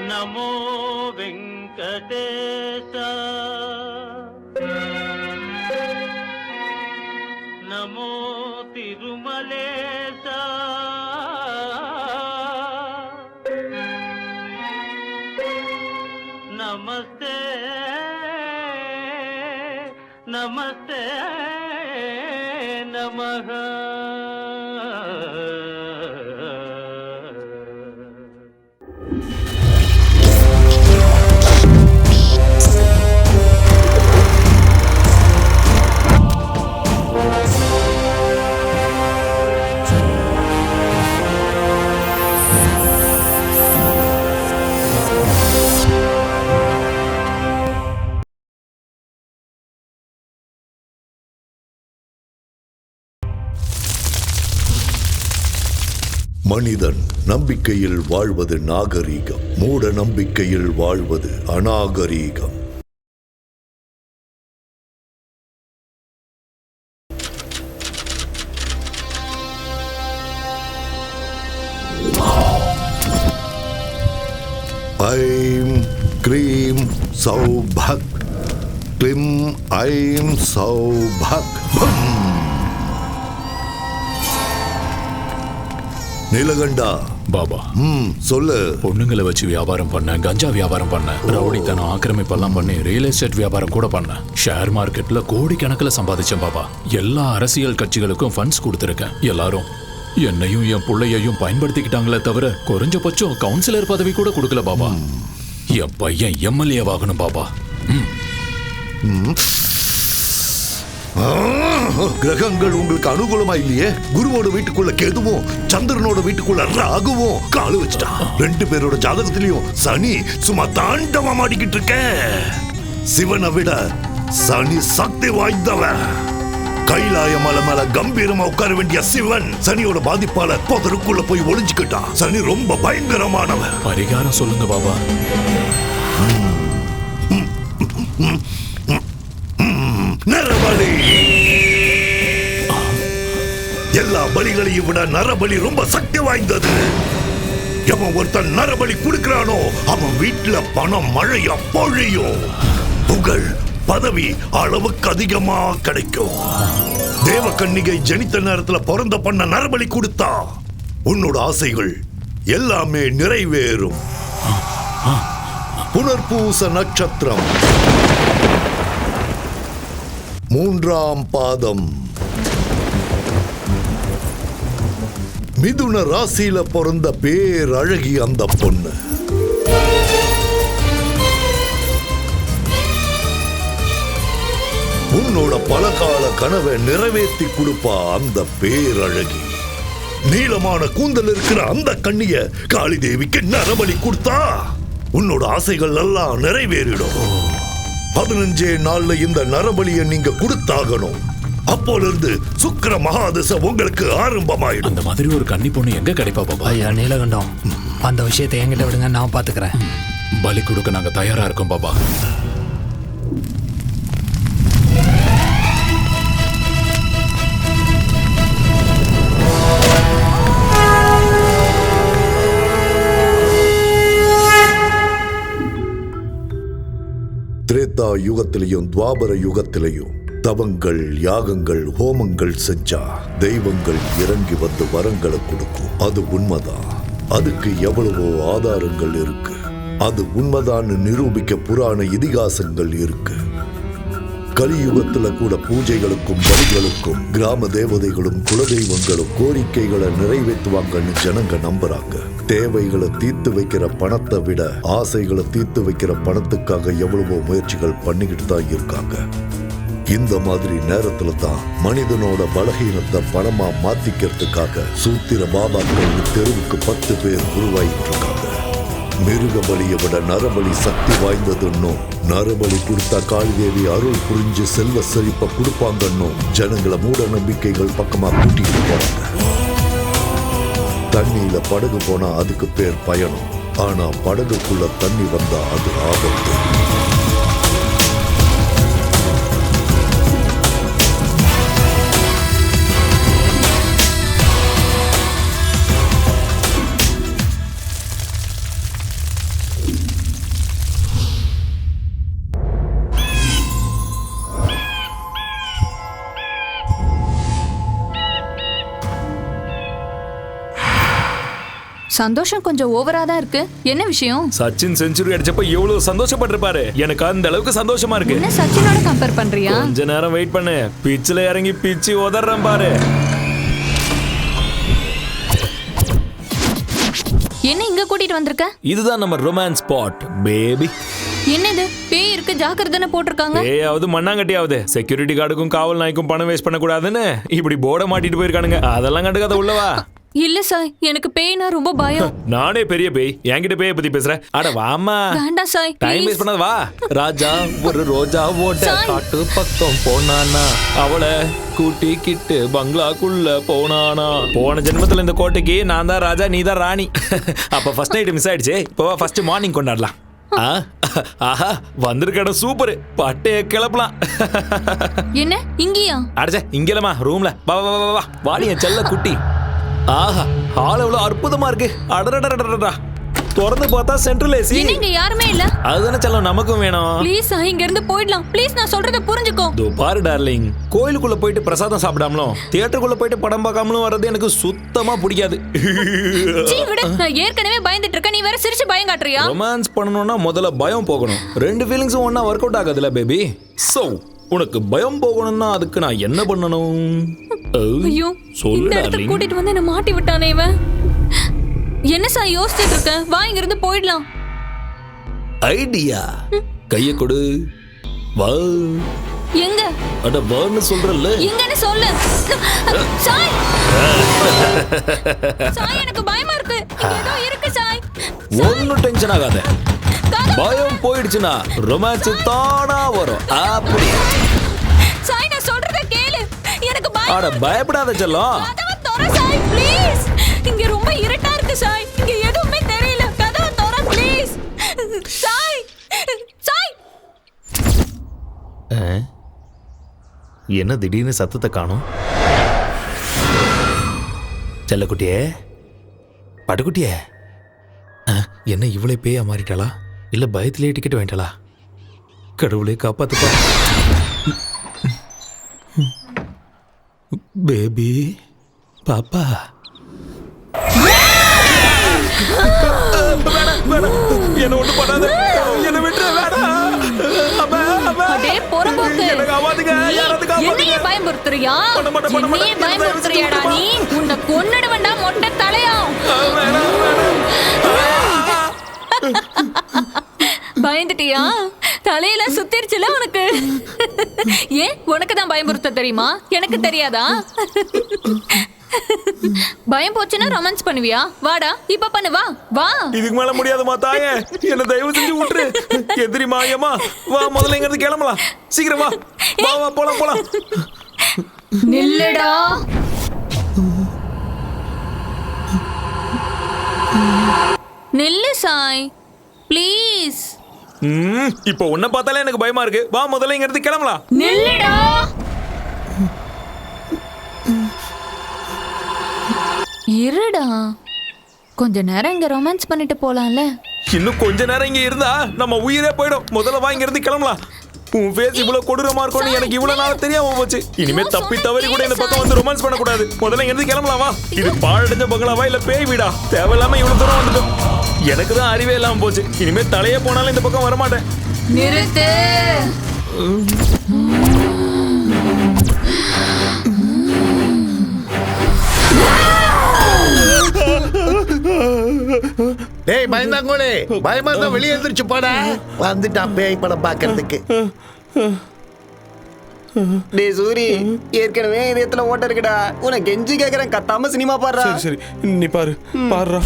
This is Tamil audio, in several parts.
నమో వెంకటేశ నమో తిరుమలేశ నమస్తే నమస్తే నమః. மனிதன் நம்பிக்கையில் வாழ்வது நாகரீகம், மூட நம்பிக்கையில் வாழ்வது அநாகரீகம். ஐம் க்ரீம் சௌபக், க்ளிம் ஐம் சௌபக். நீலகண்டா பாபா, சொல்லு. பொண்ணுங்களை வச்சு வியாபாரம் பண்ண, கஞ்சா வியாபாரம் பண்ண, ரவுடித்தனம் ஆக்கிரமிப்பெல்லாம் பண்ணி ரியல் எஸ்டேட் வியாபாரம் கூட பண்ண, ஷேர் மார்க்கெட்ல கோடிக்கணக்கில் சம்பாதிச்சேன் பாபா. எல்லா அரசியல் கட்சிகளுக்கும் ஃபண்ட்ஸ் கொடுத்துருக்கேன். எல்லாரும் என்னையும் என் பிள்ளையையும் பயன்படுத்திக்கிட்டாங்களே தவிர குறைஞ்சபட்சம் கவுன்சிலர் பதவி கூட கொடுக்கல பாபா. என் பையன் எம்எல்ஏ ஆகணும் பாபா. கிரகங்கள் உங்களுக்கு அனுகூலமா இல்லையே. குருவோட வீட்டுக்குள்ள கேதுவும் சந்திரனோட வீட்டுக்குள்ள ராகுவும் காலு வச்சுட்டா. 2 பேரோட ஜாதகத்திலையும் சனி சும்மா தாண்டவம் ஆடிக்கிட்டு இருக்க. சிவனை விட சனி சக்தி வாய்ந்தவன். கைலாய மலை மேல கம்பீரமா உட்கார வேண்டிய சிவன் சனியோட பாதிப்பால புதருக்குள்ள போய் ஒளிஞ்சுக்கிட்டான். சனி ரொம்ப பயங்கரமானவன். பரிகாரம் சொல்லுங்க பாபா. நரபலி. எல்லா பலிகளையும் விட நரபலி ரொம்ப சக்தி வாய்ந்தது. எவன் ஒருத்தன் நரபலி கொடுக்கிறானோ அவன் வீட்டுல பணம் மழையா பொழியும். புகழ் பதவி அளவுக்கு அதிகமா கிடைக்கும். தேவகன்னிகை ஜனித்த நேரத்துல பிறந்த பண்ண நரபலி கொடுத்தா உன்னோட ஆசைகள் எல்லாமே நிறைவேறும். புனர்பூச நட்சத்திரம் 3ஆம் பாதம். மிதுன ராசியில பிறந்த பேரழகி அந்த பொண்ணு. உன்னோட பலகால கனவை நிறைவேற்றி கொடுப்பா அந்த பேரழகி. நீளமான கூந்தல் இருக்கிற அந்த கண்ணிய காளி தேவிக்கு நரபலி கொடுத்தா உன்னோட ஆசைகள் எல்லாம் நிறைவேறிடும். 15 நாள்ல இந்த நரபலியை நீங்க கொடுத்தாகணும். அப்போல இருந்து சுக்கிர மகாதசை உங்களுக்கு ஆரம்பமாயிடும். அந்த மாதிரி ஒரு கன்னி பொண்ணு எங்க கிடைப்பா பாபா? ஐயா நீலகண்டம், அந்த விஷயத்தை என்கிட்ட விடுங்க, நான் பாத்துக்கிறேன். பலி கொடுக்க நாங்க தயாரா இருக்கோம் பாபா. திரேதா யுகத்திலையும் துவாபர யுகத்திலையும் தவங்கள் யாகங்கள் ஹோமங்கள் செஞ்சா தெய்வங்கள் இறங்கி வந்து வரங்களை கொடுக்கும். அது உண்மைதான். அதுக்கு எவ்வளவோ ஆதாரங்கள் இருக்கு. அது உண்மைதான் நிரூபிக்க புராண இதிகாசங்கள் இருக்கு. கலியுகத்துல கூட பூஜைகளுக்கும் பலிகளுக்கும் கிராம தேவதைகளும் குலதெய்வங்களும் கோரிக்கைகளை நிறைவேற்றுவாங்கன்னு ஜனங்க நம்புறாங்க. தேவைகளை தீர்த்து வைக்கிற பணத்தை விட ஆசைகளை தீர்த்து வைக்கிற பணத்துக்காக எவ்வளவோ முயற்சிகள் பண்ணிக்கிட்டு தான் இருக்காங்க. இந்த மாதிரி நேரத்துல தான் மனிதனோட பலகீனத்தை பணமா மாத்திக்கிறதுக்காக சூத்திர பாபாக்கள் தெருவுக்கு 10 பேர் உருவாயிட்டு இருக்காங்க. மிருக பலியை விட நரபலி சக்தி வாய்ந்ததுன்னும், நரபலி கொடுத்தா காளிதேவி அருள் புரிஞ்சு செல்வ செழிப்ப கொடுப்பாங்கன்னும் ஜனங்களை மூட நம்பிக்கைகள் பக்கமா கூட்டிட்டு போறாங்க. தண்ணியில படகு போனா அதுக்கு பேர் பயணம். ஆனா படகுக்குள்ள தண்ணி வந்தா அது ஆபத்து. சந்தோஷம் கொஞ்சம் ஓவரா தான் இருக்கு. என்ன விஷயம்? சச்சின் செஞ்சுரி அடிச்சப்ப எவ்வளவு சந்தோஷப்பட்டிருப்பாரு. எனக்கு அந்த அளவுக்கு சந்தோஷமா இருக்கு. என்ன சச்சினோட கம்பேர் பண்றியா? கொஞ்ச நேரம் வெயிட் பண்ணு, பிச்சில் இறங்கி பிச்சு உதறேன் பாரு. என்ன இங்க கூட்டிட்டு வந்திருக்க? இதுதான் நம்ம ரொமான்ஸ் ஸ்பாட் பேபி. என்னது பேய் இருக்கு ஜாக்கிரதைன்னு போட்டிருக்காங்க. ஏயாவது மண்ணாங்கட்டியாவது செக்யூரிட்டி கார்டுக்கும் காவல் நாய்க்கும் பணம் வேஸ்ட் பண்ண கூடாதுன்னு இப்படி போர்டை மாட்டிட்டு போயிருக்கானுங்க. அதெல்லாம் கண்டுக்காத உள்ளவா. இல்ல சாய், எனக்கு பேய்னா ரொம்ப பயம். நானே பெரிய பேய், என்கிட்ட பேய பத்தி பேசுற? அட வாமா. வேண்டாம் சாய், டைம் வேஸ்ட் பண்ணாத வா. ராஜா ஒரு ரோஜா ஓட்ட சாய். காட்டு பக்கம் போனானா, அவளை கூட்டிக்கிட்டு பங்களாக்குள்ள போனானா. போன ஜென்மத்துல இந்த கோட்டைக்கு நான் தான் ராஜா, நீ தான் ராணி. அப்ப ஃபர்ஸ்ட் நைட் மிஸ் ஆயிடுச்சு. இப்போ ஃபர்ஸ்ட் மார்னிங் கொண்டாடலாம். ஆஹா வந்திருக்க சூப்பர், பட்டைய கிளப்பலாம். என்ன இங்கயா? அடச்சே இங்கலமா ரூம்ல. வா வா வா வா வாடி என் செல்ல குட்டி. ஆஹா ஹால் எவ்வளவு அற்புதமா இருக்கு. அடடடடடடா திறந்து பார்த்தா சென்ட்ரல் ஏசி. இங்க யாருமே இல்ல. அதுதானே செல்லம் நமக்கும் வேணும். ப்ளீஸ் சாய், இங்க இருந்து போயிடலாம் ப்ளீஸ். நான் சொல்றத புரிஞ்சுக்கோ. தோ பாரு டார்லிங், கோயிலுக்குள்ள போயிட்டு பிரசாதம் சாப்பிடாமலும் தியேட்டருக்குள்ள போயிட்டு படம் பார்க்காமலும் வர்றது எனக்கு சுத்தமா பிடிக்காது. சீ விடு, நான் ஏற்கனவே பயந்துட்டு இருக்கேன், நீ வேற சிரிச்சு பயம் காட்டுறியா? ரொமான்ஸ் பண்ணணும்னா முதல்ல பயம் போகணும். ரெண்டு ஃபீலிங்ஸும் ஒண்ணா ஒர்க் அவுட் ஆகாதுல பேபி. சோ உனக்கு பயம் போகணும்னா அதுக்கு நான் என்ன பண்ணணும்? ஐயோ, சொல்லு இந்த இடத்துக்கு டார்லிங். கூட்டிட்டு வந்து என்ன மாட்டி விட்டானே இவன். என்ன சாய் யோசிச்சுட்டு இருக்க? வா இங்க இருந்து போயிடலாம். ஐடியா, கைய கொடு. வா. எங்க? அட வான்னு சொல்றல்ல. எங்கன்னு சொல்லு. சாய் சாய், எனக்கு பயமா இருக்கு. இங்க ஏதோ இருக்கு சாய். ஒன்னும் டென்ஷன் ஆகாத. கதவு- பயம் போயிடுச்சுன்னா ரொமான்ஸ் தானா வரும். அப்படி. சாய் நான் சொல்றத கேளு, எனக்கு அட பயம். பயப்படாத செல்லம். கதவை திற சாய் ப்ளீஸ். இங்க ரொம்ப இருட்டா இருக்கு சாய், இங்க எதுவுமே தெரியல. கதவை திற ப்ளீஸ். சாய் சாய். என்ன திடீர்னு சத்தத்தை காணோம்? செல்லக்குட்டியே, பட்டுக்குட்டியே, என்ன இவ்வளவு பேயா மாறிட்டாளா? இல்ல பயத்திலே டிக்கெட் வாங்கிட்டாளா? கடவுளே காப்பாத்துப்பா. பேபி பாப்பா. என்ன ஒண்ணு பண்ணாத, என்ன விட்டுற வேணாம். அடே பொறம்போக்கு, எனக்கு ஆவாதுங்க, யாராவது காப்பாத்துங்க. என்னையே பயமுறுத்துறியா? பண்ண மாட்டேன். என்னையே பயமுறுத்துறியாடா நீ? உன்னை கொன்னுடுவேன்டா மொட்டை தலையா. பயந்துட்டியா? தலையில சுத்திருச்சுல உனக்கு. ஏன் உனக்கு தான் பயமுறுத்த தெரியுமா? எனக்கு தெரியாதா? பயம் போச்சுன்னா ரொமான்ஸ் பண்ணுவியா? வாடா இப்ப பண்ணு, வா வா. இதுக்கு மேல முடியாதுமா தாயே, என்ன தயவு செஞ்சு விட்டுரு. எதிரி மாயமா வா, முதல்ல இங்க இருந்து கிளம்பலாம். சீக்கிரம் வா வா வா போலாம் போலாம். நில்லுடா. நில்லு சாய் ப்ளீஸ். இப்போ உன்னை பார்த்தாலே எனக்கு பயமா இருக்கு. வா முதல்ல இங்க இருந்து கிளம்பலாம். நில்லுடா. இருடா, கொஞ்ச நேரம் இங்க ரொமான்ஸ் பண்ணிட்டு போலாம்ல. இன்னும் கொஞ்ச நேரம் இங்க இருந்தா நம்ம உயிரே போயிடும். முதல்ல வா இங்க இருந்து கிளம்பலாம். உன் ஃபேஸ் இவ்வளவு கொடூரமா இருக்கும்னு எனக்கு இவ்வளவு நாள் தெரியாம போச்சு. இனிமே தப்பி தவறி கூட இந்த பக்கம் வந்து ரொமான்ஸ் பண்ண கூடாது. முதல்ல இங்க இருந்து கிளம்பலாம் வா. இது பாழடைஞ்ச பங்களாவா இல்ல பேய் வீடா? தேவையில்லாம இவ்வளவு தூரம் வந்துட்டோம். எனக்கு தான் அறிவே இல்லாம போச்சு. இனிமே தலையே போனாலும் இந்த பக்கம் வரமாட்டேன். நிறுத்து. டேய் பயந்தாங்கோலே, பயமா இருந்தா வெளியே எந்திரிச்சு போடா. வந்துட்டான் பேய் படம் பாக்குறதுக்கு. டேய் சூரி, ஏற்கனவே இதயத்துல ஓட்ட இருக்குடா. உனக்கு கெஞ்சி கேக்குறேன், கத்தாம சினிமா பாடுறா. சரி நீ பாரு பாடுறா.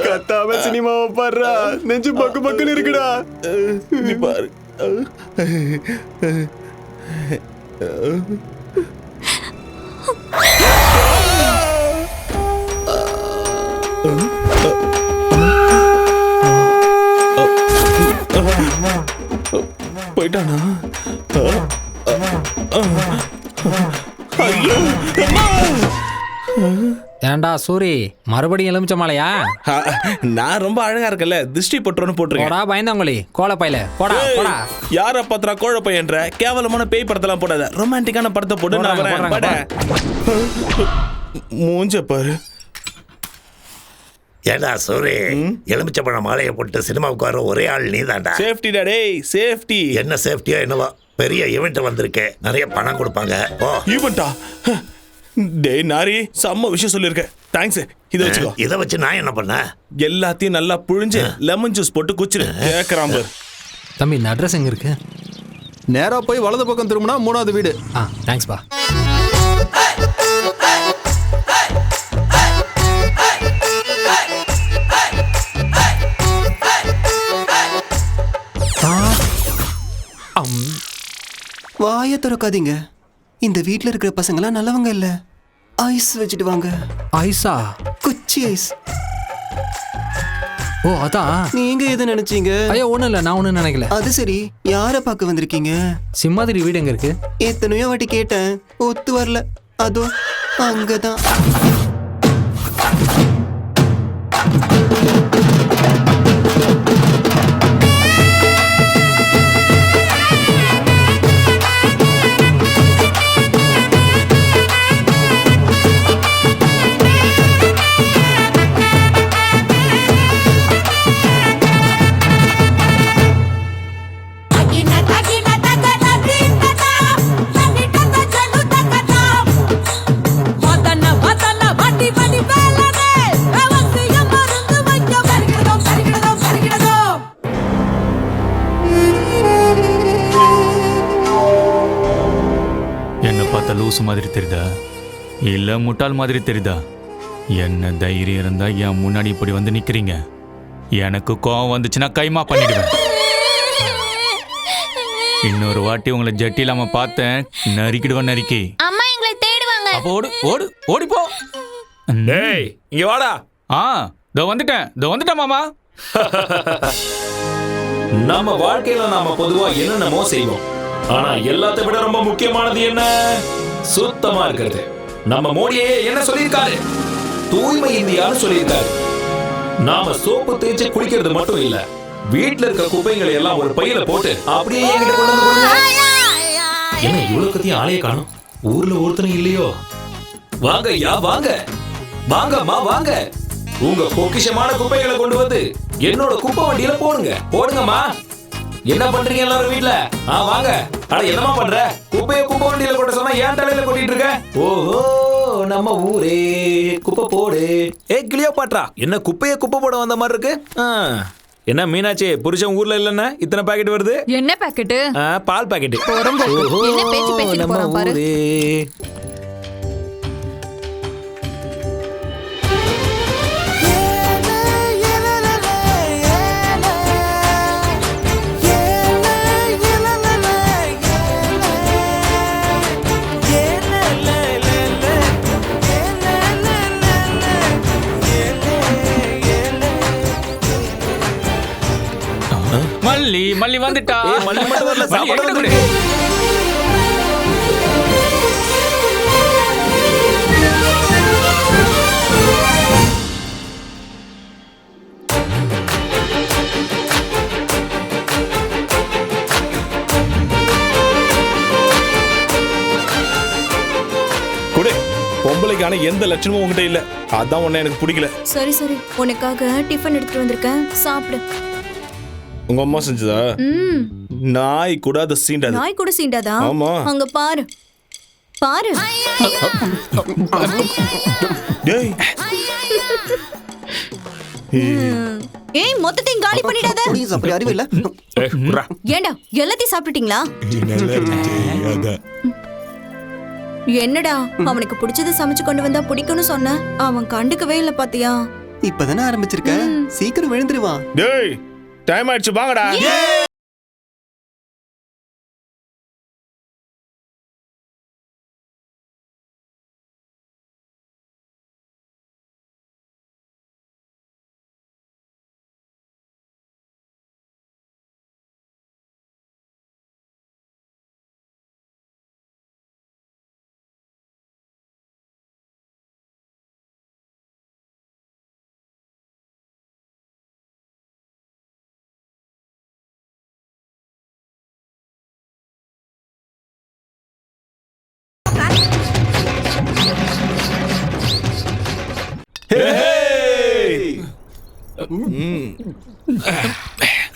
கத்தாம சினிமாவை பாடுறா. நெஞ்சு பக்கு பக்குன்னு இருக்குடா. நீ பாரு. போயிட்டானா? ஏன்டா ஏண்டா சூரி மறுபடியும் எலுமிச்ச மாலையா? நான் ரொம்ப அழகா இருக்கல, திருஷ்டி பட்டுறோன்னு போட்டிருக்கேன். போடா பயந்தாங்கொழி கோலப்பையில போடா போடா. யார பாத்திரா கோழ பையன்ற? கேவலமான பேய் படத்தெல்லாம் போடாத, ரொமான்டிக்கான படத்தை போட்டு நான் வரேன். பட மூஞ்ச பாரு. ஏடா சூரி, எலுமிச்சப்பழம் மாலையை போட்டு சினிமாவுக்கு வர ஒரே ஆள் நீதான்டா. சேஃப்டிடா டேய், சேஃப்டி. என்ன சேஃப்டியா என்னவா? பெரிய ஈவெண்ட் வந்திருக்கு, நிறைய பணம் கொடுப்பாங்க. ஓ ஈவென்ட்டா? டேய் நாரி, செம்ம விஷயம் சொல்லியிருக்கேன். தேங்க்ஸ். இதை வச்சுக்கோ. இதை வச்சு நான் என்ன பண்ணேன்? எல்லாத்தையும் நல்லா புழிஞ்சு லெமன் ஜூஸ் போட்டு குச்சிரு. கேட்கறான் பாரு. தம்பி இந்த அட்ரஸ் எங்க இருக்கு? நேரா போய் வலது பக்கம் திரும்பினா 3வது வீடு. தேங்க்ஸ்பா. வாய திறக்காதீங்க. இந்த வீட்ல இருக்கிற பசங்களாம் நல்லவங்க இல்ல. ஐஸ் வச்சுட்டு வாங்க. ஐஸா? குச்சி ஐஸ். ஓ அதான். நீங்க எதை நினைச்சீங்க? ஐயோ ஒண்ணும் இல்ல, நான் ஒண்ணும் நினைக்கல. அது சரி, யார பார்க்க வந்திருக்கீங்க? சிம்மாதிரி வீடு எங்க இருக்கு? எத்தனையோ வாட்டி கேட்டேன், ஒத்து வரல. அதோ அங்கதான். லூசு மாதிரி தெரியுதா இல்ல முட்டாள் மாதிரி தெரியுதா? என்ன தைரியம் இருந்தா என் முன்னாடி இப்படி வந்து நிக்கிறீங்க? எனக்கு கோவம் வந்துச்சுன்னா கைமா பண்ணிடுவேன். இன்னொரு வாட்டி உங்களை ஜட்டி இல்லாம பார்த்தேன், நறுக்கிடுவேன் நறுக்கி. அம்மா எங்களை தேடுவாங்க. அப்போ ஓடு ஓடு ஓடி போ. டேய் இங்க வாடா. இதோ வந்துட்டேன் மாமா. நம்ம வாழ்க்கையில நாம பொதுவா என்னென்னமோ செய்வோம், ஆனா எல்லாத்தை விட ரொம்ப முக்கியமானது என்ன? சுத்தமா இருக்கிறது. நம்ம மோடியே என்ன சொல்லியிருக்காரு? தூய்மை இந்தியான்னு சொல்லியிருக்காரு. நாம சோப்பு தேய்ச்சி குளிக்கிறது மட்டும் இல்ல, வீட்டுல இருக்க குப்பைகளை எல்லாம் ஒரு பையில போட்டு அப்படியே என்கிட்ட கொண்டு வந்து கொடுங்க. என்ன இவ்வளவு கத்தியும் ஆளைய காணும்? ஊர்ல ஒருத்தனும் இல்லையோ? வாங்க ஐயா வாங்க, வாங்கம்மா வாங்க. உங்க பொக்கிஷமான குப்பைகளை கொண்டு வந்து என்னோட குப்பை வண்டியில போடுங்கம்மா. என்ன பண்றீங்க எல்லாரும் வீட்ல? வாங்க. அட என்னமா பண்ற? குப்பைய குப்பை வண்டியில கொட்ட சொன்னா ஏன் தலையில கொட்டிட்டு இருக்க? ஓஹோ, நம்ம ஊரே குப்பை போடு. கிளியோபாட்ரா, என்ன குப்பைய குப்பை போட வந்த மாதிரி இருக்கு? என்ன மீனாட்சி, புருஷன் ஊர்ல இல்லன்னா இத்தனை பாக்கெட் வருது? என்ன பாக்கெட்? பால் பாக்கெட். என்ன பேச்சு பேசிட்டு போறான் பாரு. மல்லி வந்துட்டா. மல்லி மட்டும் வரல, சாப்பாடு வந்து. குடு. பொம்பளைக்கான எந்த லட்சணமும் உங்ககிட்ட இல்ல, அதான் உன்னை எனக்கு பிடிக்கல. சரி சரி, உனக்காக டிஃபன் எடுத்துட்டு வந்திருக்கேன், சாப்பிடு. உங்க அம்மா செஞ்சதா? நாய் கூட அதை சீண்டாது. நாய் கூட சீண்டாதா? ஆமா. அங்க பாரு பாரு. டேய் ஏய், மொத்தத்தையும் காலி பண்ணிடாத. ப்ளீஸ், அப்படி அறிவு இல்ல. ஏண்டா எல்லாத்தையும் சாப்பிட்டுட்டீங்களா? என்னடா, அவனுக்கு பிடிச்சதை சமைச்சு கொண்டு வந்தா பிடிக்கும்னு சொன்ன, அவன் கண்டுக்கவே இல்ல பாத்தியா? இப்பதானே ஆரம்பிச்சிருக்க, சீக்கிரம் விழுந்துருவான். டேய் டைம் ஆயிடுச்சு, வாங்கடா.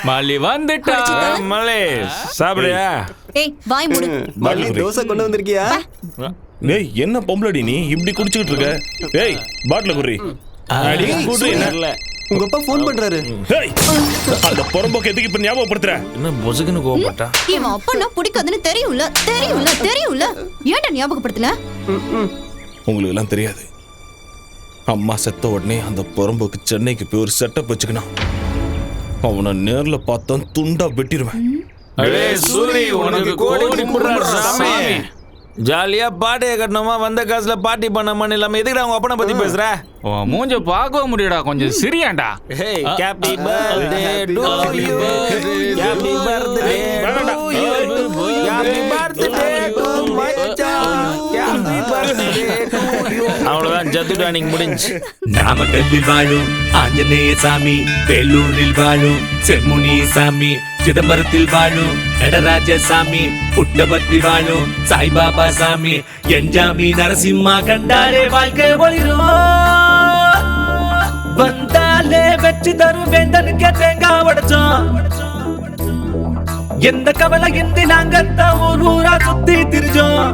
மல்லி வந்துட்டா. மலேஷ் சாப்பிடுறியா? ஏய் வாய் மூடு. மல்லி தோசை கொண்டு வந்திருக்கியா? டேய் என்ன பொம்பளடி நீ இப்படி குடிச்சிட்டு இருக்க? டேய் பாட்டில குடி. அடி குடி இல்ல. உங்க அப்பா ஃபோன் பண்றாரு. டேய் அந்த பொறம்போக்கு எதுக்கு இப்ப ஞாபகப்படுத்துற? என்ன பொசுக்குன்னு கோவப்பட்டா? இவன் அப்பனா பிடிக்காதுன்னு தெரியும்ல. ஏன்டா ஞாபகப்படுத்தல? உங்களுக்கு எல்லாம் தெரியாது. அம்மா செத்த உடனே அந்த பொறம்போக்கு சென்னைக்கு போய் ஒரு செட்டப் வச்சுக்கணும். அவனை நேர்ல பார்த்தா துண்டா வெட்டிடுவேன். அடே சூரி, உனக்கு கோடி கும்பிடுறாரு சாமி. ஜாலியா பாட்டியை கட்டணுமா, வந்த காசுல பார்ட்டி பண்ணாமன்னு இல்லாம எதுக்குடா உங்க அப்பனை பத்தி பேசுற? உன் மூஞ்ச பார்க்க முடியடா, கொஞ்சம் சிரியாண்டா. Hey, happy birthday to you. Happy birthday to you. Happy birthday to my child. Happy birthday to you. அவ்வளவுதான், ஜத்துடா நீங்க முடிஞ்சு. நாமக்கல்லில் வாழும் ஆஞ்சநேய சாமி, வேலூரில் வாழும் செம்முனி சாமி, சிதம்பரத்தில் வாழும் நடராஜ சாமி, புட்டபர்த்தி வாழும் சாய்பாபா சாமி, என்ஜாமி நரசிம்மா கண்டாரே வாழ்க்கை ஒளிரும். வந்தாலே வெற்றி தரும் வேந்தனுக்கு தேங்காய் உடைச்சோம். எந்த கவலை இன்றி நாங்கத்தான் ஊர் ஊரா சுத்தி திரிஞ்சோம்.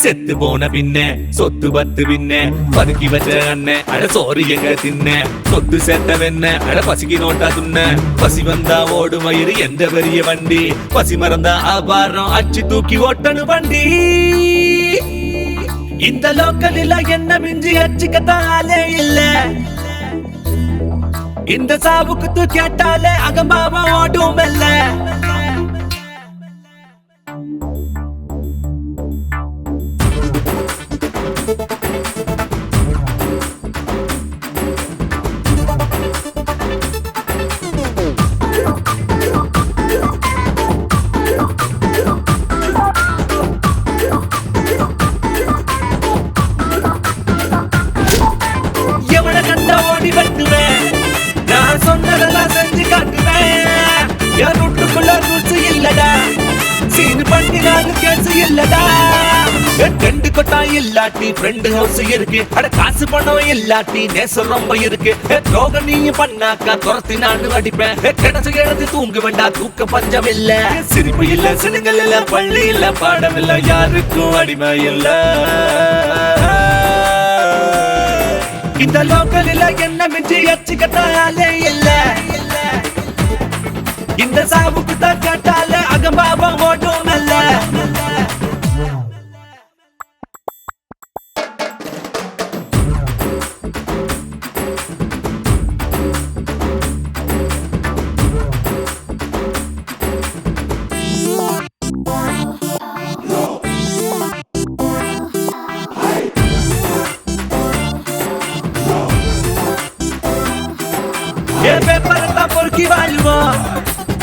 செத்து போன பின்ன சொத்து பத்து பின்ன பதுக்கி வச்ச அண்ணன் அட சோறு எங்க தின்ன, சொத்து சேர்த்த வெண்ண அட பசிக்கு நோட்டா துண்ண, பசி வந்தா ஓடு வயிறு எந்த பெரிய வண்டி, பசி மறந்தா ஆபாரம் அச்சு தூக்கி ஓட்டனு வண்டி. இந்த லோக்கலில் என்ன மிஞ்சி அச்சுக்கத்தாலே இல்ல, இந்த சாவுக்கு கேட்டாலே அகம்பாவம் ஓடும் இல்ல. எவனை கண்ட ஓடி வெட்டுவேன், நான் சொன்னதெல்லாம் செஞ்சு காட்டுவேன். என் வீட்டுக்குள்ள ருசி இல்லடா, சீனு பண்ணி நாலு கேசு இல்லடா. ரெண்டு கொட்டா இல்லாட்டி ஃப்ரெண்டு ஹவுஸ் இருக்கு, அட காசு பணம் இல்லாட்டி நேசம் ரொம்ப இருக்கு. துரோகம் நீயும் பண்ணாக்கா துரத்தி நான் அடிப்பேன். கிடைச்சு எழுதி தூங்க வேண்டாம், தூக்க பஞ்சம் இல்ல. சிரிப்பு இல்ல, சினுங்கள் இல்ல, பள்ளி இல்ல, பாடம் இல்ல, யாருக்கும் அடிமை இல்ல. இந்த லோக்கலில் என்ன மிஞ்சி அச்சுக்கத்தாலே இல்ல, இந்த சாவுக்கு தான் கேட்டாலே அகம்பாவம் ஓடும் அல்ல. பேப்பரத்தான் பொறுக்கி வாழ்வோம்,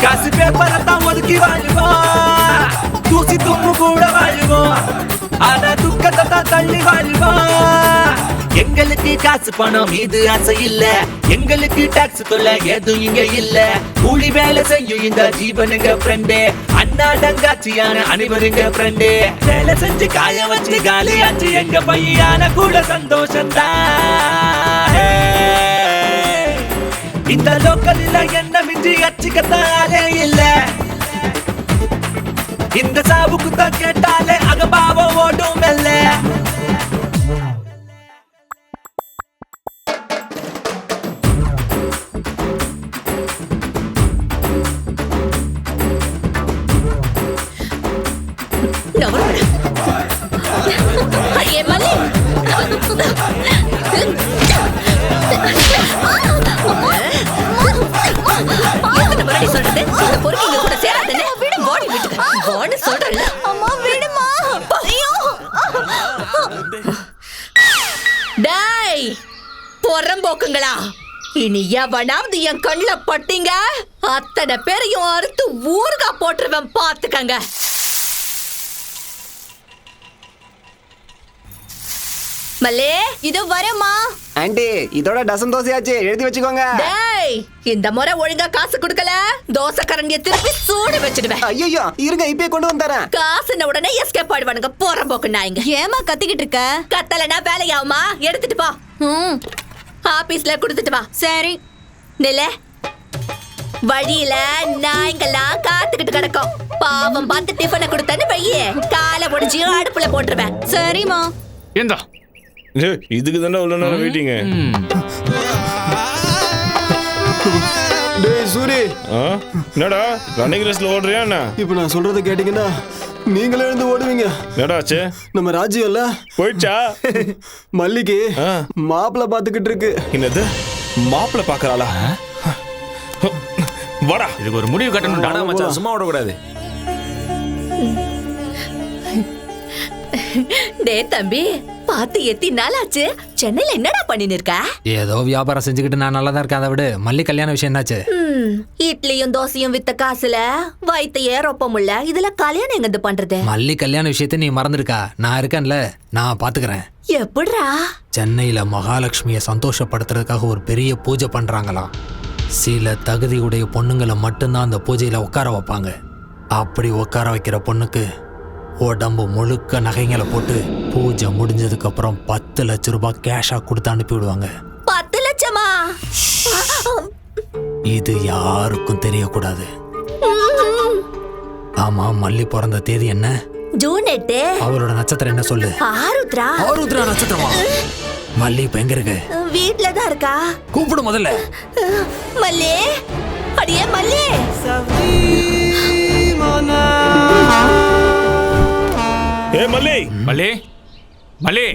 காசு பேப்பரத்தான் ஒதுக்கி வாழ்வோம். தூசி துப்பு கூட வாழ்வோம், ஆனா துக்கத்தை தான் தள்ளி வாழ்வோம். எங்களுக்கு காசு பணம் மீது ஆசை இல்ல, எங்களுக்கு டாக்ஸ் தொல்லை எதுவும் இங்க இல்ல. கூலி வேலை செய்யும் இந்த ஜீவனுங்க ஃப்ரெண்டு, அண்ணா தங்காச்சியான அனைவருங்க ஃப்ரெண்டு. வேலை செஞ்சு காய வச்சு காலியாச்சு எங்க பையான கூட சந்தோஷம்தான். இந்த லோக்கலில் என்ன மிஞ்சி அச்சுக்கத்தாலே இல்ல, இந்த சாவுக்கு தான் கேட்டாலே அகபாவம் ஓடும் இல்ல. பொறம்போக்குங்களா, இனி எவனாவது என் கண்ணுல பட்டீங்க அத்தனை பேரையும் அறுத்து ஊர்கா போட்டுருவேன், பாத்துக்கங்க. மல்லே இது வரமா ஆண்டி, இதோட டசன் தோசையாச்சு, எழுதி வச்சுக்கோங்க. டேய், இந்த முறை ஒழுங்கா காசு கொடுக்கல தோசை கரண்டிய திருப்பி சூடு வச்சிடுவேன். ஐயோ இருங்க, இப்பயே கொண்டு வந்துறேன். காசுன உடனே எஸ்கேப் ஆயிடுவானுங்க போறம்போக்கு நாய்ங்க. ஏமா கத்திக்கிட்டு இருக்க? கத்தலனா வேலையாவுமா, எடுத்துட்டு போ. ஆபீஸ்ல கொடுத்துட்டு வா. சரி நில வழியில நாய்ங்கெல்லாம் காத்துக்கிட்டு கிடக்கும். பாவம் பார்த்து டிஃபனை கொடுத்தன்னு வையே, காலை ஒடிச்சு அடுப்புல போட்டுருவேன். சரிம்மா. ஏண்டா இதுக்கு தானே உள்ள நேரம் வெயிட்டிங்க. டேய் சூரி, என்னடா ரன்னிங் ரேஸ்ல ஓடுறியா என்ன? இப்போ நான் சொல்றதை கேட்டீங்கன்னா நீங்களே எழுந்து ஓடுவீங்க. என்னடாச்சு? நம்ம ராஜ்யம் இல்ல போயிடுச்சா? மல்லிக்கு மாப்பிள்ளை பாத்துக்கிட்டு இருக்கு. என்னது மாப்பிள்ளை பாக்குறாளா? வாடா, இதுக்கு ஒரு முடிவு கட்டணும்டா. மச்சான் சும்மா விடக்கூடாது. டே தம்பி, பார்த்து எத்தி நாளாச்சு. சென்னையில என்னடா பண்ணின்னு இருக்க? ஏதோ வியாபாரம் செஞ்சுக்கிட்டு நான் நல்லா தான் இருக்கேன். அதை விட மல்லி கல்யாண விஷயம் என்னாச்சு? இட்லியும் தோசையும் வித்த காசுல வயித்தையே ரொப்ப முடியல. இதுல கல்யாணம் எங்க பண்றது? மல்லி கல்யாண விஷயத்தை நீ மறந்துருக்கா? நான் இருக்கேன்ல, நான் பாத்துக்கிறேன். எப்படிரா? சென்னையில மகாலட்சுமியை சந்தோஷப்படுத்துறதுக்காக ஒரு பெரிய பூஜை பண்றாங்களாம். சில தகுதியுடைய பொண்ணுங்களை மட்டும்தான் அந்த பூஜையில உட்கார வைப்பாங்க. அப்படி உட்கார வைக்கிற பொண்ணுக்கு உடம்பு முழுக்க நகைங்களை போட்டு பூஜை முடிஞ்சதுக்கு அப்புறம் 10 லட்சம் ரூபாய் கேஷா கொடுத்து அனுப்பி விடுவாங்க. 10 லட்சமா? இது யாருக்கும் தெரியக்கூடாது. ஆமா, மல்லி பிறந்த தேதி என்ன? ஜூன் 8. அவரோட நட்சத்திரம் என்ன சொல்லு? ஆருத்ரா. ஆருத்ரா நட்சத்திரமா? மல்லி இப்ப எங்க இருக்கு? வீட்ல தான் இருக்கா. கூப்பிடு முதல்ல. மல்லி, அடியே மல்லி. ஏ மல்லி, மல்லி, மல்லி.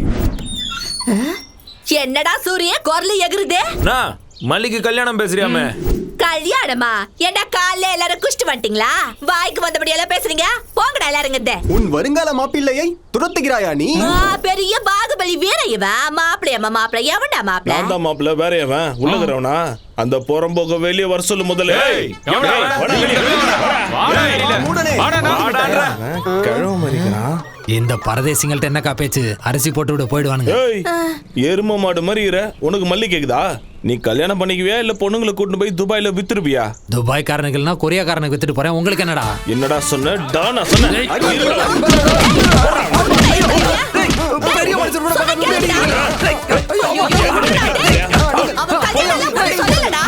என்னடா சூரிய குரல் எகுறுதே? நான் மல்லிக்கு கல்யாணம் பேசுறியாமே? கல்யாணமா? என்ன காலைல எல்லாரும் குஷ்டு வந்துட்டீங்களா? வாய்க்கு வந்தபடி எல்லாம் பேசுறீங்க. போங்கடா எல்லாருங்க. உன் வருங்கால மாப்பிள்ளையை துரத்துகிறாயா நீ? பெரிய பாகுபலி வீர இவன். மாப்பிள்ளையம்மா மாப்பிள்ளை. எவன்டா மாப்பிள்ளை? நான் தான் மாப்பிள்ளை. வேற எவன்? உள்ளகிறவனா? அந்த புறம்போக்க வெளியே வர சொல்லு முதல்ல. கிழவ மறிக்கிறான். இந்த பரதேசிங்கள்ட்ட என்னக்கா பேச்சு? அரிசி போட்டு விட போயிடுவானுங்க. எரும மாடு மாதிரி இரு. உனக்கு மல்லி கேக்குதா? நீ கல்யாணம் பண்ணிக்குவியா இல்ல பொண்ணுங்களை கூட்டிட்டு போய் துபாயில வித்துருப்பியா? துபாய் காரனுக்குன்னா கொரியா காரனுக்கு வித்துட்டு போறேன். உங்களுக்கு என்னடா? என்னடா சொன்ன? டானா சொன்ன? பெரிய மனுஷன் கூட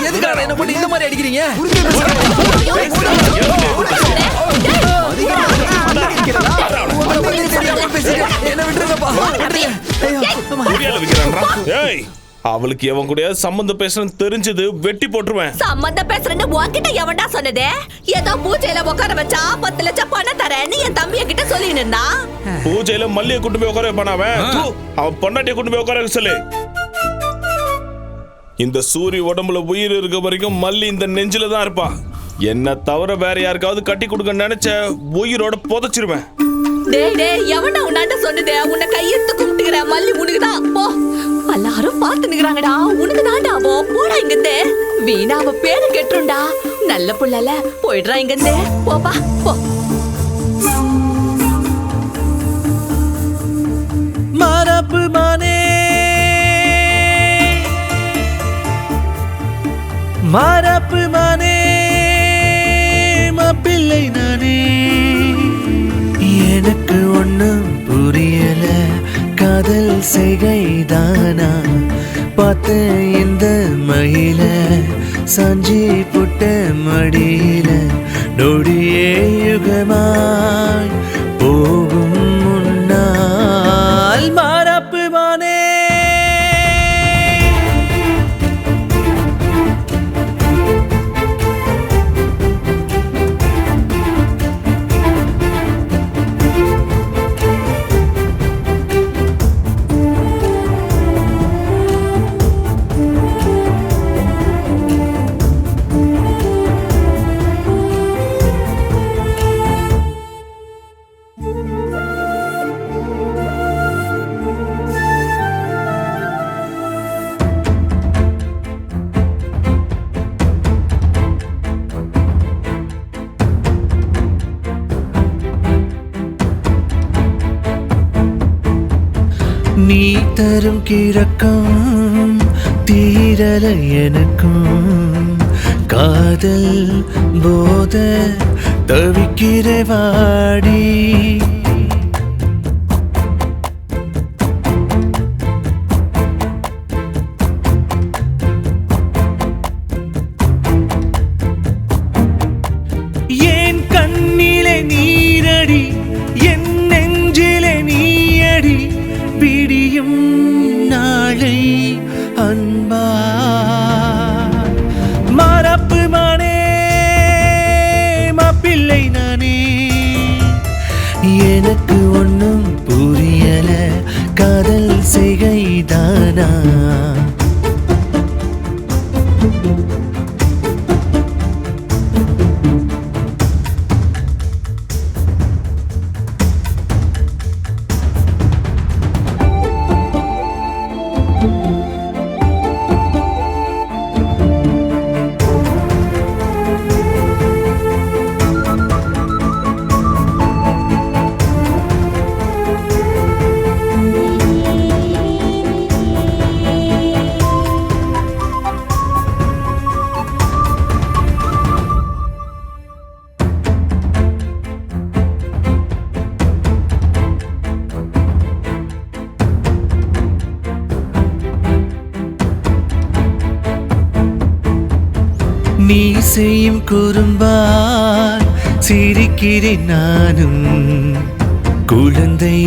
எதுக்காக என்ன பண்ணி இந்த மாதிரி அடிக்கிறீங்க? அவளுக்கு எவன் கூட சம்பந்தம் பேசுறேன்னு தெரிஞ்சது வெட்டி போட்டுருவேன். சம்பந்தம் பேசுறேன்னு உன்கிட்ட எவன்டா சொன்னதே? ஏதோ பூஜையில உட்கார வச்சா 10 லட்சம் பணம் தரேன்னு என் தம்பிய கிட்ட சொல்லின்னு இருந்தான். பூஜையில மல்லியை கூட்டு போய் உட்கார வைப்பான். அவன் பொண்டாட்டியை கூட்டு போய் உட்கார வைக்க சொல்லு. இந்த சூரிய உடம்புல உயிர் இருக்க வரைக்கும் மல்லி இந்த நெஞ்சில தான் இருப்பா. என்ன தவிர வேற யாருக்காவது கட்டி கொடுக்க நினைச்ச உயிரோட புதைச்சிருவேன். டேய் டேய், எவன்டா உன்னாட்ட சொன்னதே? உன்னை கையெடுத்து கும்பிட்டுக்கிற. மல்லி உனக்குதான். போ, எல்லாரும் பார்த்து நிக்கிறாங்கடா. உனக்கு தான்டா. போடா இங்கிருந்து. வீணா அவ பேரு கெட்டுருண்டா. நல்ல புள்ளல. போயிடுறா இங்கிருந்து. போப்பா போ. மரப்பு மானே, மரப்பு மானே, மாப்பிள்ளை நானே. எனக்கு ஒண்ணும் புரியல, காதல் செய்கைதானா? பார்த்த இந்த மயில சாஞ்சி புட்ட மடியில நொடியே யுகமாய் போகும் முன்னால் மரப்பு மானே. நீ தரும் கிறக்கம் தீரல எனக்கும், காதல் போத தவிக்கிற வாடி. மழை அன்பா மரப்பு மனே மாப்பிள்ளை நானே எனக்கு ஒன்னும் புரியல காதல் செய்கைதானா நீ செய்யும் குறும்பால் சிரிக்கிறேன் நானும் குழந்தை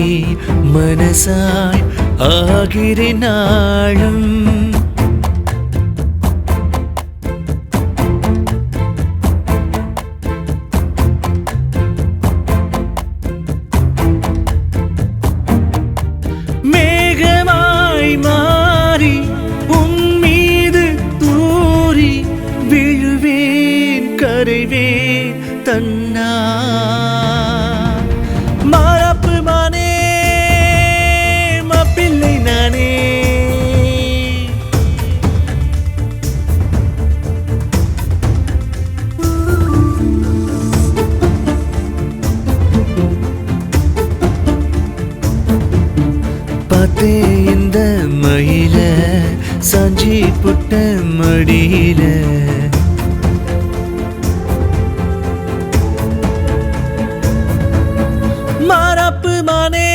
மனசாய் ஆகிறேன் நாளும் மேகமாய் மாறி உன் மீது தூறி விழுவேன் கரைவேன் தன்னா மரப்பு மானே மாப்பிள்ளை நானே பார்த்தே இந்த மயில சாஞ்சி புட்ட மடியில மாறாப்பு மானே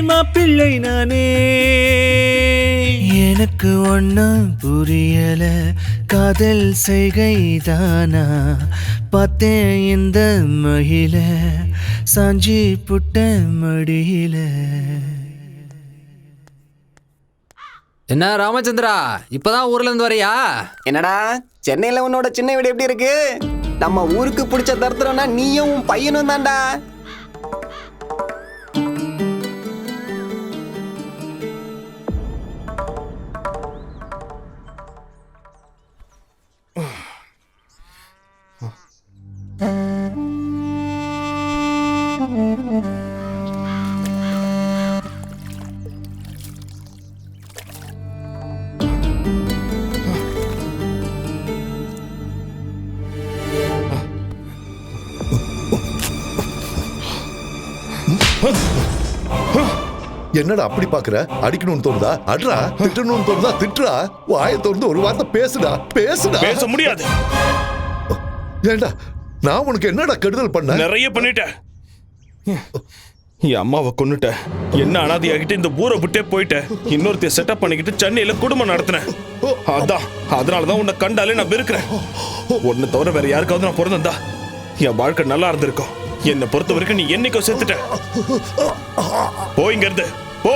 மாப்பிள்ளை நானே எனக்கு ஒன்னும் புரியல காதல் செய்கைதானா பார்த்தேன் இந்த மகிழ சாஞ்சி புட்ட மடியில என்ன ராமச்சந்திரா இப்பதான் ஊர்ல இருந்து வரையா? என்னடா சென்னையில உன்னோட சின்ன வீடு எப்படி இருக்கு? நம்ம ஊருக்கு பிடிச்ச தருத்திரம்னா நீயும் உன் பையனும் தான்டா. என்னடா அப்படி பாக்குற? அடிக்கணும்னு தோணுதா அட்ரா, திட்டணும்னு தோணுதா திட்டுறா. வாயை திறந்து ஒரு வார்த்தை பேசுடா. பேச முடியாது. ஏண்டா நான் உனக்கு என்னடா கெடுதல் பண்ண? நிறைய பண்ணிட்டேன். என் அம்மாவை கொன்னுட்ட, என்ன அனாதையாகிட்டு இந்த ஊரை விட்டே போயிட்ட, இன்னொருத்தைய செட்டப் பண்ணிக்கிட்டு சென்னையில குடும்பம் நடத்தினேன். அதனாலதான் உன்னை கண்டாலே நான் வெறுக்கிறேன். ஒன்னு தவிர வேற யாருக்காவது நான் பிறந்தா என் வாழ்க்கை நல்லா இருந்திருக்கும். என்னை பொறுத்த வரைக்கும் நீ என்னைக்கோ செத்துட்ட. போயிங்க இருந்து போ.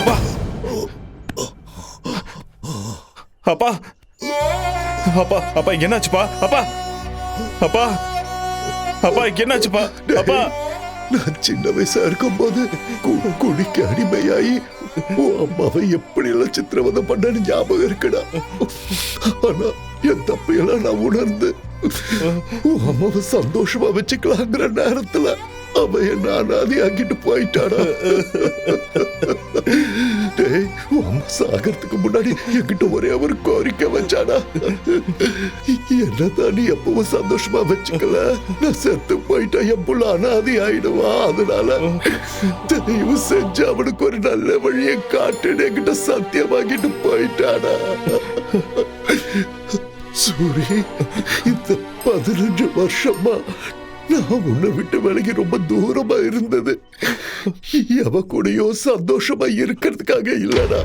அப்பா அப்பா அப்பா அப்பா என்னாச்சுப்பா? அப்பா அப்பா அப்பா என்னாச்சுப்பா? அப்பா நான் சின்ன வயசா இருக்கும் போது குடிக்க அடிமையாயி அம்மாவை எப்படி எல்லாம் சித்திரவதை பண்ணு ஞாபகம் இருக்குடா. ஆனா என் தப்பையெல்லாம் நான் உணர்ந்து அம்மாவை சந்தோஷமா வச்சுக்கலாங்கிற நேரத்துல அவன் என்ன அனாதையாக்கிட்டு போயிட்டாடா. டேய், அம்மா சாகிறதுக்கு முன்னாடி என்கிட்ட ஒரே ஒரு கோரிக்கை வச்சாடா. என்னதான் நீ எப்பவும் சந்தோஷமா வச்சுக்கல, நான் செத்து போயிட்டா என் புள்ள அனாதை ஆயிடுவா. அதனால தயவு செஞ்சு அவனுக்கு ஒரு நல்ல வழியை காட்டுன்னு என்கிட்ட சத்தியமாக்கிட்டு போயிட்டாடா. சூரி, இந்த 15 வருஷமா நான் உன்னை விட்டு விலகி ரொம்ப தூரமா இருந்தது எவ கூடயோ சந்தோஷமா இருக்கிறதுக்காக இல்லடா.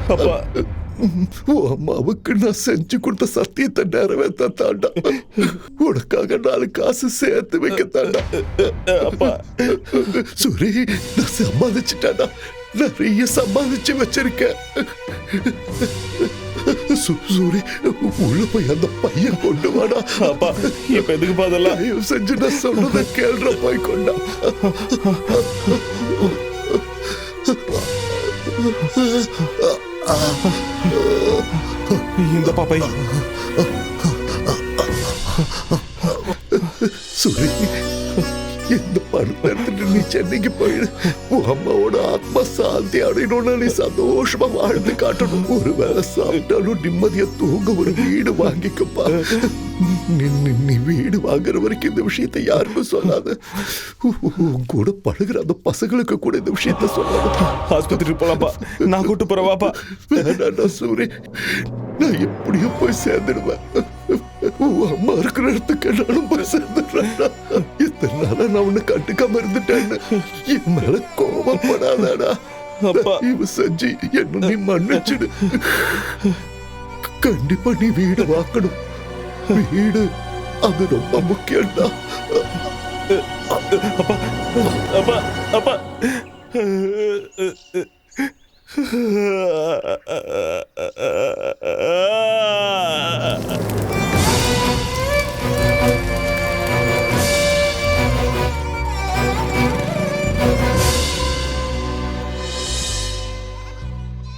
உன் அம்மாவுக்கு நான் செஞ்சு கொடுத்த சத்தியத்தை நிறைவேற்ற தாண்டா. உனக்காக 4 காசு சேர்த்து வைக்க தாண்டா. அப்பா சூரி, நான் சம்பாதிச்சுட்டாடா. நிறைய சம்பாதிச்சு வச்சிருக்கேன். சூரி, உள்ள போய் அந்த பையன் கொண்டு வாடா. அப்பா இப்ப எதுக்கு பாதெல்லாம் தயவு செஞ்சு நான் சொல்றத கேள்ற போய் கொண்டா. இந்த பாப்பை சூரி, இந்த பணத்தை எடுத்துட்டு நீ சென்னைக்கு போயிடு. உன் அம்மாவோட ஆத்மா சாந்தி அடையணும்னு நீ சந்தோஷமா வாழ்ந்து காட்டணும். ஒரு வேளை சாப்பிட்டாலும் நிம்மதியா தூங்க ஒரு வீடு வாங்கிக்கப்பா. நீ வீடு வாங்குற வரைக்கும் இந்த விஷயத்தை யாருக்கும் சொல்லாத. உன் கூட பழகுற அந்த பசங்களுக்கு கூட இந்த விஷயத்த சொல்லாத. ஆஸ்பத்திரிக்கு போலாம்ப்பா, நான் கூட்டு போறவாப்பா. வேண்டாண்டா சூரி, நான் எப்படியோ போய் சேர்ந்துடுவேன். உன் அம்மா இருக்கிற இடத்துக்கு நானும் போய் சேர்ந்துடுறேன்டா. இத்தனை நாளா நான் உன்னை கண்டுக்காம இருந்துட்டேன்னு என் மேல கோபப்படாதாடா. இவ செஞ்சு என்ன நீ மன்னிச்சிடு. கண்டிப்பா நீ வீடு வாக்கணும். வீடு அது ரொம்ப முக்கியம்டா. அப்பா அப்பா அப்பா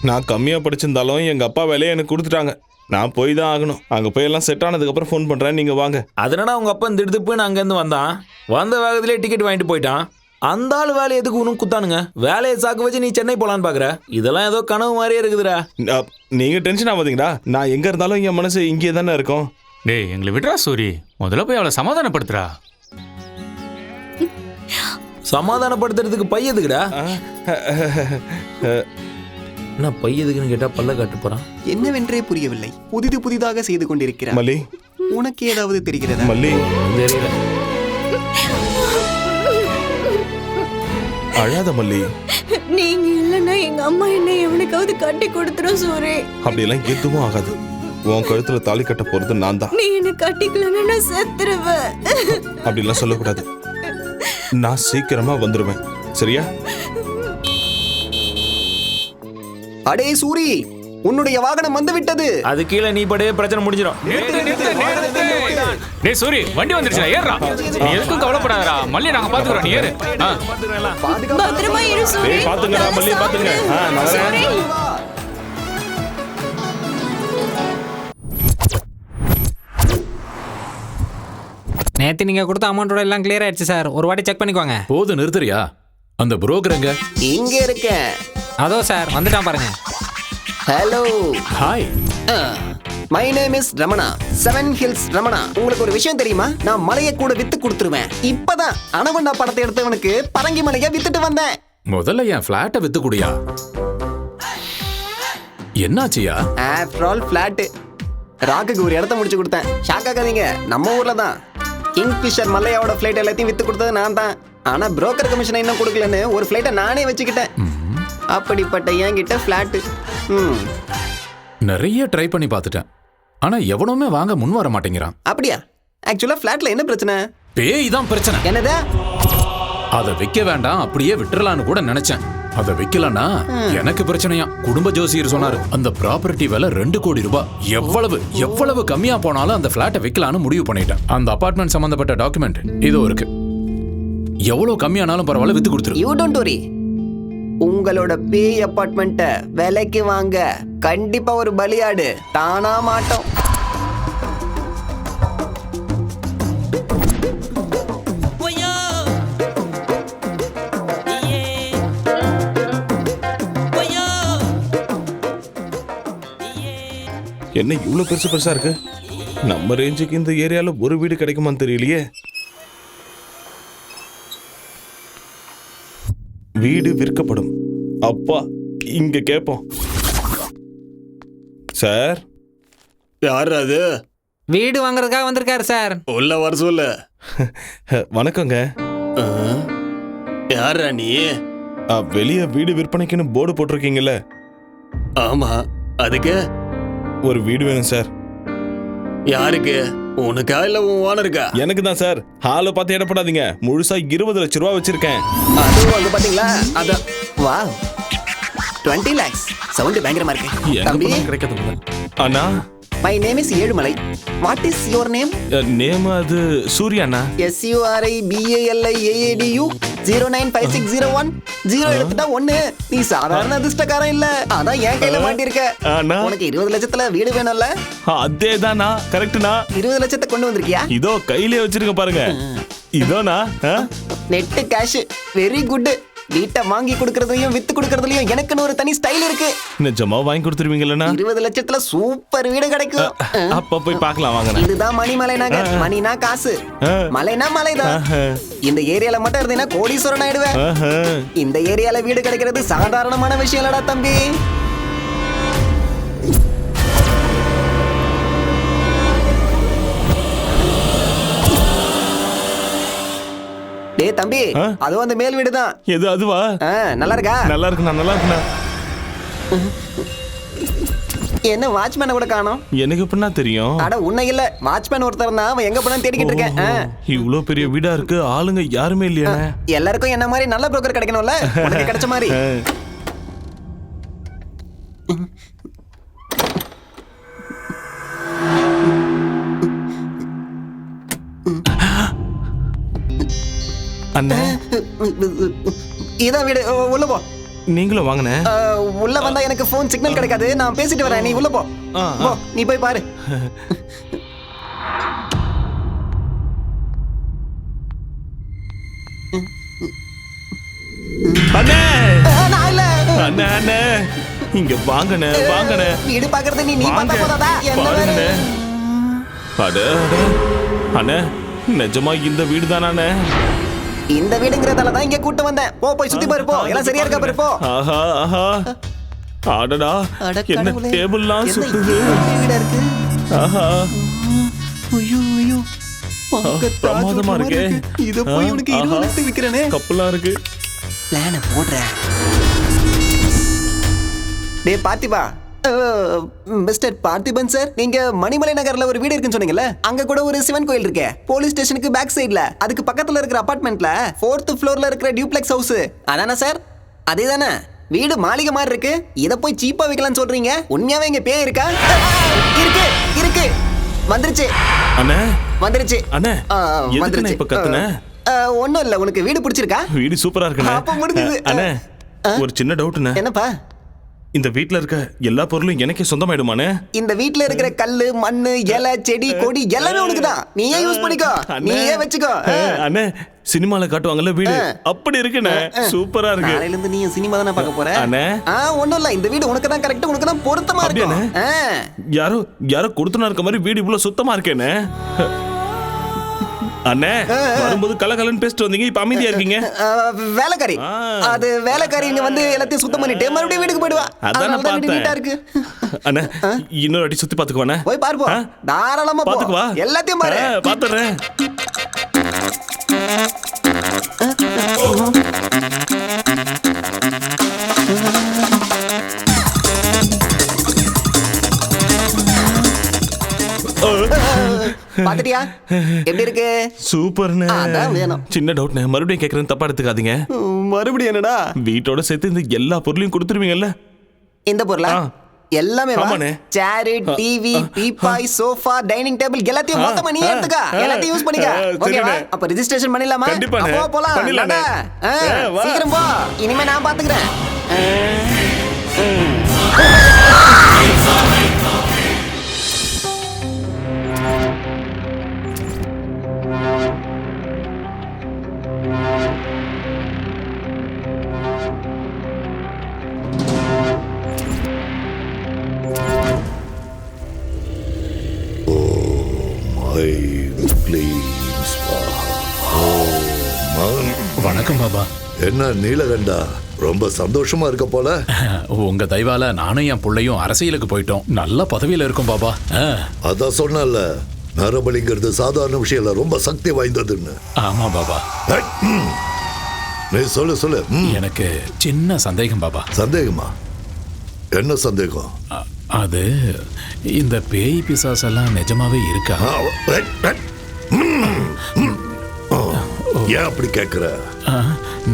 நான் கம்மியா படிச்சிருந்தாலும் எங்க அப்பா வேலையை எனக்கு கொடுத்துட்டாங்க. நான் போய் தான் ஆகணும். அங்க போய் எல்லாம் செட் ஆனதுக்கு அப்புறம் ஃபோன் பண்றேன், நீங்க வாங்க. அதனால உங்க அப்பா இந்த இடத்துக்கு போய் அங்கேருந்து வந்தான். வந்த வேகத்திலே டிக்கெட் வாங்கிட்டு போயிட்டான். அந்த ஆள் வேலையை எதுக்கு உனக்கு குத்தானுங்க? வேலையை சாக்கு வச்சு நீ சென்னை போலான்னு பாக்குற? இதெல்லாம் ஏதோ கனவு மாதிரியே இருக்குதுடா. நீங்க டென்ஷன் ஆகாதீங்கடா. நான் எங்க இருந்தாலும் என் மனசு இங்கே தானே இருக்கும். டேய் எங்களை விடுறா சூரி, முதல்ல போய் அவளை சமாதானப்படுத்துறா. சமாதானப்படுத்துறதுக்கு பையதுக்குடா. என்ன பையதுக்குன்னு கேட்டா பல்ல காட்டு போறான். என்னவென்றே புரியவில்லை. புதிதாக செய்து கொண்டிருக்கிறார். மல்லி, உனக்கு ஏதாவது தெரிகிறதா? மல்லி, தெரியல. அழாத மல்லி. நீங்க இல்லைன்னா எங்க அம்மா என்ன எவனுக்காவது கட்டி கொடுத்துரும் சூரி. அப்படியெல்லாம் எதுவும் ஆகாது. உன் கழுத்துல தாலி கட்ட போறது நான் தான். நீ என்ன கட்டிக்கலன்னா நான் செத்துருவேன். அப்படிலாம் சொல்லக்கூடாது. நான் சீக்கிரமா வந்துருவேன், சரியா? அடே சூரி, உன்னுடைய வாகனம் வந்து விட்டது. அது கீழே நீ படே பிரச்சனை முடிஞ்சிடும். டேய் சூரி, வண்டி வந்துருச்சுடா, ஏறுடா. நீ எதுக்கும் கவலைப்படாதடா, மல்லி நாங்க பாத்துக்கறோம், நீ ஏறு. பத்திரமா இரு சூரி. டேய் பாத்துங்கடா மல்லி, பாத்துங்க. நான் வரேன். நேத்து நீங்க கொடுத்த அமௌண்டோட எல்லாம் கிளியர் ஆயிடுச்சு சார். ஒரு வாட்டி செக் பண்ணிக்கோங்க. போது நிறுத்துறியா? அந்த புரோக்கர் எங்க? இங்க இருக்கேன். அதோ சார் வந்துட்டான் பாருங்க. Hello, hi. My name is Ramana, 7 hills Ramana. உங்களுக்கு ஒரு விஷயம் தெரியுமா? நான் மலையை கூட வித்து கொடுத்துருவேன். இப்பதான் அனகொண்டா படத்தை எடுத்தவனுக்கு பரங்கி மலையை வித்துட்டு வந்தேன். முதல்ல என் பிளாட்டை வித்து குடியா. என்னாச்சியா? After all flat. ராக்குக்கு ஒரு இடத்த முடிச்சு கொடுத்தேன். ஷாக் ஆகாதீங்க, நம்ம ஊர்ல தான். கிங்ஃபிஷர் மல்லையாவோட ஃபிளைட் எல்லாத்தையும் வித்து கொடுத்தது நான் தான். ஆனா புரோக்கர் கமிஷனை இன்னும் கொடுக்கலன்னு ஒரு ஃபிளைட்டை நானே வச்சுக்கிட்டேன். அப்படிப்பட்ட என்கிட்ட பிளாட். நிறைய ட்ரை பண்ணி பார்த்துட்டேன். ஆனா எவனுமே வாங்க முன் வர மாட்டேங்கிறான். அப்படியா? ஆக்சுவலா பிளாட்ல என்ன பிரச்சனை? பேய் தான் பிரச்சனை. என்னது? அதை விற்க வேண்டாம், அப்படியே விட்டுறலான்னு கூட நினைச்சேன். அதை விற்கலன்னா எனக்கு பிரச்சனையா. குடும்ப ஜோசியர் சொன்னாரு, அந்த ப்ராப்பர்ட்டி விலை 2 கோடி ரூபாய். எவ்வளவு கம்மியா போனாலும் அந்த பிளாட்டை விற்கலான்னு முடிவு பண்ணிட்டேன். அந்த அபார்ட்மெண்ட் சம்பந்தப்பட்ட டாக்குமெண்ட் இதோ இருக்கு. எவ்வளவு கம்மியானாலும் பரவாயில்ல, வித்து கொடுத்துரு. You don't worry. உங்களோட பேய் அபார்ட்மெண்ட்டை விலைக்கு வாங்க கண்டிப்பா ஒரு பலியாடு தானா மாட்டோம். என்ன இவ்வளவு பெருசா இருக்கு? நம்ம ரேஞ்சுக்கு இந்த ஏரியால ஒரு வீடு கிடைக்குமான்னு தெரியலையே. வீடு விற்கப்படும். அப்பா இங்க கேட்போம். சார், யார் அது? வீடு வாங்குறதுக்காக வந்திருக்காரு சார். உள்ள வர சொல்ல. வணக்கங்க. யாரா நீ? வெளியே வீடு விற்பனைக்குன்னு போர்டு போட்டிருக்கீங்கல்ல? ஆமா. அதுக்கு ஒரு வீடு வேணும் சார். யாருக்கு? உனக்கா இல்ல உன் ஓனருக்கா? எனக்கு தான் சார். ஹாலை பார்த்து இடப்படாதீங்க. முழுசா 20 லட்சம் ரூபா வச்சிருக்கேன். அதுவும் அங்க பாத்தீங்களா? அதான் வா 20 lakhs. சவுண்ட் பயங்கரமா இருக்கு. தம்பி கிடைக்காது அண்ணா. My name is Ezhumalai. What is your name? Name அது சூர்யா அண்ணா. SURIBALIAADU 095601 0 எடுத்துட்டா 1. நீ சாதாரண அதிர்ஷ்டக்காரன் இல்ல. அதான் என் கையில மாட்டிருக்க. உனக்கு 20 லட்சத்துல வீடு வேணும்ல? அதேதானா? கரெக்ட்னா? 20 லட்சத்தை கொண்டு வந்திருக்கியா? இதோ கையிலே வச்சிருக்க பாருங்க. இதோனா நெட் கேஷ். Very good. வீட்டை வாங்கி கொடுக்கறதுலயும் வித்து கொடுக்கறதுலயும் எனக்குன்னு ஒரு தனி ஸ்டைல் இருக்கு. நிஜமா வாங்கி கொடுத்துருவீங்களா? 20 லட்சத்துல சூப்பர் வீடு கிடைக்கும். அப்ப போய் பார்க்கலாம் வாங்க. இதுதான் மணிமலை நகர். மணினா காசு, மலைனா மலைதான். இந்த ஏரியால மட்டும் இருந்தீங்கன்னா கோடீஸ்வரன் ஆயிடுவேன். இந்த ஏரியால வீடு கிடைக்கிறது சாதாரணமான விஷயம் இல்லடா தம்பி. டேய் தம்பி, அதுவும் அந்த மேல் வீடு தான். எது அதுவா? நல்லா இருக்கா? நல்லா இருக்குண்ணா, நல்லா இருக்குண்ணா. என்ன வாட்ச்மேனை கூட காணோம்? எனக்கு எப்படின்னா தெரியும்? அட உன்னை இல்ல, வாட்ச்மேன் ஒருத்தர் தான். அவன் எங்க போனான்னு தேடிக்கிட்டு இருக்கேன். இவ்ளோ பெரிய வீடா இருக்கு, ஆளுங்க யாருமே இல்லையா? எல்லாருக்கும் என்ன மாதிரி நல்ல புரோக்கர் கிடைக்கணும்ல, உனக்கு கிடைச்ச மாதிரி. அண்ணே, இதான் வீடு. உள்ள போ. நீங்களும் வாங்கண்ணே. உள்ள வந்தா எனக்கு போன் சிக்னல் கிடைக்காது. நான் பேசிட்டு வரேன், நீ உள்ள போ. நீ போய் பாரு. அண்ணே நான் இல்ல. அண்ணே அண்ணே இங்க வாங்கண்ணே, வாங்கண்ணே. வீடு பாக்குறது நீ பார்த்தா போதாதா? பாருங்கண்ணே. அட அண்ணே, நிஜமா இந்த வீடு தானே? இந்த வீடுங்கறதால தான் இங்க கூட்டி வந்தேன். போ போய் சுத்தி பாரு போ. எல்லாம் சரியா இருக்கா பாரு போ. ஆஹா ஆஹா. அடடா, என்ன டேபிள்லாம் சுத்துது. வீடா இருக்கு. ஆஹா. ஐயோ ஐயோ. பிரமாதமா இருக்கே. இத போய் உனக்கு 20 லட்சம் விக்கிறேனே. கப்பலா இருக்கு. பிளான போடுறேன். டேய் பார்த்திபா. மிஸ்டர் பார்த்திபன் சார், நீங்க மணிமலை நகர்ல ஒரு வீடு இருக்குன்னு சொன்னீங்கல்ல, அங்க கூட ஒரு சிவன் கோயில் இருக்கே, போலீஸ் ஸ்டேஷனுக்கு பேக் சைடுல, அதுக்கு பக்கத்துல இருக்கிற அபார்ட்மெண்ட்ல 4th ஃப்ளோர்ல இருக்கிற டியூப்ளெக்ஸ் ஹவுஸ் அதானே சார்? அதேதானே? வீடு மாளிகை மாதிரி இருக்கு. இத போய் சீப்பா விக்கலாம்னு சொல்றீங்க? உண்மையாவே இங்க பேய் இருக்கா? இருக்கு இருக்கு. வந்துருச்சு அண்ணே. வந்துருச்சு அண்ணே. எதுக்குண்ணே இப்ப கத்துன? ஒண்ணும் இல்ல. உனக்கு வீடு பிடிச்சிருக்கா? வீடு சூப்பரா இருக்குண்ணே. அப்ப முடிஞ்சது. அண்ணே, ஒரு சின்ன டவுட்ண்ணே. என்னப்பா? இந்த வீட்ல இருக்க எல்லா பொருளும் எனக்கே சொந்தமாயிடுமானே? இந்த வீட்ல இருக்கிற கல்லு, மண்ணு, இலை, செடி, கொடி எல்லாமே உனக்கு தான். நீயே யூஸ் பண்ணிக்கோ, நீயே வச்சுக்கோ. அண்ணே, சினிமால காட்டுவாங்கல்ல வீடு, அப்படி இருக்குண்ணே. சூப்பரா இருக்கு. நாளையில இருந்து நீ சினிமா தானே பார்க்க போற? அண்ணே, ஒண்ணும் இல்ல. இந்த வீடு உனக்கு தான் கரெக்ட், உனக்கு தான் பொருத்தமா இருக்கு. யாரோ யாரோ கொடுத்துனா இருக்க மாதிரி வீடு இவ்வளவு சுத்தமா இருக்கேனே. அண்ணே, வரும்போது கலகலன்னு பேசிட்டு வந்தீங்க, இப்ப அமைதியா இருக்கீங்க. வேலைக்காரி. அது வேலைக்காரி இங்க வந்து எல்லாத்தையும் சுத்தம் பண்ணிட்டு மறுபடியும் வீட்டுக்கு போயிடுவா. அதான் பார்த்தேன். நீட்டா இருக்கு. அண்ணே, இன்னொரு அடி சுத்தி பாத்துக்குவானே. போய் பாரு போ. தாராளமா போ. பாத்துக்குவா. எல்லாத்தையும் பாரு. பாத்துறேன். பாத்துட்டியா எப்படி இருக்கு? சூப்பர்ண்ணே. அதான் வேணும். சின்ன டவுட்ண்ணே, மறுபடியும் கேக்குறேன், தப்பா எடுத்துக்காதீங்க. மறுபடியும் என்னடா? வீட்டோட சேர்த்து இந்த எல்லா பொருளையும் கொடுத்துருவீங்கல்ல? இந்த பொருளா? எல்லாமே சேர், டிவி, பீப்பாய், சோஃபா, டைனிங் டேபிள் எல்லாத்தையும் மொத்தமா நீ எடுத்துக்க. எல்லாத்தையும் யூஸ் பண்ணிக்க. ஓகேவா? அப்ப ரெஜிஸ்ட்ரேஷன் பண்ணிடலாமா? அப்போ போலாம். சீக்கிரம் போ. இனிமே நான் பாத்துக்கிறேன். வணக்கம் பாபா. என்ன நீலகண்டா, ரொம்ப சந்தோஷமா இருக்க போல. உங்க தயவால நானும் என் பிள்ளையும் அரசியலுக்கு போயிட்டோம். நல்ல பதவியில இருக்கும் பாபா. அதான் சொன்னல, நரபலிங்கிறது சாதாரண விஷயம் இல்ல, ரொம்ப சக்தி வாய்ந்ததுன்னு. ஆமா பாபா. நீ சொல்லு சொல்லு. எனக்கு சின்ன சந்தேகம் பாபா. சந்தேகமா? என்ன சந்தேகம்? அது இந்த பேய் பிசாசெல்லாம் நிஜமாவே இருக்கா? ஏன் அப்படி கேட்குற?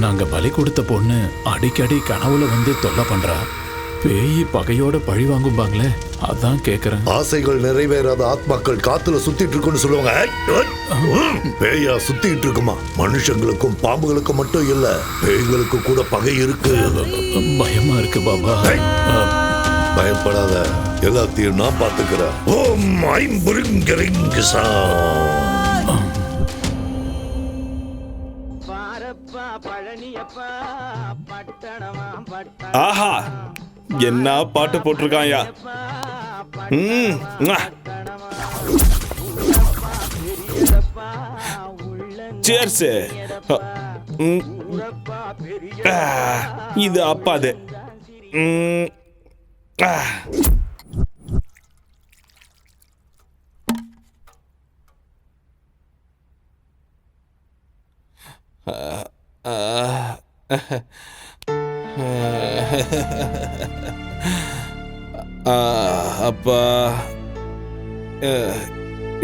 நாங்க பலி கொடுத்த பொண்ணு அடிக்கடி கனவுல வந்து தொல்லை பண்றா. பேய் பகையோட பழி வாங்கும்பாங்களே, அதான் கேக்குறேன். ஆசைகள் நிறைவேறாத ஆத்மாக்கள் காத்துல சுத்திட்டு இருக்குன்னு சொல்லுவாங்க. பேயா சுத்திட்டு இருக்குமா? மனுஷங்களுக்கும் பாம்புகளுக்கும் மட்டும் இல்ல, பேய்களுக்கு கூட பகை இருக்கு. பயமா இருக்கு பாபா. பயப்படாத, எல்லாத்தையும் நான் பாத்துக்கிறேன். ஓம் ஐம்புரிங்கரிங்கசா. ஆஹா, என்ன பாட்டு போட்டிருக்காயா. சேர்ஸ். இது அப்பாது. அப்பா,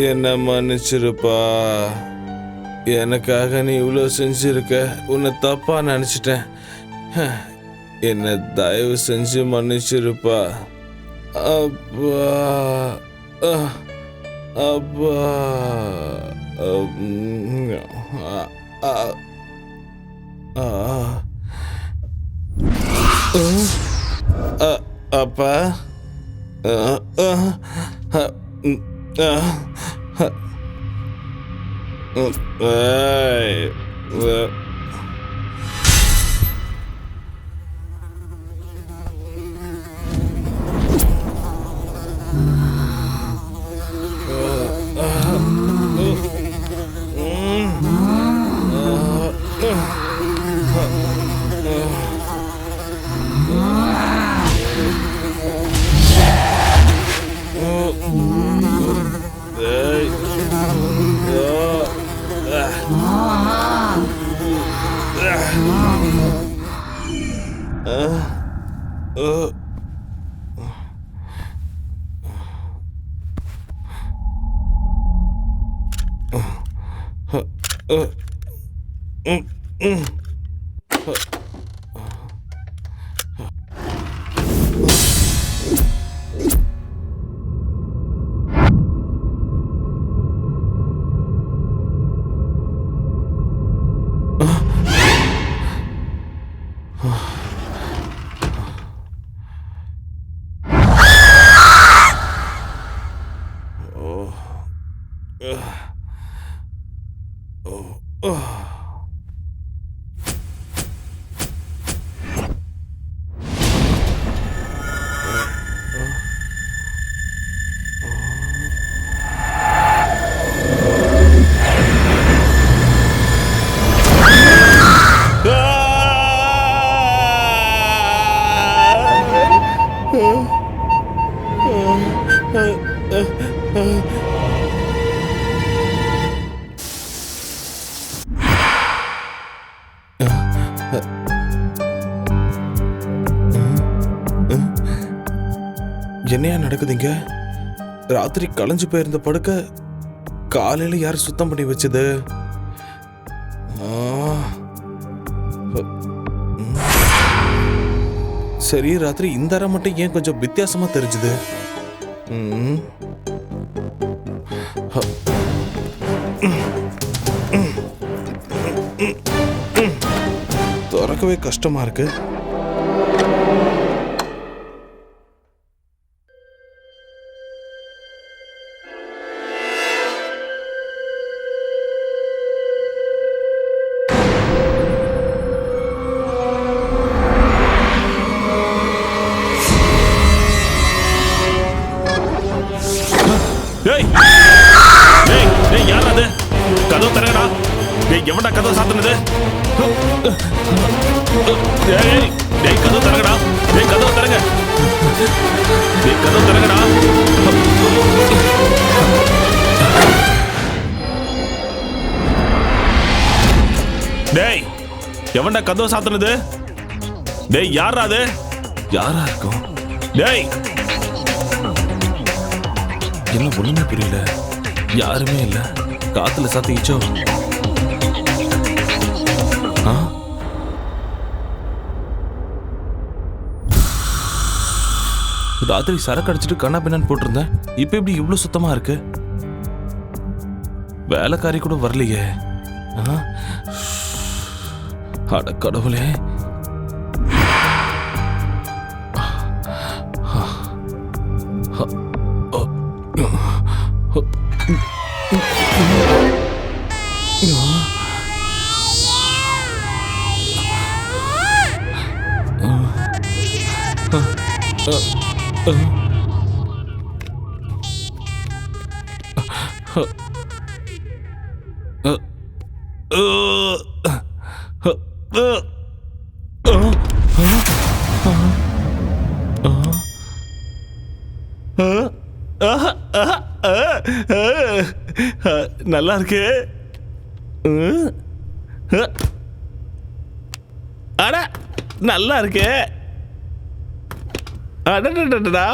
என்ன மன்னிச்சிருப்பா. எனக்காக நீ இவ்வளோ செஞ்சிருக்க. உன்னை தப்பா நினச்சிட்டேன். என்னை தயவு செஞ்சு மன்னிச்சிருப்பா. அப்பா அப்பா அப்பா. என்னையா நடக்குதுங்க? ராத்திரி களைஞ்சு போயிருந்த படுக்க காலையில யார் சுத்தம் பண்ணி வச்சது? சரி, ராத்திரி இந்த அறை மட்டும் ஏன் கொஞ்சம் வித்தியாசமா தெரிஞ்சுது? திறக்கவே கஷ்டமா இருக்கு. கதவு தரங்கடா. எவன்டா கதவு சாத்துனது? கதவு தரங்கடா. கதவு தரங்க. கதவு தரங்கடா. டேய், எவன்டா கதவு சாத்துனது? டேய், யாரா அது? யாரா இருக்கும்? டேய் என்ன ஒண்ணுமே புரியல. யாருமே இல்ல. காத்துல சாத்திச்சோ. ராத்திரி சரக்கு அடிச்சுட்டு கண்ணா பின்னான்னு போட்டிருந்தேன். இப்ப எப்படி இவ்வளவு சுத்தமா இருக்கு? வேலைக்காரி கூட வரலையே. அட கடவுளே. நல்லா இருக்கு. அட நல்லா இருக்கு. அடடடடா.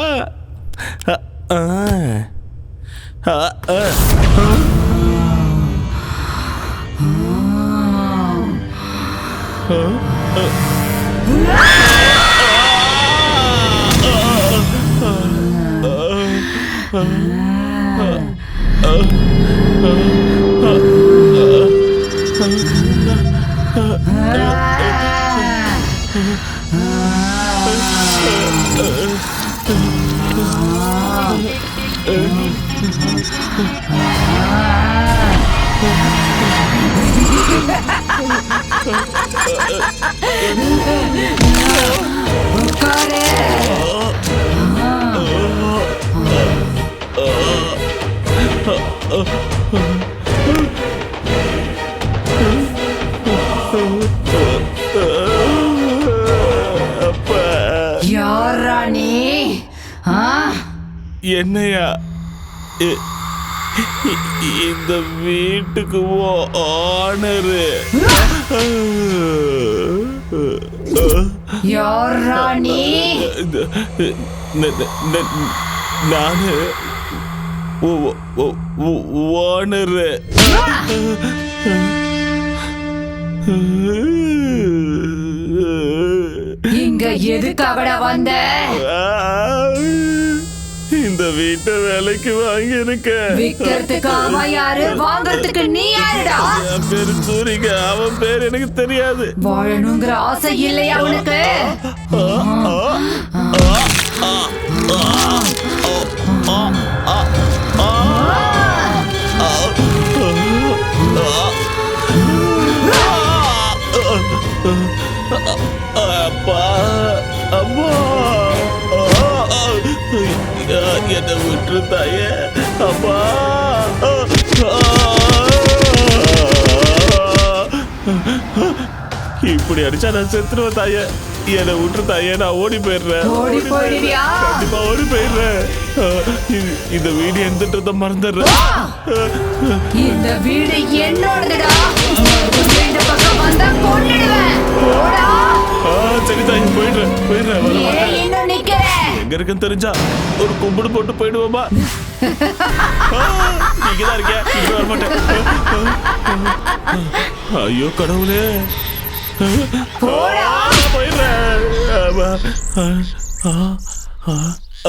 என்னையா இந்த வீட்டுக்கு ஓனரு? நானு ஓனரு. இங்க எதுக்காக வந்த? இந்த வீட்டை வேலைக்கு வாங்கி இருக்க. விக்கிறதுக்கு அவன் யாரு, வாங்கறதுக்கு நீ யாருடா? என் பேரு சூரிக. அவன் பேர் எனக்கு தெரியாது. வாழணுங்கிற ஆசை இல்லையா உனக்கு? அப்பா அம்மா என்ன விட்டு தாயே. அப்பா இப்படி அடிச்சா நான் செத்துருவேன் தாயே. என்னை விட்டு தாயே. நான் ஓடி போயிடுறேன். கண்டிப்பா ஓடி போயிடுறேன். இந்த வீடு எந்த மறந்துடுறேன். இந்த வீடு என்னோடதுடா. இந்த பக்கம் வந்தா கொன்னுடுவேன். போடா. சரி தாய் போயிடுறேன். இன்னும் நிக்கிறேன். எங்க இருக்குன்னு தெரிஞ்சா ஒரு கும்பிடு போட்டு போயிடுவோமா? நீங்கதான் இருக்கியா? இங்க வர மாட்டேன். ஐயோ கடவுளே. போயிடுறேன்.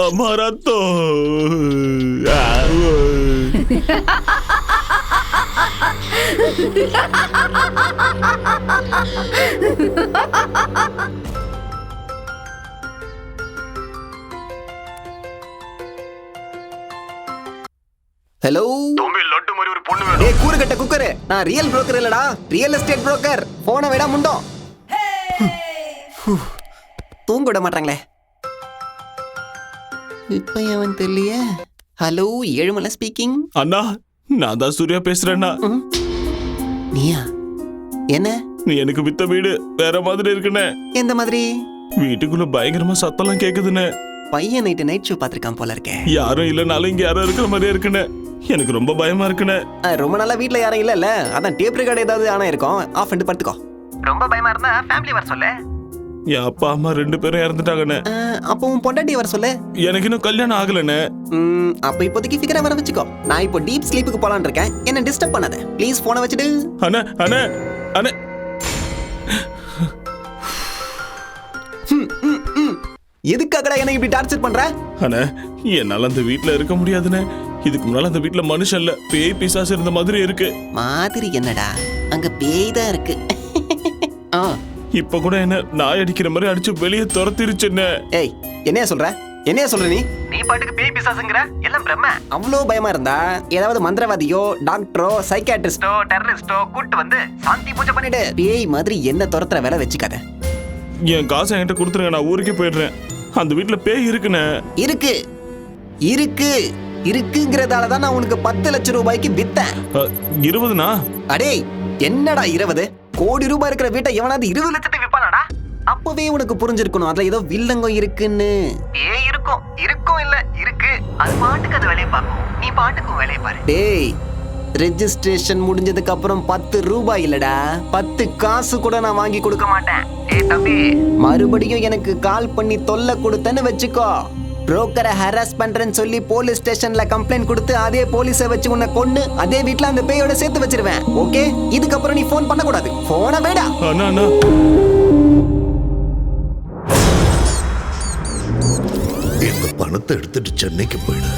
அம்மா ரத்தம். ஹலோ தம்பி, லட்டு மாதிரி ஒரு பொண்ணு வேணும். ஏய் கூறு கட்ட குக்கரு. நான் ரியல் புரோக்கர் இல்லடா, ரியல் எஸ்டேட் புரோக்கர். போன விட முண்டோம். தூங்க விட மாட்டாங்களே. இப்ப அவன் தெரியலையே. Hello Ezhumalai speaking. அண்ணா நான் தான் சூர்யா பேசுறேன்னா. நீயா? என்ன? நீ எனக்கு வித்த வீடு வேற மாதிரி இருக்குன்னு. எந்த மாதிரி? வீட்டுக்குள்ள பயங்கரமா சத்தம்லாம் கேக்குதுன்னு. பையன் நைட் ஷோ பாத்திருக்கான் போல இருக்கேன். யாரும் இல்லனாலும் இங்க யாரும் இருக்கிற மாதிரியே இருக்குன்னு. எனக்கு ரொம்ப பயமா இருக்குன்னு. ரொம்ப நாளா வீட்ல யாரும் இல்ல. அதான் டேப் ரெக்கார்ட் ஏதாவது ஆனா இருக்கும். ஆஃப் பண்ணிட்டு படுத்துக்கோ. ரொம்ப பயமா இருந்தா ஃபேமிலி வர சொல்லு. என் அப்பா அம்மா 2 பேரும் இறந்துட்டாங்கண்ணே. அப்போ உன் பொண்டாட்டி வர சொல்லு. எனக்கு இன்னும் கல்யாணம் ஆகலண்ணே. அப்ப இப்போதைக்கு ஃபிகரை வர வச்சுக்கோ. நான் இப்போ டீப் ஸ்லீப்புக்கு போலான்னு இருக்கேன். என்ன டிஸ்டர்ப் பண்ணாத ப்ளீஸ். போனை வச்சுடு. அண்ணே அண்ணே அண்ணே. எதுக்காகடா எனக்கு இப்படி டார்ச்சர் பண்ற? அண்ணே என்னால அந்த வீட்ல இருக்க முடியாதுண்ணே. இதுக்கு முன்னால அந்த வீட்ல மனுஷன் இல்ல பேய் பிசாசு இருந்த மாதிரி இருக்கு. மாதிரி என்னடா, அங்க பேய் தான் இருக்கு. இப்ப கூட என்ன நாய் அடிக்கிற மாதிரி அடிச்சு வெளியே துரத்திருச்சுன்னு. ஏய் என்னைய சொல்ற? என்னைய சொல்ற நீ பாட்டுக்கு பேய் பிசாசுங்கற? எல்லாம் பிரம்ம. அவ்வளோ பயமா இருந்தா ஏதாவது மந்திரவாதியோ டாக்டரோ சைக்கியாட்ரிஸ்டோ டெரரிஸ்டோ கூட்டு வந்து சாந்தி பூஜை பண்ணிடு. பேய் மாதிரி என்ன துரத்துற வேலை வச்சுக்காத. என் காசை என்கிட்ட கொடுத்துருங்க, நான் ஊருக்கே போயிடுறேன். அந்த வீட்டுல பேய் இருக்குண்ணே. இருக்கு இருக்கு இருக்குங்கிறதால தான் நான் உனக்கு 10 லட்சம் ரூபாய்க்கு வித்தேன். 20னா? அடே என்னடா 20? கோடி ரூபாய் இருக்கிற வீட்டை எவனாவது 20 லட்சத்துக்கு விற்பானாடா? அப்பவே உனக்கு புரிஞ்சிருக்கணும் அதுல ஏதோ வில்லங்கம் இருக்குன்னு. பேய் இருக்கும் இருக்கும் இல்ல இருக்கு. அது பாட்டுக்கு அது வேலையை பார்க்கும், நீ பாட்டுக்கும் வேலையை பாரு. டேய் ரெஜிஸ்ட்ரேஷன் முடிஞ்சதுக்கு அப்புறம் 10 ரூபாய் இல்லடா 10 காசு கூட நான் வாங்கி கொடுக்க மாட்டேன். ஏய் தம்பி, மறுபடியும் எனக்கு கால் பண்ணி தொல்லை கொடுத்தேன்னு வச்சுக்கோ, புரோக்கரை ஹராஸ் பண்றேன்னு சொல்லி போலீஸ் ஸ்டேஷன்ல கம்ப்ளைண்ட் கொடுத்து அதே போலீஸை வச்சு உன்னை கொன்னு அதே வீட்ல அந்த பேயோட சேர்த்து வச்சிருவேன். ஓகே, இதுக்கப்புறம் நீ போன் பண்ண கூடாது. போன வேடா. இந்த பணத்தை எடுத்துட்டு சென்னைக்கு போயிடு.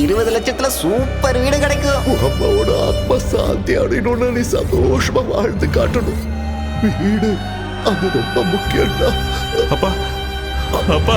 20 லட்சத்துல சூப்பர் வீடு கிடைக்கும். அம்மாவோட ஆத்மா சாந்தி அடையணும்னு நீ சந்தோஷமா வாழ்ந்து காட்டணும். வீடு அது ரொம்ப முக்கியம்டா. அப்பா அப்பா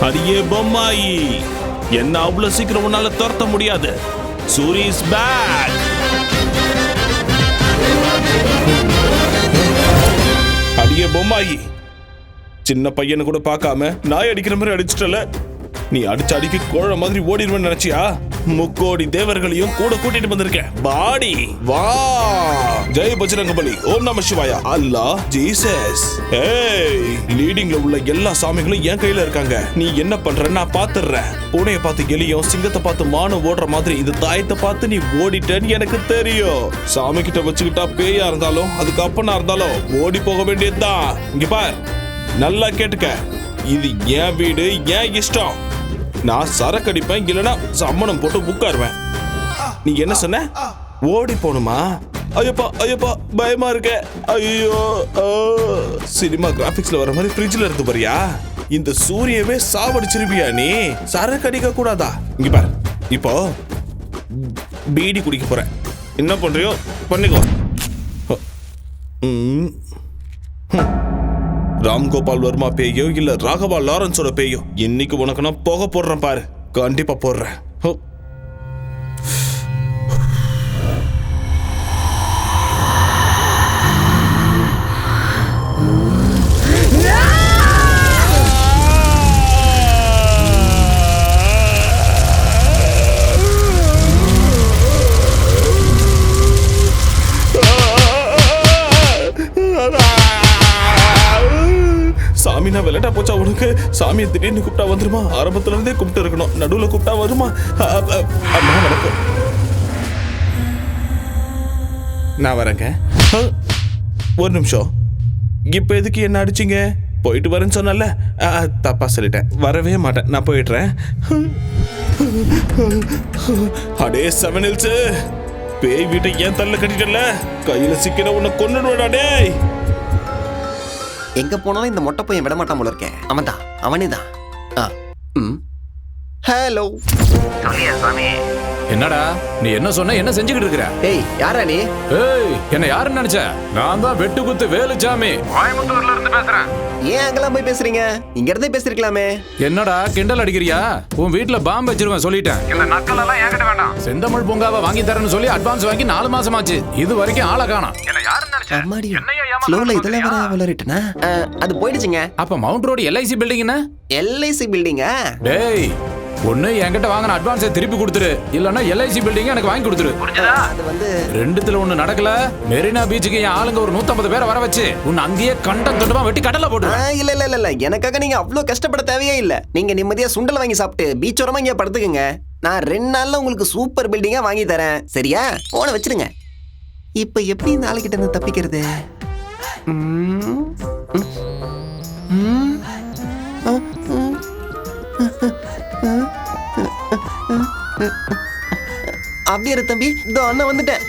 அடியே பொம்மாயி, என்ன அவ்வளவு சீக்கிரம் உன்னால துரத்த முடியாது. Suri is back. அடியே பொம்மாயி, சின்ன பையனை கூட பார்க்காம நாய் அடிக்கிற மாதிரி அடிச்சிட்டல. நீ அடிச்ச அடிக்கு கோழ மாதிரி ஓடிடுவேன்னு நினைச்சியா? முக்கோடி தேவர்களையும் கூட கூட்டிட்டு வந்திருக்கேன். பாடி வா. ஜெய் பஜரங்கபலி, ஓம் நம சிவாயா, அல்லாஹ், ஜீசஸ். ஏய், லீடிங்ல உள்ள எல்லா சாமிகளும் என் கையில இருக்காங்க. நீ என்ன பண்ற நான் பாத்துறேன். பூனையை பார்த்து எலியும் சிங்கத்தை பார்த்து மானும் ஓடுற மாதிரி இந்த தாயத்தை பார்த்து நீ ஓடிட்டேன்னு எனக்கு தெரியும். சாமி கிட்ட வச்சுக்கிட்டா பேயா இருந்தாலும் அதுக்கு அப்பனா இருந்தாலும் ஓடி போக வேண்டியதுதான். இங்க பார், நல்லா கேட்டுக்க, இது என் வீடு, என் இஷ்டம். நான் சரக்கு அடிப்பேன், இல்லைன்னா சம்மணம் போட்டு உட்காருவேன். நீ என்ன சொன்ன? ஓடி போணுமா? ஐயப்பா ஐயப்பா பயமா இருக்க. ஐயோ, சினிமா கிராபிக்ஸ்ல வர மாதிரி ஃப்ரிட்ஜ்ல இருந்து பாரியா? இந்த சூரியவே சாவடிச்சிருப்பியா நீ? சரக்கு அடிக்க கூடாதா? இங்க பாரு, இப்போ பீடி குடிக்க போறேன். என்ன பண்றியோ பண்ணிக்கோ. ராம்கோபால் வர்மா பேயோ இல்ல ராகவா லாரன்ஸோட பேயோ, இன்னைக்கு உனக்கு நான் போக போடுறேன் பாரு. கண்டிப்பா போடுறேன். சாமி நான் விளையாட்டா போச்சா உனக்கு? சாமியை திடீர்னு கூப்பிட்டா வந்துருமா? ஆரம்பத்துல இருந்தே கூப்பிட்டு இருக்கணும், நடுவுல கூப்பிட்டா வருமா? அம்மா வணக்கம், நான் வரேங்க. ஒரு நிமிஷம், இப்ப எதுக்கு என்ன அடிச்சிங்க? போயிட்டு வரேன்னு சொன்னல, தப்பா சொல்லிட்டேன். வரவே மாட்டேன், நான் போயிடுறேன். அடே செவனில்ஸ், பேய் வீட்டை ஏன் தள்ள கட்டிட்டல? கையில சிக்கிற உன்னை கொன்னுடுவேடா டேய். எங்க போனாலும் இந்த மொட்டை பையன் விட மாட்டான் போல இருக்கேன். அவன்தான், அவனே தான். ஹலோ. சொல்லியா சாமி? என்னடா நீ என்ன சொன்ன, என்ன செஞ்சுக்கிட்டு இருக்கிற? ஏய் யாரா நீ? ஏய் என்ன யாருன்னு நினைச்ச? நான் தான் வெட்டு குத்து வேலுச்சாமி, கோயம்புத்தூர்ல இருந்து பேசுறேன். ஏன் அங்கெல்லாம் போய் பேசுறீங்க? இங்க இருந்தே பேசிருக்கலாமே. என்னடா கிண்டல் அடிக்கிறியா? உன் வீட்டுல பாம்பு வச்சிருவேன் சொல்லிட்டேன். இந்த நக்கல் எல்லாம் என்கிட்ட வேண்டாம். செந்தமிழ் பூங்காவை வாங்கி தரேன்னு சொல்லி அட்வான்ஸ் வாங்கி 4 மாசமாச்சு. இது வரைக்கும் ஆளை காணோம். என்ன யாருன்னு நினைச்சேன்? அம்மாடி என்னையா ஏமாத்த ஸ்லோல இதெல்லாம் வர வளரிட்டனா? அது போயிடுச்சுங்க. அப்ப மவுண்ட் ரோடு LIC பில்டிங் என்ன? LIC பில்டிங்கா? டேய் ஒண்ணு என்கிட்ட வாங்கின அட்வான்ஸை திருப்பி கொடுத்துரு, இல்லன்னா LIC பில்டிங் எனக்கு வாங்கி கொடுத்துரு. அது வந்து ரெண்டுத்துல ஒண்ணு நடக்கல. மெரினா பீச்சுக்கு என் ஆளுங்க ஒரு 150 பேரை வர வச்சு உன்னை அங்கேயே கண்டம் தொண்டமா வெட்டி கடல்ல போட்டு. இல்ல இல்ல இல்ல எனக்காக நீங்க அவ்வளவு கஷ்டப்பட தேவையே இல்ல. நீங்க நிம்மதியா சுண்டல் வாங்கி சாப்பிட்டு பீச் ஓரமா இங்க படுத்துக்குங்க. நான் 2 நாள்ல உங்களுக்கு சூப்பர் பில்டிங்கா வாங்கி தரேன். சரியா? போன வச்சிருங்க. இப்ப எப்படி இந்த ஆளுகிட்ட இருந்து தப்பிக்கிறது? அப்படியே இரு தம்பி, இதோ அண்ணன் வந்துட்டேன்.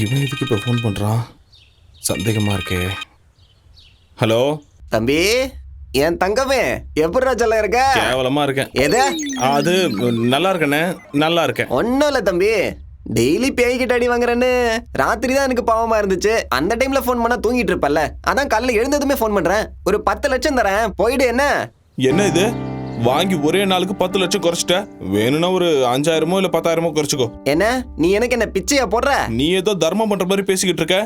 இவன் எதுக்கு இப்போ ஃபோன் பண்ணுறான்? சந்தேகமாக இருக்கே. ஹலோ தம்பி, என் தங்கமே எப்படிடா சொல்ல இருக்க? கேவலமாக இருக்கேன். எது? அது நல்லா இருக்கண்ணே, நல்லா இருக்கேன். ஒன்னும் இல்ல தம்பி, டெய்லி பேய்கிட்ட அடி வாங்குறேன்னு ராத்திரி தான் எனக்கு பாவமா இருந்துச்சு. அந்த டைம்ல ஃபோன் பண்ணா தூங்கிட்டு இருப்பல்ல, அதான் காலைல எழுந்ததுமே ஃபோன் பண்றேன். ஒரு 10 லட்சம் தரேன், போயிடு. என்ன என்ன இது வாங்கி ஒரே நாளுக்கு 10 லட்சம் குறைச்சிட்ட? வேணும்னா ஒரு 5000 இல்ல 10,000 குறைச்சிக்கோ. என்ன நீ எனக்கு என்ன பிச்சையா போடுற? நீ ஏதோ தர்மம் பண்ற மாதிரி பேசிக்கிட்டு இருக்க.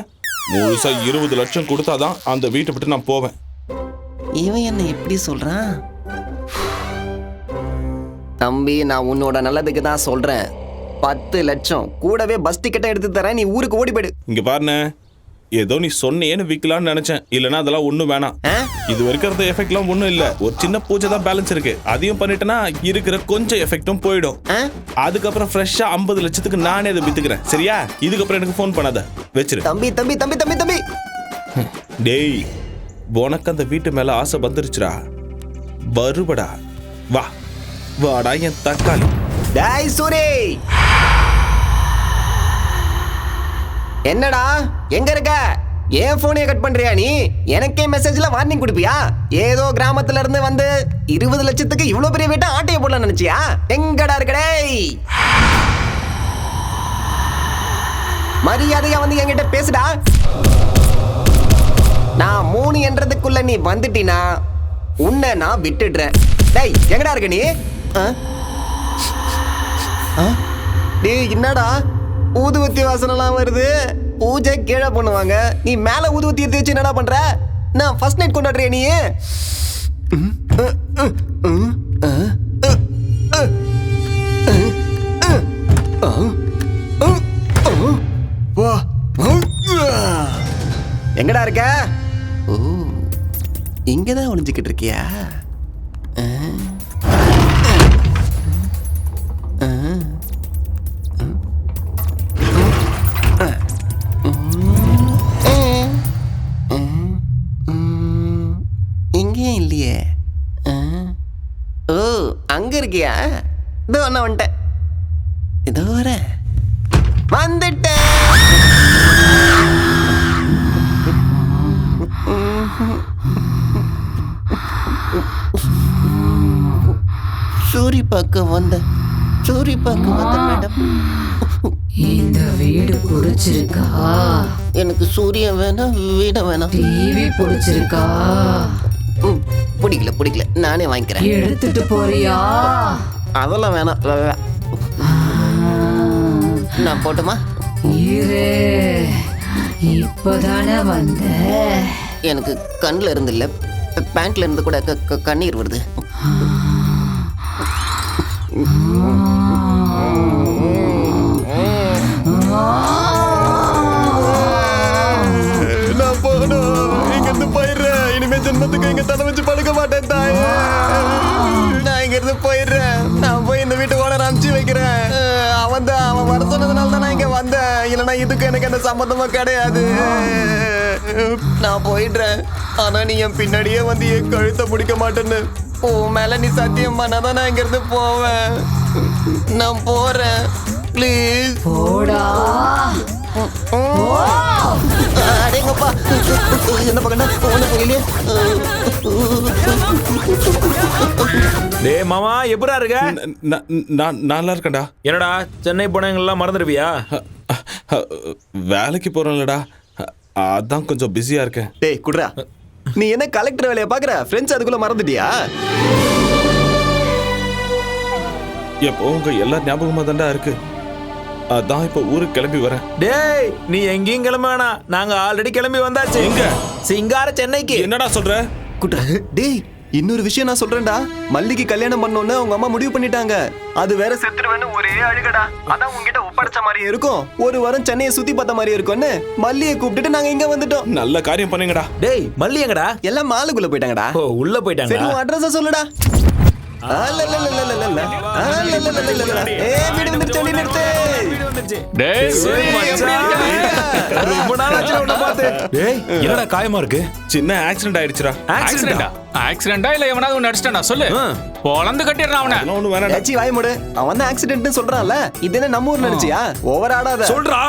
முழுசா 20 லட்சம் கொடுத்தாதான் அந்த வீட்டை விட்டு நான் போவேன். இவன் என்ன எப்படி சொல்றான்? தம்பி, நான் உன்னோட நல்லதுக்கு தான் சொல்றேன். 10 லட்சம் கூடவே பஸ் டிக்கெட்டை எடுத்து தரேன், நீ ஊருக்கு ஓடி போயிடு. இங்க பாருண்ணே, ஏதோ நீ சொன்னேன்னு விற்கலான்னு நினைச்சேன். இல்லைன்னா அதெல்லாம் ஒன்றும் வேணாம். இது வரைக்கும் எஃபெக்ட்லாம் ஒன்றும் இல்லை. ஒரு சின்ன பூஜை தான் பேலன்ஸ் இருக்கு. அதையும் பண்ணிட்டேன்னா இருக்கிற கொஞ்சம் எஃபெக்டும் போயிடும். அதுக்கப்புறம் ஃப்ரெஷ்ஷா 50 லட்சத்துக்கு நானே அதை வித்துக்கிறேன். சரியா? இதுக்கப்புறம் எனக்கு ஃபோன் பண்ணாத, வச்சிரு. தம்பி தம்பி தம்பி தம்பி தம்பி டேய், உனக்கு அந்த வீட்டு மேல ஆசை வந்துருச்சுடா. வருபடா, வா வாடா என் தக்காளி. டேய் சூரி, என்னடா எங்க இருக்க? ஏன் போனே கட் பண்றியா நீ? எனக்கே மெசேஜ்ல வார்னிங் கொடுப்பியா? ஏதோ கிராமத்துல இருந்து வந்து 20 லட்சத்துக்கு இவ்வளவு பெரிய வீட்டை ஆட்டைய போடலாம் நினைச்சியா? எங்கடா இருக்கடே? மரியாதையா வந்து என்கிட்ட பேசுடா. நான் 3 என்றதுக்குள்ள நீ வந்துட்டினா உன்னை நான் விட்டுடுறேன். டேய் எங்கடா இருக்க நீ? டேய் என்னடா ஊதுவத்தி வாசனெல்லாம் வருது? பூஜை கீழே பண்ணுவாங்க, நீ மேல ஊதுவத்தி எடுத்து வச்சு என்னடா பண்ற? நான் ஃபர்ஸ்ட் நைட் கொண்டாடுறியா நீ? எங்கடா இருக்க? ஓ, இங்கதான் ஒளிஞ்சுக்கிட்டு இருக்கியா? இங்கேயும் இல்லையே. ஓ, அங்க இருக்கியா? இதோ நான் வந்துட்டேன். இதோ வரேன், வந்துட்டேன். சூரி பார்க்க வந்த மேடம். இந்த வீடு பிடிச்சிருக்கா? எனக்கு சூரியன் வேணாம், வீட வேணாம். டிவி பிடிச்சிருக்கா? பிடிக்கல, நானே வாங்கிக்கிறேன். எடுத்துட்டு போறியா? அதெல்லாம் வேணாம், நான் போட்டுமா? இரு, இப்பதானே வந்த. எனக்கு கண்ணில் இருந்து இல்ல, பேண்ட்ல இருந்து கூட கண்ணீர் வருது. நான் போகணும், இங்க இருந்து போயிடுறேன். இனிமே ஜென்மத்துக்கு இங்க தலை வச்சு படுக்க மாட்டேன் தாயே. நான் இங்க இருந்து போயிடுறேன். நான் போய் இந்த வீட்டு ஓனர் அனுப்பிச்சு வைக்கிறேன். அவன் வர சொன்னதுனால தான் நான் இங்க வந்தேன். இல்லைன்னா இதுக்கு எனக்கு எந்த சம்மந்தமும் கிடையாது. நான் போயிடுறேன். ஆனா நீ என் பின்னாடியே வந்து என் கழுத்தை பிடிக்க மாட்டேன்னு உன் மேல நீ சத்தியம் பண்ணாதான் நான் இங்க இருந்து போவேன். நான் போறேன், ப்ளீஸ் போடா. அடேங்கப்பா என்ன பக்கண்டா ஒண்ணு புரியலையே. டேய் மாமா எப்படா இருக்க? நான் நல்லா இருக்கேன்டா. என்னடா சென்னை போனவங்கெல்லாம் மறந்துடுவியா? வேலைக்கு போறேன்லடா, அதான் கொஞ்சம் பிஸியா இருக்கேன். டேய் குட்ரா, நீ என்ன கலெக்டர் வேலையை பாக்குற? ஃப்ரெண்ட்ஸ் அதுக்குள்ள மறந்துட்டியா? எப்போ உங்க எல்லா ஞாபகமா தான்டா இருக்கு. அதான் இப்ப ஊருக்கு கிளம்பி வரேன். டேய் நீ எங்கேயும் கிளம்ப வேணாம், நாங்க ஆல்ரெடி கிளம்பி வந்தாச்சு. எங்க? சிங்கார சென்னைக்கு. என்னடா சொல்ற? குட்ரா டேய், இன்னொரு விஷயம் நான் சொல்றேன்டா. மல்லிக்கு கல்யாணம் பண்ணோன்னு அவங்க அம்மா முடிவு பண்ணிட்டாங்க. அது வேற செத்துருவேன்னு ஒரே அழுகடா. அதான் உங்ககிட்ட ஒப்படைச்ச மாதிரி இருக்கும். ஒரு வாரம் சென்னையை சுத்தி பார்த்த மாதிரி இருக்கும்னு மல்லியை கூப்பிட்டுட்டு நாங்க இங்க வந்துட்டோம். நல்ல காரியம் பண்ணீங்கடா. டேய் மல்லி எங்கடா? எல்லாம் மாலுக்குள்ள போயிட்டாங்கடா. ஓ உள்ள போயிட்டாங்க. சரி உன் அட்ரஸ் சொல்லுடா. என்னடா காயமா இருக்கு? சின்ன ஆக்சிடென்ட் ஆயிடுச்சுடா. ஆக்சிடென்டா இல்ல எவனாவது ஒன்னு அடிச்சிட்டானா சொல்லு. பொளந்து கட்டிடுறான் அவனை. ஒண்ணு வேணாடா. ஏச்சி வாய் மூடு. அவன் தான் ஆக்சிடென்ட்னு சொல்றான்ல. இது என்ன நம்ம ஊர்ல நினைச்சியா? ஓவர் ஆடாத. சொல்றா.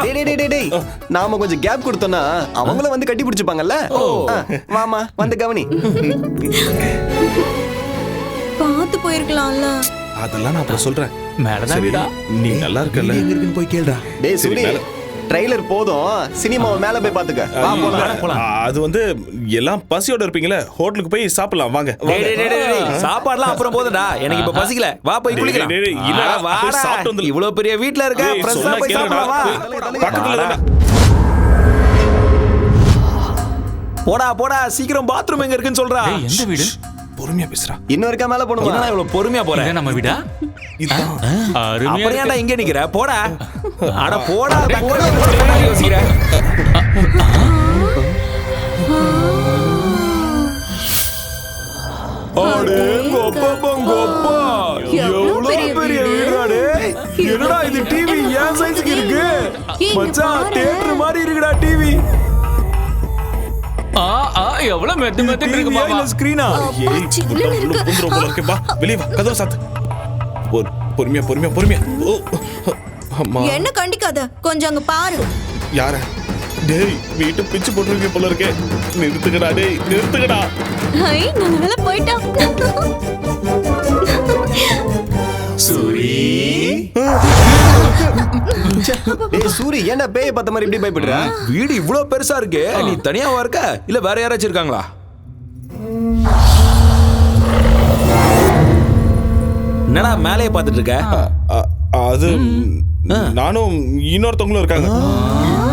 டேய் நாம கொஞ்சம் கேப் கொடுத்தோம்னா அவங்கள வந்து கட்டி பிடிச்சுப்பாங்கல்ல. வாமா வந்து கவனி. பாத்து போயிருக்கலாம்ல. அதெல்லாம் நான் அப்புறம் சொல்றேன். மேலதான் வீடா. நீ நல்லா இருக்கல. எங்க இருக்குன்னு போய் கேளுடா. டேய் சூரி, ட்ரைலர் போதும், சினிமாவை மேல போய் பாத்துக்க. வா போலாம். அது வந்து எல்லாம் பசியோட இருப்பீங்களே, ஹோட்டலுக்கு போய் சாப்பிடலாம் வாங்க. சாப்பாடுலாம் அப்புறம் போதுடா, எனக்கு இப்ப பசிக்கல. வா போய் குளிக்கலாம். இல்ல போய் சாப்பிட்டு வந்து. இவ்வளவு பெரிய வீட்ல இருக்க, ஃப்ரெஷ்ஷா போய் சாப்பிடலாம் வா. பக்கத்துல போடா போடா சீக்கிரம் பாத்ரூம் எங்க இருக்குன்னு சொல்றா. எந்த வீடு? பொறுமையா பேசுறா. இன்னொருக்கா மேல போணுமா? என்னடா இவ்வளவு பொறுமையா போற? இதான் நம்ம வீடா? அருமையா ஏன்டா இருக்கு. இங்க நிக்கிற? போடா. அட போடா போடா யோசிக்கிற. அடே கோப்பா கோப்பா, எவ்வளவு பெரிய வீடாடே. என்னடா இது டிவி ஏன் சைஸ்க்கு இருக்கு? மச்சான் தியேட்டர் மாதிரி இருக்குடா டிவி. எவ்வளவு மெத்து மெத்து இருக்கு மாமா. ஸ்கிரீனா? வா வெளிய வா, கதவு சாத்து. பொறுமையா பொறுமையா பொறுமையா. அம்மா என்ன கண்டிக்காத, கொஞ்சம் அங்க பாரு. யார? டேய் வீட்டு பிச்சு போட்டுருக்கீங்க போல இருக்கே. நிறுத்துக்கடா டேய், நிறுத்துக்கடா. ஐ நல்ல வேளை போய்ட்டான். சூரி. டேய் சூரி, என்ன பேய் பார்த்த மாதிரி இப்படி பயப்படுற? வீடு இவ்வளவு பெருசா இருக்கு, நீ தனியாவா இருக்க இல்ல வேற யாராச்சும் இருக்காங்களா? என்னடா மேலே பார்த்துட்டு இருக்க? அது நானும் இன்னொருத்தவங்களும் இருக்காங்க.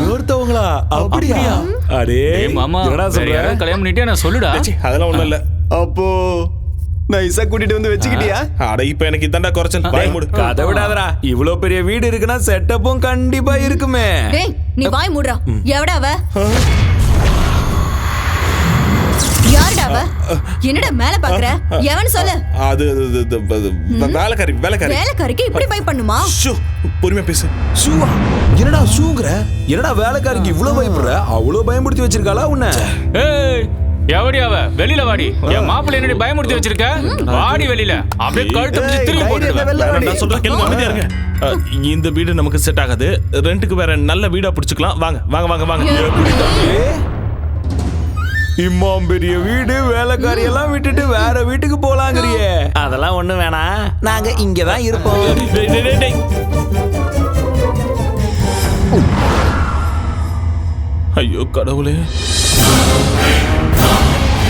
இன்னொருத்தவங்களா? அப்படியா? அடே மாமா, என்னடா சொல்ற? கல்யாணம் பண்ணிட்டே நான் சொல்லுடா. அதெல்லாம் ஒண்ணும் இல்ல. அப்போ நைஸா கூட்டிட்டு வந்து வச்சுக்கிட்டியா? அட இப்ப எனக்கு இதாண்டா குறைச்சல். வாய் மூடு. கதை விடாதடா. இவ்வளவு பெரிய வீடு இருக்குன்னா செட்டப்பும் கண்டிப்பா இருக்குமே. டேய் நீ வாய் மூடுடா. எவடா அவ? யாருடா அவ? என்னடா மேல பாக்குற? எவன் சொல்லு. அது வேலைக்காரி. வேலைக்காரிக்கு இப்படி பை பண்ணுமா? பொறுமையா பேசு. ஷூவா? என்னடா ஷூங்கற? என்னடா வேலைக்காரிக்கு இவ்வளவு பயப்படுற? அவ்வளவு பயமுறுத்தி வச்சிருக்காளா உன்னை? ஏய் எவடி அவ? வெளியில வாடி. என் மாப்பிள்ளை என்னடி பயமுறுத்தி வச்சிருக்க? வாடி வெளியில. அப்படியே கழுத்து பிடிச்சு திரும்பி போட்டுடுவேன். நான் சொல்றேன் கேளுங்க, அமைதியா இருங்க. இந்த வீடு நமக்கு செட் ஆகாது. ரெண்டுக்கு வேற நல்ல வீடா பிடிச்சுக்கலாம். வாங்க வாங்க வாங்க வாங்க. இம்மாம் பெரிய வீடு, வேலைக்காரி எல்லாம் விட்டுட்டு வேற வீட்டுக்கு போலாங்கறியே. அதெல்லாம் ஒண்ணு வேணாம், நாங்க இங்கதான் இருப்போம். ஐயோ கடவுளே.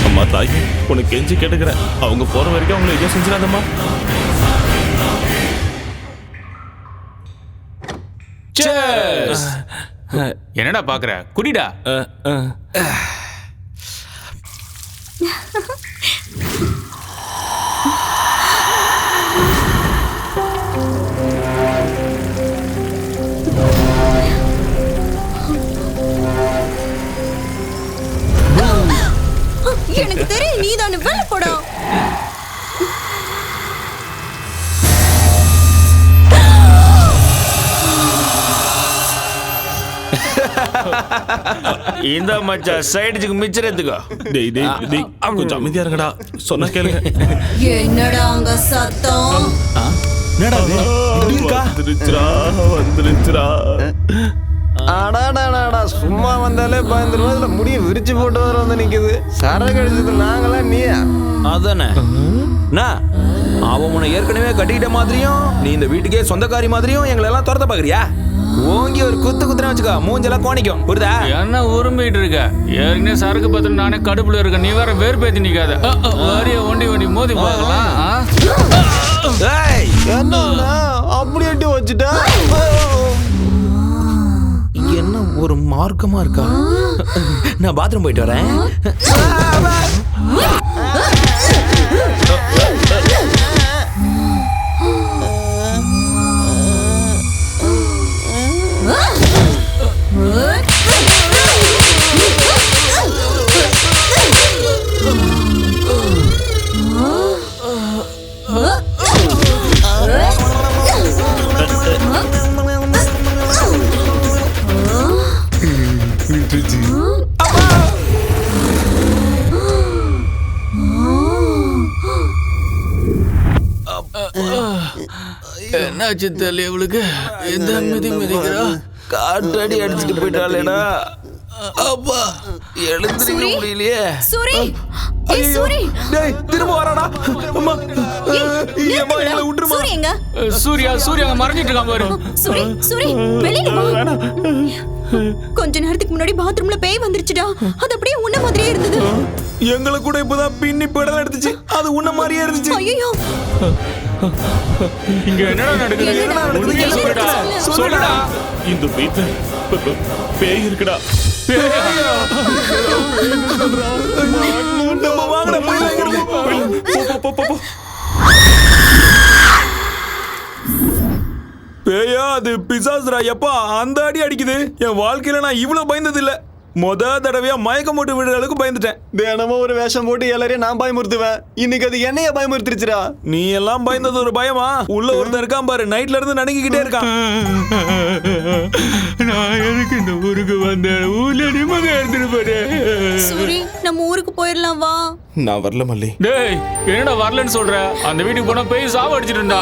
அம்மா தாய், உனக்கு கெஞ்சி கேட்டுக்கிறேன். அவங்க போற வரைக்கும் அவங்களை எதுவும் செஞ்சிடாதம்மா. என்னடா பாக்குற? குடிடா. எனக்கு தெரியும் நீதான் வெளில போடா. இந்த மச்சா சைடுக்கு மிச்சர் எடுத்துக்கோ. டேய் டேய் டேய் கொஞ்சம் அமைதியா இருங்கடா. சொன்னா கேளுங்க. என்னடா அங்க சத்தம்? என்னடா இது? இப்படி இருக்கா? வந்துருச்சுடா. அடாடாடாடா சும்மா வந்தாலே பயந்துருவோம். இதுல முடிய விரிச்சு போட்டு வர வந்து நிக்குது. சரக்கு அடிச்சது நாங்களாம் நீயா? அதானே அவன் உன்னை ஏற்கனவே கட்டிக்கிட்ட மாதிரியும் நீ இந்த வீட்டுக்கே சொந்தக்காரி மாதிரியும் எங்களை எல்லாம் துரத்த பாக்குறியா? ஓங்கி ஒரு குத்துனா வச்சுக்கோ, மூஞ்செல்லாம் கோணிக்கும். புரியுதா? என்ன உரிமைட்டு இருக்க? ஏற்கனவே சரக்கு பத்திரம் நானே கடுப்புல இருக்க, நீ வேற வேறுபேத்தி நிக்காத. வாரிய ஒண்டி மோதி பார்க்கலாம். என்ன அப்படி எட்டி வச்சுட்டா? என்ன ஒரு மார்க்கமா இருக்கா? நான் பாத்ரூம் போயிட்டு வரேன். என்னாச்சு தெரியல இவளுக்கு. எந்த மிதிக்கிறா? காற்றடி அடிச்சுட்டு போயிட்டாளேடா. அப்பா எழுந்திருக்க முடியலையே. சூரி சூரி டேய் திரும்ப வராடா. அம்மா ஏமா என்ன விட்டுருமா? சூரி எங்க? சூர்யா அங்க மறைஞ்சிட்டு இருக்கான் பாரு. சூரி வெளியில வா. கொஞ்ச நேரத்துக்கு முன்னாடி பாத்ரூம்ல பேய் வந்துருச்சுடா. அது அப்படியே உன்ன மாதிரியே இருந்தது. எங்களை கூட இப்பதான் பின்னி படம் எடுத்துச்சு. அது உன்ன மாதிரியே இருந்துச்சு. ஐயோ இங்க என்னடா நடக்குது? சொல்லுடா. இந்த வீட்டுல பேய் இருக்குடா. நம்ம வாங்கட பேயா அது பிசாசுரா. எப்பா அந்த அடி அடிக்குது. என் வாழ்க்கையில நான் இவ்வளவு பயந்தது இல்ல. தடவையா மயக்கம் போட்டு விடுற அளவுக்கு பயந்துட்டேன். தினமும் ஒரு வேஷம் போட்டு எல்லாரையும் நான் பயமுறுத்துவேன். இன்னைக்கு அது என்னைய பயமுறுத்திருச்சுடா. நீ எல்லாம் பயந்தது ஒரு பயமா? உள்ள ஒருத்தன் இருக்கான் பாரு, நைட்ல இருந்து நடுங்கிக்கிட்டே இருக்கான். நான் எதுக்கு இந்த ஊருக்கு வந்தேன்? ஊர்ல நிம்மதியா எடுத்துட்டு போறே. சூரி நம்ம ஊருக்கு போயிடலாம் வா. நான் வரல மல்லி. டேய் என்னடா வரலன்னு சொல்ற? அந்த வீட்டுக்கு போனா பேய் சாவ அடிச்சிட்டுடா.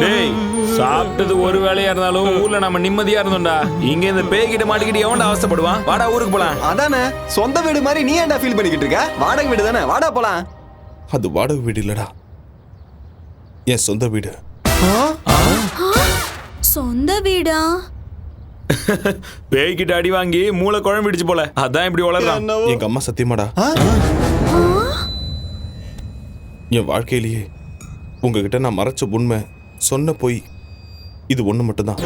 டேய் சாப்பிட்டது ஒரு வேலையா இருந்தாலும் ஊர்ல நம்ம நிம்மதியா இருந்தோம்டா. இங்க இந்த பேய் கிட்ட மாட்டிக்கிட்டு எவன்டா அவஸ்தைப்படுவான்? வாடா ஊருக்கு போலாம். அதானே சொந்த வீடு மாதிரி நீ ஏன்டா ஃபீல் பண்ணிக்கிட்டு இருக்க? வாடகை வீடு தானே, வாடா போலாம். அது வாடகை வீடு இல்லடா, என் சொந்த வீடு. சொந்த வீடா? பேய் கிட்ட அடி வாங்கி மூளை குழம்பிடுச்சு போல, அதான் இப்படி வளர்றான். எங்க அம்மா சத்தியமாடா என் வாழ்க்கையிலேயே உங்ககிட்ட நான் மறைச்ச உண்மை, சொன்ன போய் இது ஒண்ணு மட்டும்தான்.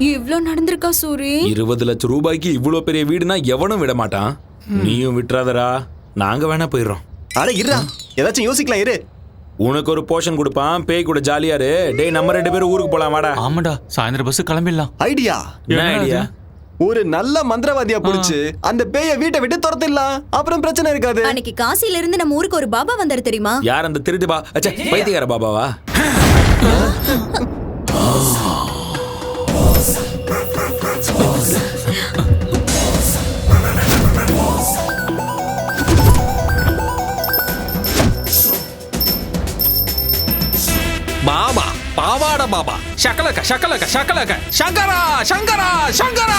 இவ்ளோ நடந்திருக்கா சூரி? 20 லட்சம் ரூபாய்க்கு இவ்வளவு பெரிய வீடுனா எவனும் விட மாட்டான். நீயும் விட்டுறாதடா, நாங்க வேணா போயிடுறோம். அட இருடா, ஏதாச்சும் யோசிக்கலாம் இரு. உனக்கு ஒரு போர்ஷன் கொடுப்பான், பேய் கூட ஜாலியா இரு. டேய் நம்ம 2 பேரும் ஊருக்கு போலாம் வாடா. ஆமாடா, சாயந்தரம் பஸ் கிளம்பிடலாம். ஐடியா? என்ன ஐடியா? ஒரு நல்ல மந்திரவாதியா புடிச்சு அந்த பேயை வீட்டை விட்டு துரத்திடலாம். அப்புறம் பிரச்சனை இருக்காது. அன்னைக்கு காசில இருந்து நம்ம ஊருக்கு ஒரு பாபா வந்தாரு தெரியுமா? யார் அந்த திருட்டு பா? அச்சா பைத்தியக்கார பாபாவா? பாபா பாவாட பாபா ஷக்கலக்க ஷக்கலக்க ஷக்கலக்க சங்கரா சங்கரா சங்கரா.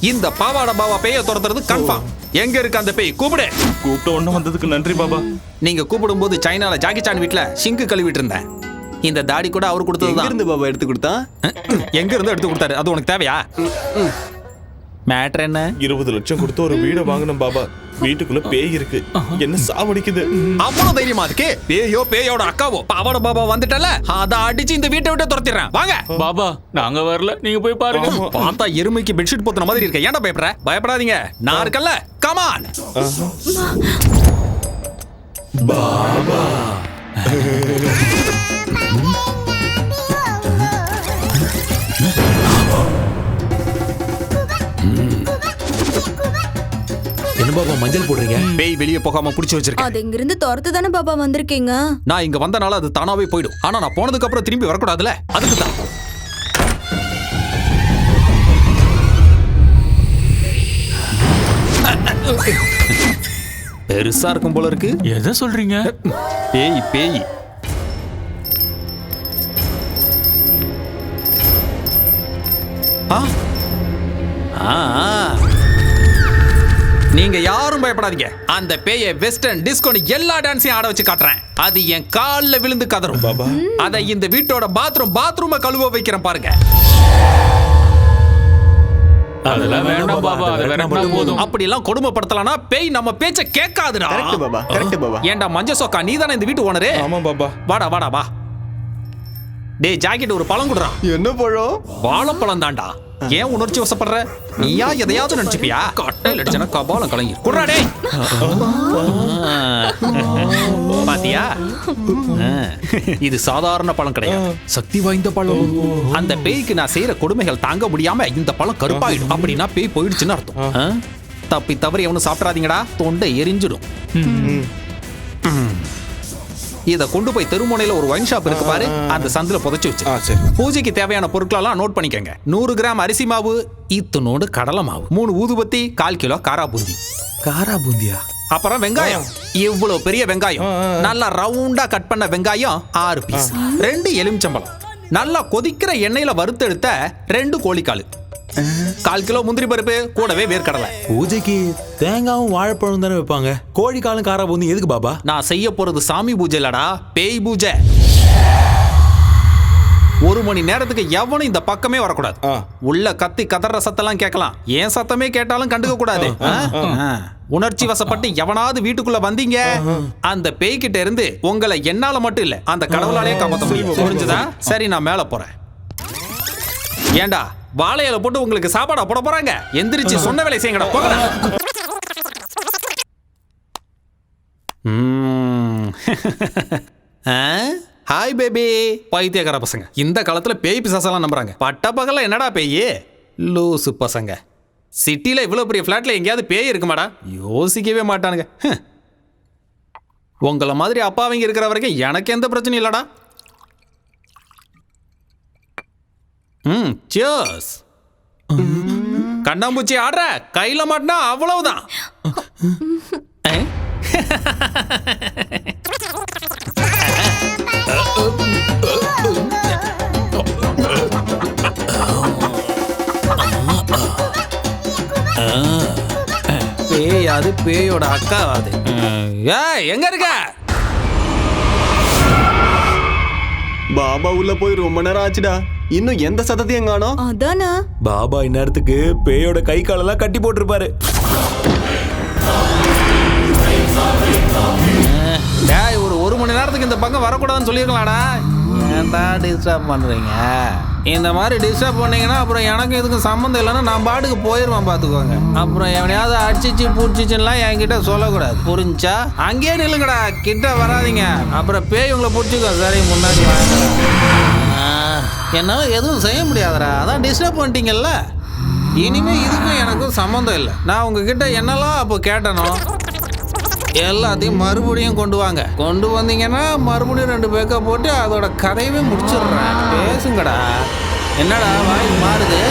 இந்த பாவாட பாபா பேயை துரத்துறது கன்ஃபார்ம். எங்க இருக்கு அந்த பேய்? கூப்பிடு. கூப்பிட்ட ஒண்ணு வந்ததுக்கு நன்றி பாபா. நீங்க கூப்பிடும் போது சைனால ஜாக்கி சான் வீட்ல சிங்கு கழுவிட்டு இருந்தேன். இந்த தாடி கூட அவர் கொடுத்ததுதான். இருந்து பாபா எடுத்து கொடுத்தா? எங்க இருந்து எடுத்து கொடுத்தாரு? அது உனக்கு தேவையா? மேட்டர் என்ன? 20 லட்சம் கொடுத்து ஒரு வீடை வாங்கணும் பாபா. வீட்டுக்குள்ள பேய் இருக்கு, என்ன சாவடிக்குது. அவ்வளவு தைரியமா இருக்கு? பேயோ பேயோட அக்காவோ பாவாட பாபா வந்துட்டல, அத அடிச்சு இந்த வீட்டை விட்டு துரத்திடுறேன். வாங்க பாபா, நாங்க வரல, நீங்க போய் பாருங்க. பார்த்தா எருமைக்கு பெட்ஷீட் போத்துன மாதிரி இருக்க. ஏன்டா பயப்படுற? பயப்படாதீங்க, நான் இருக்கல. கமான் பாபா. என்ன பாபா மஞ்சள் போடுறீங்க? பேய் வெளியே போகாம புடிச்சு வச்சிருக்கேன். அது இங்க இருந்து துரத்து தானே பாபா வந்திருக்கீங்க. நான் இங்க வந்தனால அது தானாவே போயிடும். ஆனா நான் போனதுக்கு அப்புறம் திரும்பி வரக்கூடாதுல, அதுக்கு தான். பெருசா இருக்கும் போல இருக்கு. எதை சொல்றீங்க? பேய் பேய். நீங்க யாரும் பயப்படாதீங்க. அந்த பேயை வெஸ்டர்ன் டிஸ்கோன்னு எல்லா டான்ஸையும் ஆட வச்சு காட்டுறேன். அது என் கால்ல விழுந்து கதறும் பாபா. அதை இந்த வீட்டோட பாத்ரூமை கழுவ வைக்கிறேன் பாருங்க. அதெல்லாம் வேண்டாம் பாபா, அது வேண்டாம் போதும். அப்படி எல்லாம் கொடுமைப்படுத்தலாம்னா பேய் நம்ம பேச்ச கேட்காதுடா. Correct Baba, correct Baba. ஏண்டா மஞ்ச சொக்கா, நீ தானே இந்த வீட்டு ஓனரு? ஆமா பாபா. வாடா வாடா வா. டேய் ஜாக்கெட், ஒரு பழம் குடுறா. என்ன பழம்? வாழைப்பழம் தான்டா. ஏன் உணர்ச்சி வசப்படுற? நீயா எதையாவது நினைச்சுப்பியா? கட்டையில் அடிச்சனா கபாலம் கலங்கி குடுறா. டேய் பாத்தியா, இது சாதாரண பழம் கிடையாது, சக்தி வாய்ந்த பழம். அந்த பேய்க்கு நான் செய்யற கொடுமைகள் தாங்க முடியாம இந்த பழம் கருப்பாயிடும். அப்படின்னா பேய் போயிடுச்சுன்னு அர்த்தம். தப்பி தவறி எவனும் சாப்பிடாதீங்கடா, தொண்டை எரிஞ்சிடும். இத கொண்டு போய் தெருமுனையில ஒரு ஒயின் ஷாப் இருக்கு பாரு, அந்த சந்தில புதைச்சு வச்சு. பூஜைக்கு தேவையான பொருட்களெல்லாம் நோட் பண்ணிக்கங்க. 100 கிராம் அரிசி மாவு, இத்தனோடு கடலை மாவு, 3 ஊதுபத்தி, 1/4 கிலோ காரா பூந்தி. காரா பூந்தியா? அப்புறம் வெங்காயம், இவ்வளவு பெரிய வெங்காயம், நல்லா ரவுண்டா கட் பண்ண வெங்காயம் 6 பீஸ், 2 எலுமிச்சம்பழம், நல்லா கொதிக்கிற எண்ணெயில வறுத்தெடுத்த 2 கோழிக்கால், 1/4 கிலோ முந்திரி பருப்பு, கூடவே வேர்க்கடலை. பூஜைக்கு தேங்காவும் வாழைப்பழம் தானே வைப்பாங்க, கோழிக்காலும் காரா பூந்தி எதுக்கு பாபா? நான் செய்ய போறது சாமி பூஜை இல்லடா, பேய் பூஜை. 1 மணி நேரத்துக்கு எவனும் இந்த பக்கமே வரக்கூடாது. உள்ள கத்தி கதற சத்தெல்லாம் கேட்கலாம், ஏன் சத்தமே கேட்டாலும் கண்டுக்க கூடாது. உணர்ச்சி வசப்பட்டு எவனாவது வீட்டுக்குள்ள வந்தீங்க, அந்த பேய்கிட்ட இருந்து உங்களை என்னால மட்டும் இல்ல அந்த கடவுளாலே காப்பாற்ற முடியும். புரிஞ்சுதா? சரி, நான் மேல போறேன். ஏண்டா வாழையில போட்டு உங்களுக்கு சாப்பாடா போட போறாங்க? எந்திரிச்சு சொன்ன வேலை செய்யுங்கடா, போங்கடா. Hi baby. பைத்தியக்கார பசங்க இந்த காலத்துல பேய் பிசாசெல்லாம் நம்புறாங்க. பட்ட பகல்ல என்னடா பேய்? லூசு பசங்க. சிட்டில இவ்வளவு பெரிய பிளாட்ல எங்கேயாவது பேய் இருக்குமாடா? யோசிக்கவே மாட்டானுங்க. உங்களை மாதிரி அப்பாவிங்க இருக்கிற வரைக்கும் எனக்கு எந்த பிரச்சனையும் இல்லடா. சியர்ஸ். கண்ணாம்பூச்சி ஆடுற, கையில மாட்டினா அவ்வளவுதான். பேய் அது பேயோட அக்கா அது. எங்க இருக்க? பாபா உள்ள போய் ரொம்ப நேரம் ஆச்சுடா, இன்னும் எந்த சத்தத்தையும் காணோம். அதானா பாபா இந்நேரத்துக்கு பேயோட கை காலெல்லாம் கட்டி போட்டிருப்பாரு. ஒரு மணி நேரத்துக்கு இந்த பக்கம் வரக்கூடாதுன்னு சொல்லியிருக்கலாம்டா. ஏன்டா டிஸ்டர்ப் பண்றீங்க? இந்த மாதிரி டிஸ்டர்ப் பண்ணீங்கன்னா அப்புறம் எனக்கு இதுக்கு சம்மந்தம் இல்லைன்னா நான் பாட்டுக்கு போயிடுவேன், பார்த்துக்கோங்க. அப்புறம் எவனையாவது அடிச்சிச்சு பூச்சிச்சுலாம் என்கிட்ட சொல்லக்கூடாது, புரிஞ்சா? அங்கேயே நில்லுங்கடா, கிட்ட வராதிங்க, அப்புறம் பேய் உங்களை பிடிச்சிக்கோ. சரி, முன்னாடி வாங்க. என்னால் எதுவும் செய்ய முடியாதுடா, அதான் டிஸ்டர்ப் பண்ணிட்டீங்கல்ல. இனிமே இதுக்கும் எனக்கும் சம்மந்தம் இல்லை. நான் உங்ககிட்ட என்னெல்லாம் அப்போ கேட்டனோ எல்லாத்தையும் மறுபடியும் கொண்டு வாங்க. கொண்டு வந்தீங்கன்னா மறுபடியும் 2 பேக்கை போட்டு அதோட கதையவே முடிச்சிடுறேன். பேசுங்கடா. என்னடா வாய் மாறுது?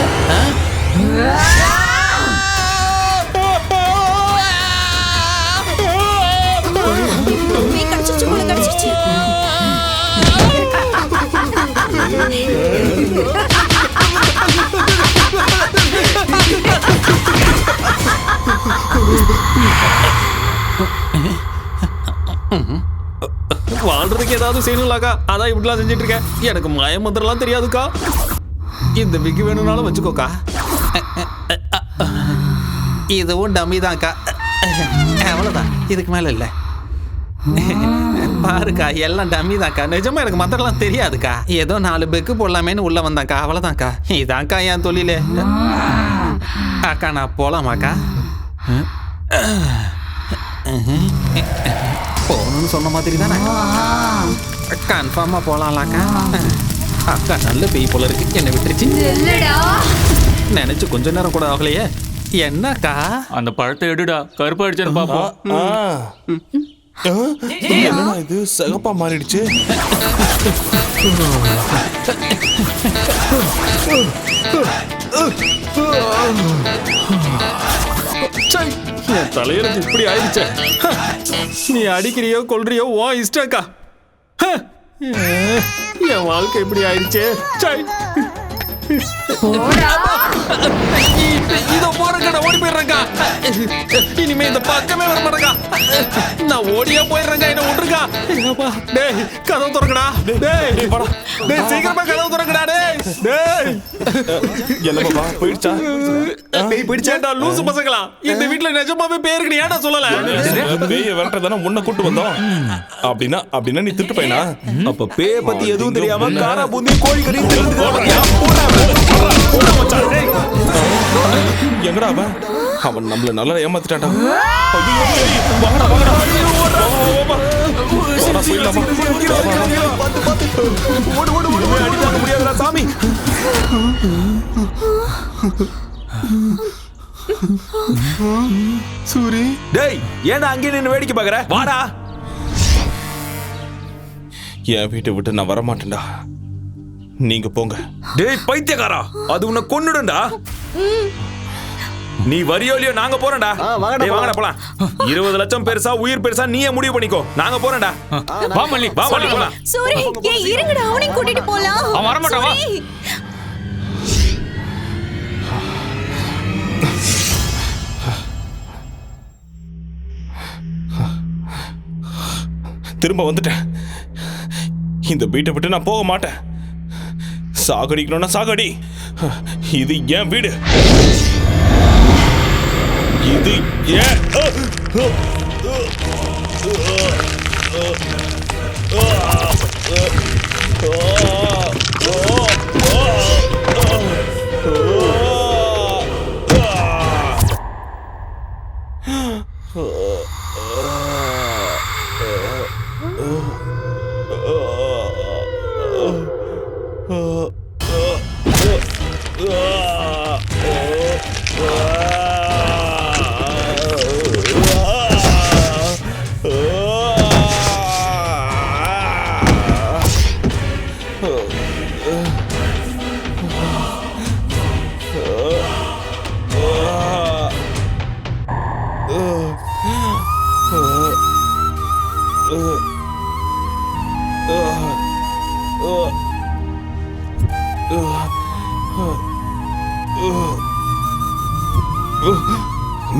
வாழ்றதுக்கு ஏதாவது செய்யணும்லாக்கா, அதான் இப்படிலாம் செஞ்சுட்டு இருக்கேன். எனக்கு மயமந்திரம்லாம் தெரியாதுக்கா. இந்த விக்கு வேணும்னாலும் வச்சுக்கோக்கா. இதுவும் டம்மி தான்க்கா, அவ்வளோதான், இதுக்கு மேலே இல்லை. பாருக்கா, எல்லாம் டம்மி தான்க்கா. நிஜமா எனக்கு மந்திரம்லாம் தெரியாதுக்கா. ஏதோ 4 பெக்கு போடலாமேன்னு உள்ள வந்தாக்கா, அவ்வளோதான்க்கா. இதான்க்கா என் தொழிலே. அக்கா நான் போலாமாக்கா? போகணும்னு சொன்ன மாதிரி தானே, கன்ஃபார்மா போலாம்லாக்கா. அக்கா நல்ல பேய் போல இருக்கு, என்னை விட்டுருச்சு. நினைச்சு கொஞ்ச நேரம் கூட ஆகலையே. என்னக்கா? அந்த பழத்தை எடுடா, கருப்பா அடிச்சேன்னு பாப்போம். என்னடா இது சிகப்பா மாறிடுச்சு? என் தலையில இப்படி ஆயிடுச்சே. நீ அடிக்கிறியோ கொல்றியோ ஓ இஷ்டக்கா. என் வாழ்க்கை இப்படி ஆயிடுச்சே. இதோ போறேங்க, ஓடி போயிடுறேங்க. இனிமே இந்த பக்கமே வர மாட்டேங்க. நான் ஓடியே போயிடுறேங்க, என்ன விட்டுருக்கா. டேய் கதவு திறக்கடா. டேய் டேய் சீக்கிரமா கதவு திறக்கடா. டேய் என்ன பாபா போயிடுச்சா? பேய் பிடிச்சாடா லூசு பசங்களா. இந்த வீட்ல நிஜமாவே பேய் இருக்கு, நீ ஏன்டா சொல்லல? பேய வரட்டதானே முன்ன கூட்டு வந்தோம். அப்படின்னா நீ திட்டு பையனா? அப்ப பேய பத்தி எதுவும் தெரியாம காரா பூந்தி கோழி கறி எங்கடா அவன் நம்மள நல்லா ஏமாத்திட்டான்டா. முடியாதுடா சாமி. சூரி டேய் ஏன்டா அங்கே நின்னு வேடிக்கை பாக்குற? வாடா. என் வீட்டை விட்டு நான் வரமாட்டேன்டா, நீங்க போங்க. டேய் பைத்தியக்காரா, அது உன்னை கொன்னுடும்டா. நீ வரியோலியோ நாங்க போறோம்டா. டேய் வாங்கடா போலாம். 20 லட்சம் பெருசா உயிர் பெருசா நீயே முடிவு பண்ணிக்கோ. நாங்க போறோம்டா. வா மல்லி போலாம். சூரி ஏய் இருங்கடா, அவனையும் கூட்டிட்டு போலாம். அவன் வர மாட்டான், வா. திரும்ப வந்துட்டேன். இந்த வீட்டை விட்டு நான் போக மாட்டேன். சாகடிக்கணும்னா சாகடி. இது என் வீடு. இது ஏன்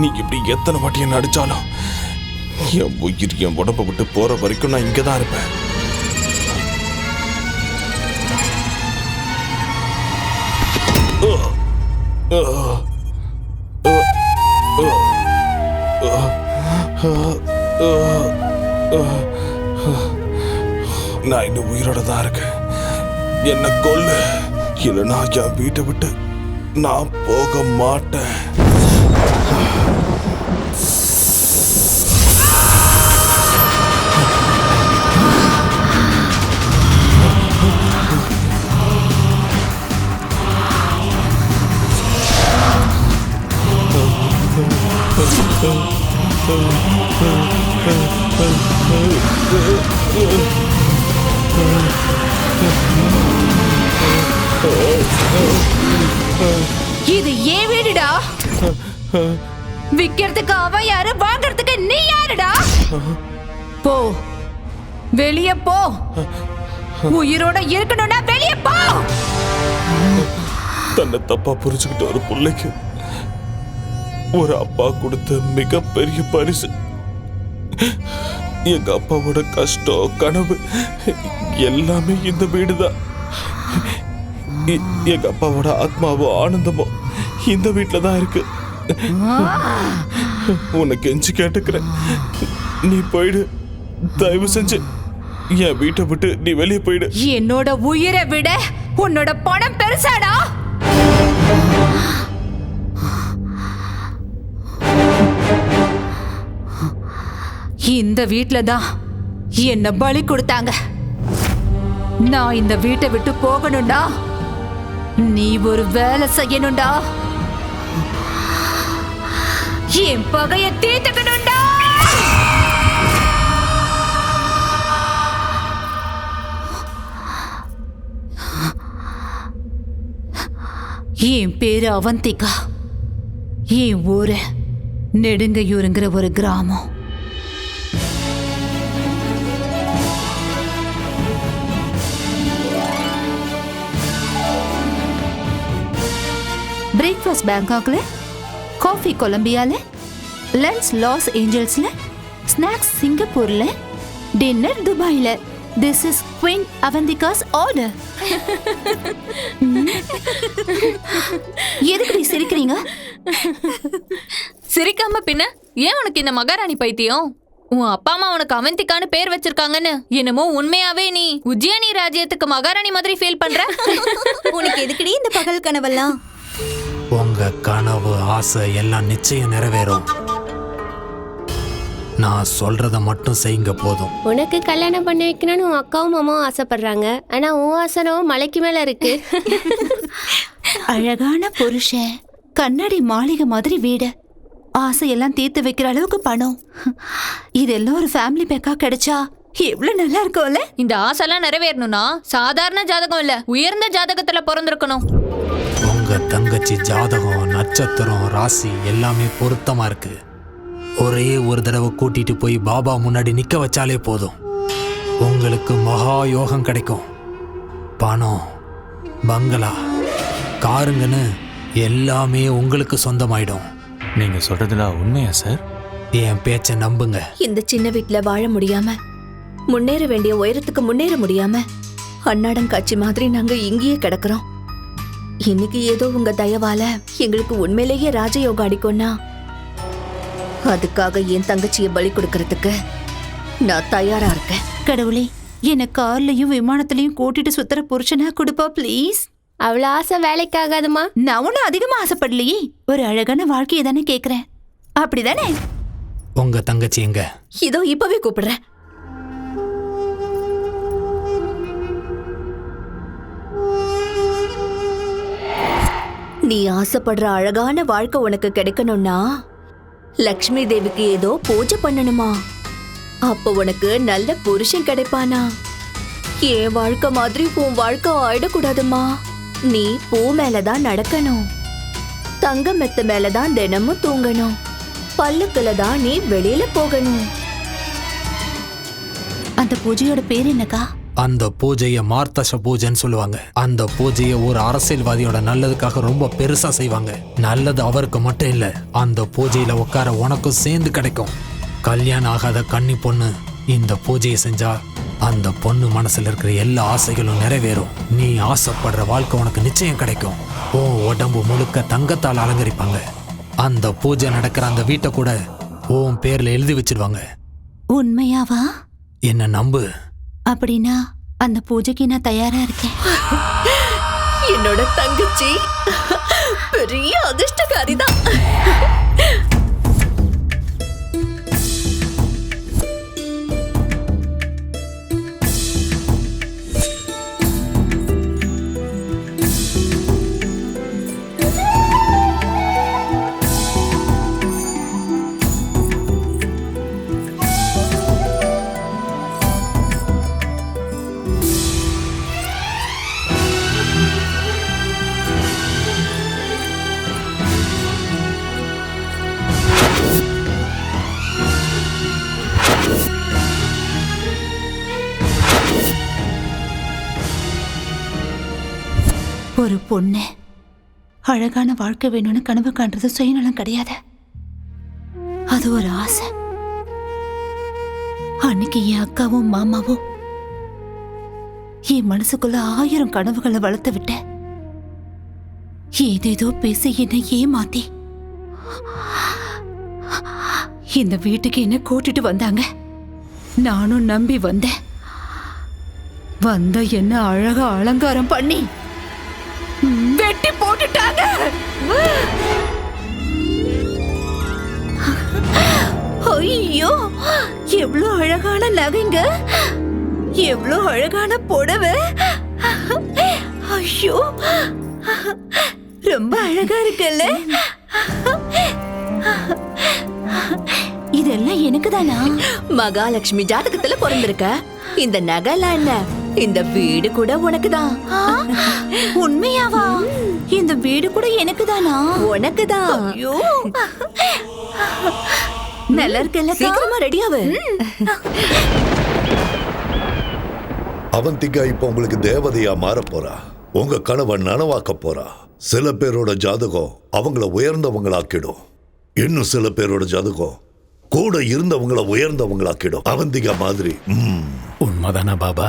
நீ இப்படி எத்தனை வாட்டி என்ன அடிச்சாலும் என் உயிர் என் உடம்பை விட்டு போற வரைக்கும் நான் இங்கதான் இருப்பேன். நான் இன்னும் உயிரோட தான் இருக்கேன். என்ன கொல்லு, இல்லைன்னா என் வீட்டை விட்டு நான் போக மாட்டேன். இது ஏன் வீடுடா? விக்கிறதுக்கு அவன் யாரு, வாங்கறதுக்கு நீ யாருடா? போ, வெளியே போ. உயிரோட இருக்கணும்னா வெளியே போ. தன்னை தப்பா புரிஞ்சுக்கிட்ட ஒரு பிள்ளைக்கு ஒரு அப்பா கொடுத்த மிகப்பெரிய பரிசு. எங்க அப்பாவோட கஷ்டம் கனவு எல்லாமே இந்த வீடுதான். எங்க அப்பாவோட ஆத்மாவோ ஆனந்தமோ இந்த வீட்டுல தான் இருக்கு. உன்னை கெஞ்சி கேட்டுக்கிறேன், நீ போயிடு. தயவு செஞ்சு என் வீட்டை விட்டு நீ வெளியே போயிடு. என்னோட உயிரை விட உன்னோட பணம் பெருசாடா. இந்த வீட்ல தான் என்ன பலி கொடுத்தாங்க. நான் இந்த வீட்டை விட்டு போகணும்டா. நீ ஒரு வேலை செய்யணும்டா. என் பகைய தீர்த்துக்கணும்டா. என் பேரு அவந்திகா. என் ஊரு நெடுங்கையூருங்கிற ஒரு கிராமம். பிரேக்ஃபாஸ்ட் பேங்காக்ல, காஃபி கொலம்பியால, லஞ்ச் லாஸ் ஏஞ்சல்ஸ்ல, ஸ்நாக்ஸ் சிங்கப்பூர்ல, டின்னர் துபாயில. This is queen Avantika's order. எதுக்கு சிரிக்கிறீங்க? சிரிக்காம பின்ன ஏன் உனக்கு இந்த மகாராணி பைத்தியம்? உன் அப்பா அம்மா உனக்கு அவந்திகான்னு பேர் வச்சிருக்காங்கன்னு என்னமோ உண்மையாவே நீ உஜ்ஜயினி ராஜ்யத்துக்கு மகாராணி மாதிரி ஃபீல் பண்ற. உனக்கு எதுக்குடி இந்த பகல் கனவெல்லாம்? உங்க கனவு ஆசை எல்லாம் நிச்சயம் நிறைவேறும். நான் சொல்றத மட்டும் செய்யுங்க போதும். உனக்கு கல்யாணம் பண்ணி வைக்கணும்னு உன் அக்காவும் மாமாவும் ஆசைப்படுறாங்க. ஆனா உன் ஆசனம் மலைக்கு மேல இருக்கு. அழகான புருஷன், கண்ணாடி மாளிகை மாதிரி வீடு, ஆசையெல்லாம் தீர்த்து வைக்கிற அளவுக்கு பணம், இதெல்லாம் ஒரு ஃபேமிலி பேக்கா கிடைச்சா எவ்வளவு நல்லா இருக்கும்ல. இந்த ஆசைலாம் நிறைவேறணும்னா சாதாரண ஜாதகம் இல்ல, உயர்ந்த ஜாதகத்துல பிறந்திருக்கணும். உங்க தங்கச்சி ஜாதகம், நட்சத்திரம், ராசி எல்லாமே பொருத்தமா இருக்கு. ஒரே ஒரு தடவை கூட்டிட்டு போய் பாபா முன்னாடி நிக்க வச்சாலே போதும், உங்களுக்கு மகா யோகம் கிடைக்கும். பணம், பங்களா, காருங்கன்னு எல்லாமே உங்களுக்கு சொந்தமாயிடும். நீங்க சொல்றதுல உண்மையா சார்? என் பேச்ச நம்புங்க. இந்த சின்ன வீட்டுல வாழ முடியாம, முன்னேற வேண்டிய உயரத்துக்கு முன்னேற முடியாம அன்னாடம் காட்சி மாதிரி நாங்க இங்கேயே கிடக்குறோம். இன்னைக்கு ஏதோ உங்க தயவால எங்களுக்கு உண்மையிலேயே ராஜயோகம் அடிக்கும்னா அதுக்காக என் தங்கச்சியை பலி கொடுக்கறதுக்கு நான் தயாரா இருக்கேன். கடவுளே, என்ன கார்லயும் விமானத்திலயும் கூட்டிட்டு சுத்துற புருஷனா கொடுப்பா ப்ளீஸ். அவ்வளவு ஆசை வேலைக்காகாதுமா. நான் ஒன்னும் அதிகமா ஆசைப்படலையே, ஒரு அழகான வாழ்க்கையை தானே கேக்குறேன். அப்படிதானே? உங்க தங்கச்சி எங்க? இதோ இப்பவே கூப்பிடுறேன். நீ ஆசைப்படுற அழகான வாழ்க்கை உனக்கு கிடைக்கணும்னா லக்ஷ்மி தேவிக்கு ஏதோ பூஜை பண்ணணுமா? அப்ப உனக்கு நல்ல புருஷன் கிடைப்பானா? என் வாழ்க்கை மாதிரி உன் வாழ்க்கை ஆயிடக்கூடாதுமா. நீ பூ மேலதான் நடக்கணும், தங்க மெத்த மேலதான் தினமும் தூங்கணும், பல்லுக்குல தான் நீ வெளியில போகணும். அந்த பூஜையோட பேர் என்னக்கா? அந்த பூஜையை மார்த்தச பூஜைன்னு சொல்லுவாங்க. அந்த பூஜையை ஒரு அரசியல்வாதியோட நல்லதுக்காக ரொம்ப பெருசா செய்வாங்க. நல்லது அவருக்கு மட்டும் இல்ல, அந்த பூஜையில உட்கார உனக்கும் சேர்ந்து கிடைக்கும். கல்யாணம் ஆகாத கன்னி பொண்ணு இந்த பூஜையை செஞ்சா அந்த பொண்ணு மனசுல இருக்கிற எல்லா ஆசைகளும் நிறைவேறும். நீ ஆசைப்படுற வாழ்க்கை உனக்கு நிச்சயம் கிடைக்கும். உன் உடம்பு முழுக்க தங்கத்தால் அலங்கரிப்பாங்க. அந்த பூஜை நடக்கிற அந்த வீட்டை கூட உன் பேர்ல எழுதி வச்சிருவாங்க. உண்மையாவா? என்ன நம்பு. அப்படின்னா அந்த பூஜைக்கு நான் தயாரா இருக்கேன். என்னோட தங்கச்சி பெரிய அதிர்ஷ்டக்காரிதான். ஒரு பொண்ணு அழகான வாழ்க்கை வேணும்னு கனவு காண்றது சுயநலம் கிடையாது, அது ஒரு ஆசை. அன்னைக்கு என் அக்காவும் மாமாவும் என் மனசுக்குள்ள 1000 கனவுகளை வளர்த்து விட்ட. ஏதேதோ பேசி என்னை ஏமாத்தி இந்த வீட்டுக்கு என்ன கூட்டிட்டு வந்தாங்க. நானும் நம்பி வந்தேன். வந்த என்ன அழகா அலங்காரம் பண்ணி வெட்டி போட்டுட்டாங்க. ஐயோ, எவ்வளவு அழகான நகைங்க, எவ்வளவு அழகான புடவை. ஐயோ, ரொம்ப அழகா இருக்குல்ல. இதெல்லாம் எனக்கு தானா? மகாலட்சுமி ஜாதகத்துல பிறந்திருக்க. இந்த நகைலாம் என்ன, இந்த வீடு கூட உனக்குதான். உண்மையாவா? இந்த வீடு கூட எனக்கு தானா? உனக்குதான். ஐயோ, நல்லா இருக்குல்ல. சீக்கிரமா ரெடியாவு. அவந்திகா இப்ப உங்களுக்கு தேவதையா மாற போறா. உங்க கனவை நனவாக்க போறா. சில பேரோட ஜாதகம் அவங்கள உயர்ந்தவங்களாக்கிடும், இன்னும் சில பேரோட ஜாதகம் கூட இருந்தவங்கள உயர்ந்தவங்களாக்கிடும். அவந்திகா மாதிரி. உண்மைதானா பாபா?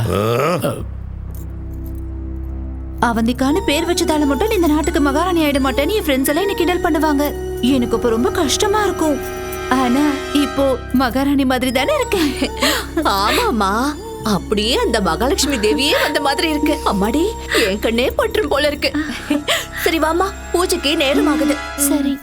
அவந்திக்கான பேர் வச்சதால மட்டும் இந்த நாட்டுக்கு மகாராணி ஆயிட மாட்டேன்னு என் ஃப்ரெண்ட்ஸ் எல்லாம் என்ன கிண்டல் பண்ணுவாங்க. எனக்கு இப்ப ரொம்ப கஷ்டமா இருக்கும். ஆனா இப்போ மகாராணி மாதிரி தானே இருக்கேன். ஆமாமா, அப்படியே அந்த மகாலட்சுமி தேவியே வந்த மாதிரி இருக்கு. அம்மாடி, என் கண்ணே பற்றும் போல இருக்கு. சரி வாமா, பூஜைக்கு நேரம் ஆகுது. சரி.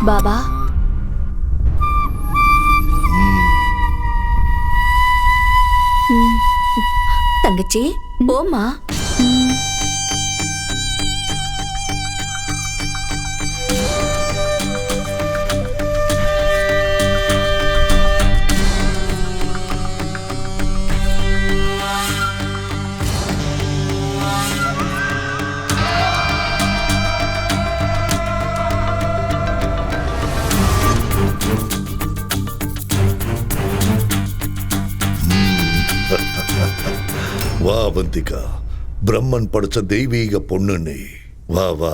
பாபா, தங்கச்சி போமா. வா அவந்திகா, பிரம்மன் படைச்ச தெய்வீக பொண்ணு நீ. வா வா,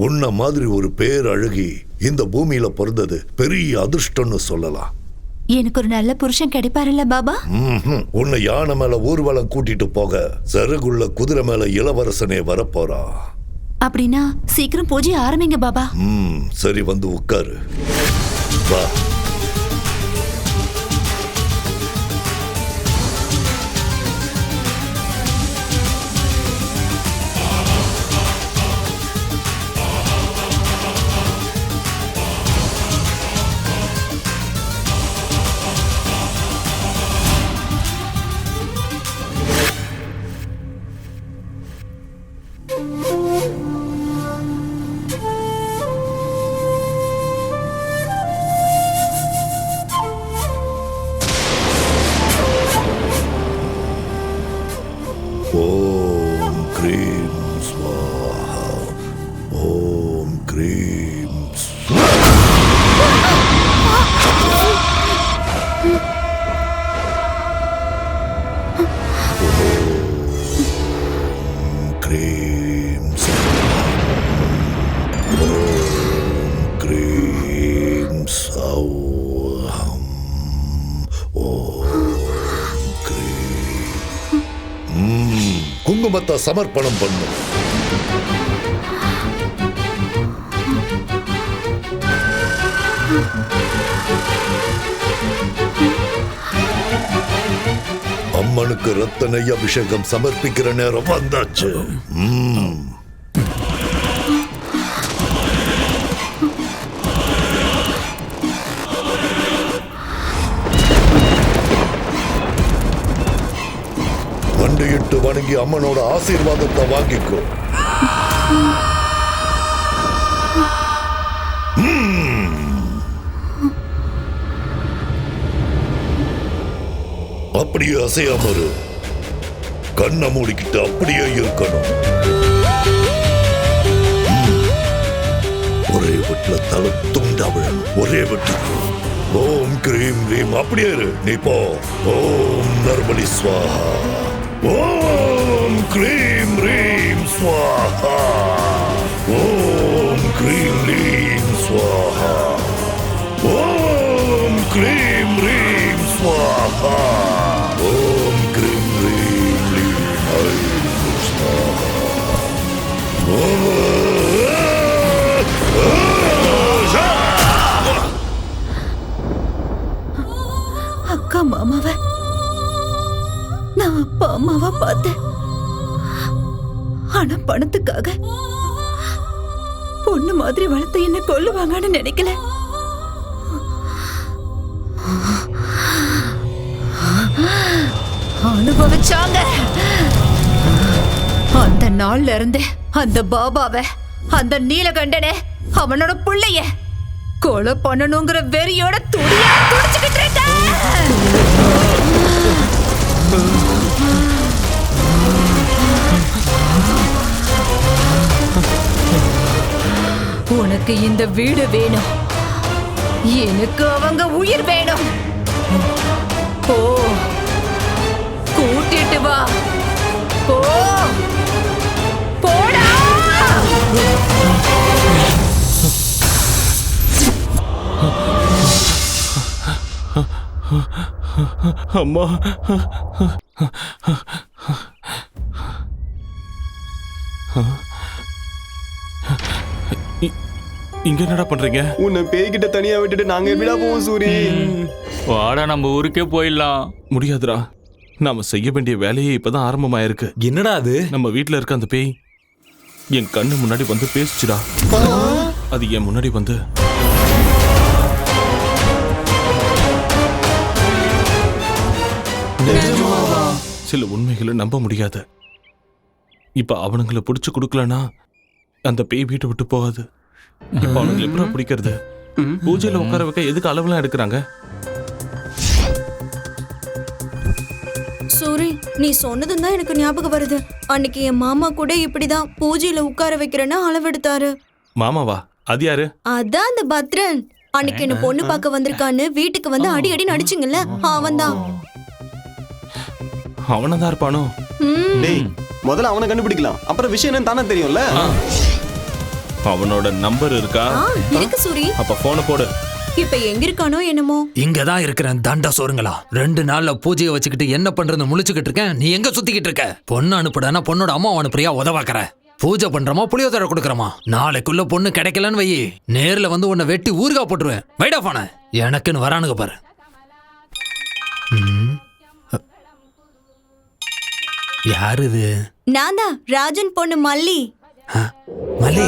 உன்ன மாதிரி ஒரு பேர் அழகி இந்த பூமியில பிறந்தது பெரிய அதிர்ஷ்டம்னு சொல்லலாம். எனக்கு ஒரு நல்ல புருஷன் கிடைப்பாருல்ல பாபா? உன்னை யானை மேல ஊர்வலம் கூட்டிட்டு போக சருகுள்ள குதிரை மேல இளவரசனே வரப்போறா. அப்படின்னா சீக்கிரம் பூஜை ஆரம்பிங்க பாபா. சரி, வந்து உட்காரு. வா. ஓம் க்ரீம் ஸ்வாஹா, ஓம் க்ரீம் க்ரீம் ஓம் க்ரீம் சௌஹம் ஓம் குங்குமத்தை சமர்ப்பணம் பண்ணு. அம்மனுக்கு ரத்த நெய் அபிஷேகம் சமர்ப்பிக்கிற நேரம் வந்தாச்சு. மண்டியிட்டு வணங்கி அம்மனோட ஆசீர்வாதத்தை வாங்கிக்கோ. அப்படியே அசையாம இரு. கண்ணை மூடிக்கிட்டு அப்படியே இருக்கணும். ஒரே வீட்டுல தலை துண்டா விழணும். ஒரே வீட்டுக்கு ஓம் கிரீம் ரீம் அப்படியே இரு. நீ போ. ஓம் நர்மலி ஸ்வாஹா, ஓம் கிரீம் ரீம் ஸ்வாஹா, ஓம் கிரீம் ரீம் ஸ்வாஹா, ஓம் கிரீம் ரீம் ஸ்வாஹா, ஓம் கிரீம் ரீம் ரீம் ஐம் ஸ்வாஹா. அக்கா மாமாவை நான் அப்பா அம்மாவா பார்த்தேன். ஆனா பணத்துக்காக பொண்ணு மாதிரி வளர்த்து என்ன கொல்லுவாங்கன்னு நினைக்கல. அனுபவிச்சாங்க. அந்த நாள்ல இருந்து அந்த பாபாவை, அந்த நீலகண்டனை, அவனோட பிள்ளைய கொலை பண்ணணுங்கிற வெறியோட துடியா துடிச்சுக்கிட்டு இருக்க. உனக்கு இந்த வீடு வேணும், எனக்கு அவங்க உயிர் வேணும். போ, கூட்டிட்டு வா. போ, போடா. அம்மா, இங்க என்னடா பண்றீங்க? உன்னை பேய்கிட்ட தனியா விட்டுட்டு நாங்க எப்படிடா போவோம் சூரி? வாடா நம்ம ஊருக்கே போயிடலாம். முடியாதுடா, நாம செய்ய வேண்டிய வேலையே இப்பதான் ஆரம்பமாயிருக்கு. என்னடா அது? நம்ம வீட்டுல இருக்க அந்த பேய் என் கண்ணு முன்னாடி வந்து பேசிச்சுடா. அது என் முன்னாடி வந்து சில உண்மைகளை நம்ப முடியாது. இப்ப அவனுங்களை பிடிச்சு கொடுக்கலனா அந்த பேய் வீட்டை விட்டு போகாது. இப்ப அவனுங்களை எப்படி பிடிக்கிறது? பூஜையில உட்கார வைக்க எதுக்கு அளவுலாம் எடுக்கிறாங்க? சூரி, நீ சொன்னதும் தான் எனக்கு ஞாபகம் வருது. அன்னைக்கு என் மாமா கூட இப்படிதான் பூஜையில உட்கார வைக்கிறேன்னு அளவெடுத்தாரு. மாமாவா? அது யாரு? அதான் அந்த பத்ரன். அன்னைக்கு என்ன பொண்ணு பார்க்க வந்திருக்கான்னு வீட்டுக்கு வந்து அடி அடி நடிச்சிங்கல்ல, அவன்தான். அவனதான் இருப்பானோ? டேய், முதல்ல அவனை கண்டுபிடிக்கலாம், அப்புறம் விஷயம் என்னன்னு தானே தெரியும்ல. அவனோட நம்பர் இருக்கா? இருக்கு சூரி. அப்ப போனை போடு. இப்ப எங்க இருக்கானோ என்னமோ. இங்கதான் இருக்கிறேன் தண்ட சோறுங்களா. 2 நாள்ல பூஜையை வச்சுக்கிட்டு என்ன பண்றது முழிச்சுக்கிட்டு இருக்கேன். நீ எங்க சுத்திக்கிட்டு இருக்க? பொண்ணு அனுப்புடானா பொண்ணோட அம்மா அனுப்புறியா? உதவாக்கற. பூஜை பண்றமா புளியோதரை கொடுக்கறமா? நாளைக்குள்ள பொண்ணு கிடைக்கலன்னு வை, நேர்ல வந்து உன்னை வெட்டி ஊறுகா போட்டுருவேன். வைடா போன. எனக்குன்னு வரானுங்க பாரு. யாரு இது? நான் தான் ராஜன் பொண்ணு மல்லி. மல்லி,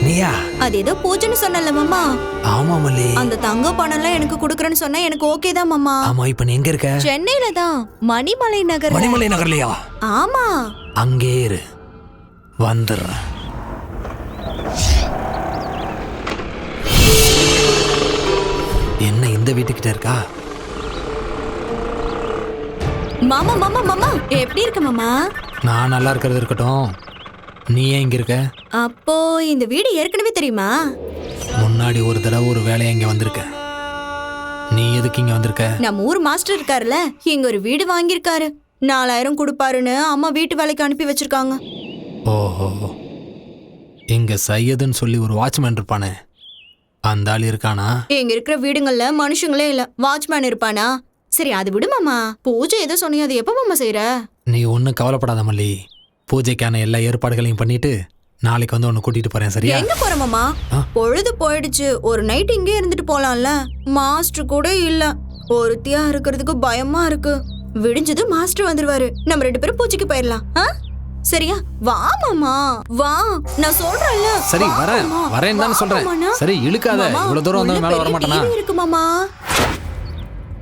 நீயா? அது ஏதோ பூஜைன்னு சொன்னல மாமா. ஆமா மல்லி. அந்த தங்க பணம்லாம் எனக்கு குடுக்கறேன்னு சொன்னா எனக்கு ஓகே தான் மாமா. ஆமா, இப்ப நீ எங்க இருக்க? சென்னையில தான், மணிமலை நகர். மணிமலை நகர்லையா? ஆமா. அங்கே இரு, வந்துடுறேன். என்ன இந்த வீட்டுக்கிட்ட இருக்கா? மாமா மாமா மாமா, எப்படி இருக்க மாமா? நான் நல்லா இருக்கிறது இருக்கட்டும், நீ ஏன் இங்க இருக்க? அப்போ இந்த வீடு ஏற்கனவே தெரியுமா? முன்னாடி ஒரு தடவை ஒரு வேலையா இங்க வந்திருக்க. நீ எதுக்கு இங்க வந்திருக்க? நம்ம ஊர் மாஸ்டர் இருக்காருல்ல, இங்க ஒரு வீடு வாங்கியிருக்காரு. 4000 கொடுப்பாருன்னு அம்மா வீட்டு வேலைக்கு அனுப்பி வச்சிருக்காங்க. ஓஹோ, இங்க சையதுன்னு சொல்லி ஒரு வாட்ச்மேன் இருப்பானே, அந்த ஆள் இருக்கானா? இங்க இருக்கிற வீடுங்கள்ல மனுஷங்களே இல்ல, வாட்ச்மேன் இருப்பானா? சரி அது விடு மாமா. பூஜை ஏதோ சொன்னீங்க, அது எப்ப மாமா செய்யற? நீ ஒன்னும் கவலைப்படாத மல்லி. பூஜைக்கான எல்லா ஏற்பாடுகளையும் பண்ணிட்டு நாளைக்கு வந்து உன்னை கூட்டிட்டு போறேன், சரியா? எங்க போற மாமா? பொழுது போயிடுச்சு, ஒரு நைட் இங்கே இருந்துட்டு போலாம்ல. மாஸ்டர் கூட இல்ல, ஒருத்தியா இருக்கிறதுக்கு பயமா இருக்கு. விடிஞ்சது மாஸ்டர் வந்துருவாரு, நம்ம 2 பேரும் பூஜைக்கு போயிடலாம். சரியா? வா மாமா வா, நான் சொல்றேன்ல. சரி வரேன் வரேன் தான் சொல்றேன். சரி இழுக்காத, இவ்வளவு தூரம் வந்து மேல வர மாட்டானா? இருக்கு மாமா.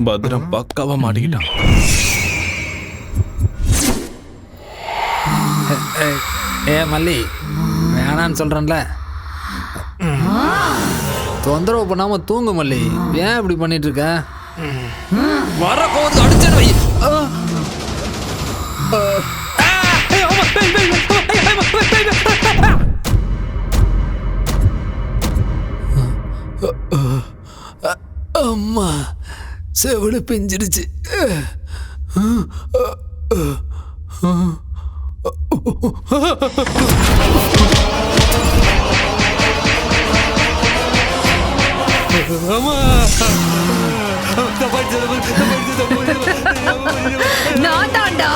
பத்ரம் பக்காவா மாட்டிக்கிட்டான். ஏ மல்லி, வேணான்னு சொல்றேன்ல. தொந்தரவு பண்ணாம தூங்கு மல்லி. ஏன் இப்படி பண்ணிட்டு இருக்க? வர கோவத்துக்கு அடிச்சிடு வை. அம்மா, செவிடு பிஞ்சிடுச்சு. நான் தாண்டா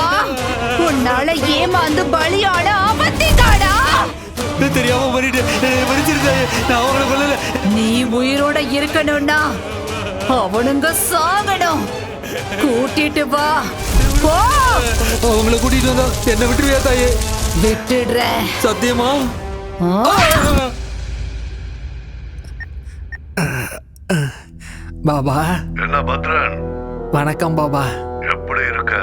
உன்னால ஏமாந்து பலியாட அவத்திக்காடா. தெரியாம நீ உயிரோட இருக்கணும்னா அவனுங்க சாகணும். கூட்டிட்டு வா. போ. அவங்கள கூட்டிட்டு வந்தா என்ன விட்டுருவியா தாயே? விட்டுடுறேன். சத்தியமா? பாபா. என்ன பத்ரன்? வணக்கம் பாபா. எப்படி இருக்க?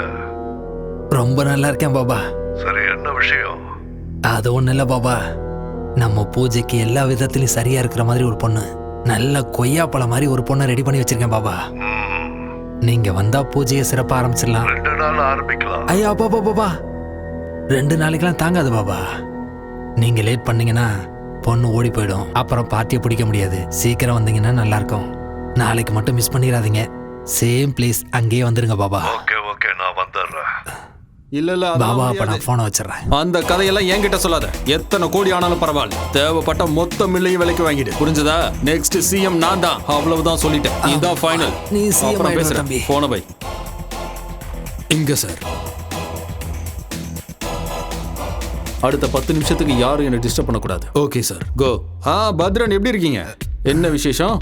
ரொம்ப நல்லா இருக்கேன் பாபா. சரி, என்ன விஷயம்? அது ஒண்ணு இல்ல பாபா, நம்ம பூஜைக்கு எல்லா விதத்திலையும் சரியா இருக்கிற மாதிரி ஒரு பொண்ணு நல்ல கொய்யாப்பழம் மாதிரி ஒரு பொண்ணை ரெடி பண்ணி வச்சிருக்கேன் பாபா. நீங்க வந்தா பூஜையை சிறப்பா ஆரம்பிச்சிடலாம். 2 நாள் ஆரம்பிக்கலாம். ஐயா பாபா பாபா 2 நாளைக்கெல்லாம் தாங்காது பாபா. நீங்க லேட் பண்ணீங்கன்னா பொண்ணு ஓடி போயிடும். அப்புறம் பார்ட்டியை பிடிக்க முடியாது. சீக்கிரம் வந்தீங்கன்னா நல்லா இருக்கும். நாளைக்கு மட்டும் மிஸ் பண்ணிடாதீங்க. சேம் பிளேஸ் அங்கேயே வந்துருங்க பாபா. ஓகே நான் வந்துடுறேன். இல்ல பாபா அப்ப நான் போனை வச்சிடறேன். அந்த கதையெல்லாம் என்கிட்ட சொல்லாத. எத்தனை கோடி ஆனாலும் பரவாயில்ல, தேவைப்பட்ட மொத்த மில்லையும் விலைக்கு வாங்கிடு. புரிஞ்சதா? நெக்ஸ்ட் சிஎம் நான் தான். அவ்வளவுதான் சொல்லிட்டேன். இதுதான் ஃபைனல். நீ சிஎம் பேசுறேன். தம்பி. போன பை இங்க சார். அடுத்த 10 நிமிஷத்துக்கு யாரும் என்ன டிஸ்டர்ப் பண்ணக்கூடாது. Okay sir. கோ. பத்ரன் எப்படி இருக்கீங்க? என்ன விசேஷம்?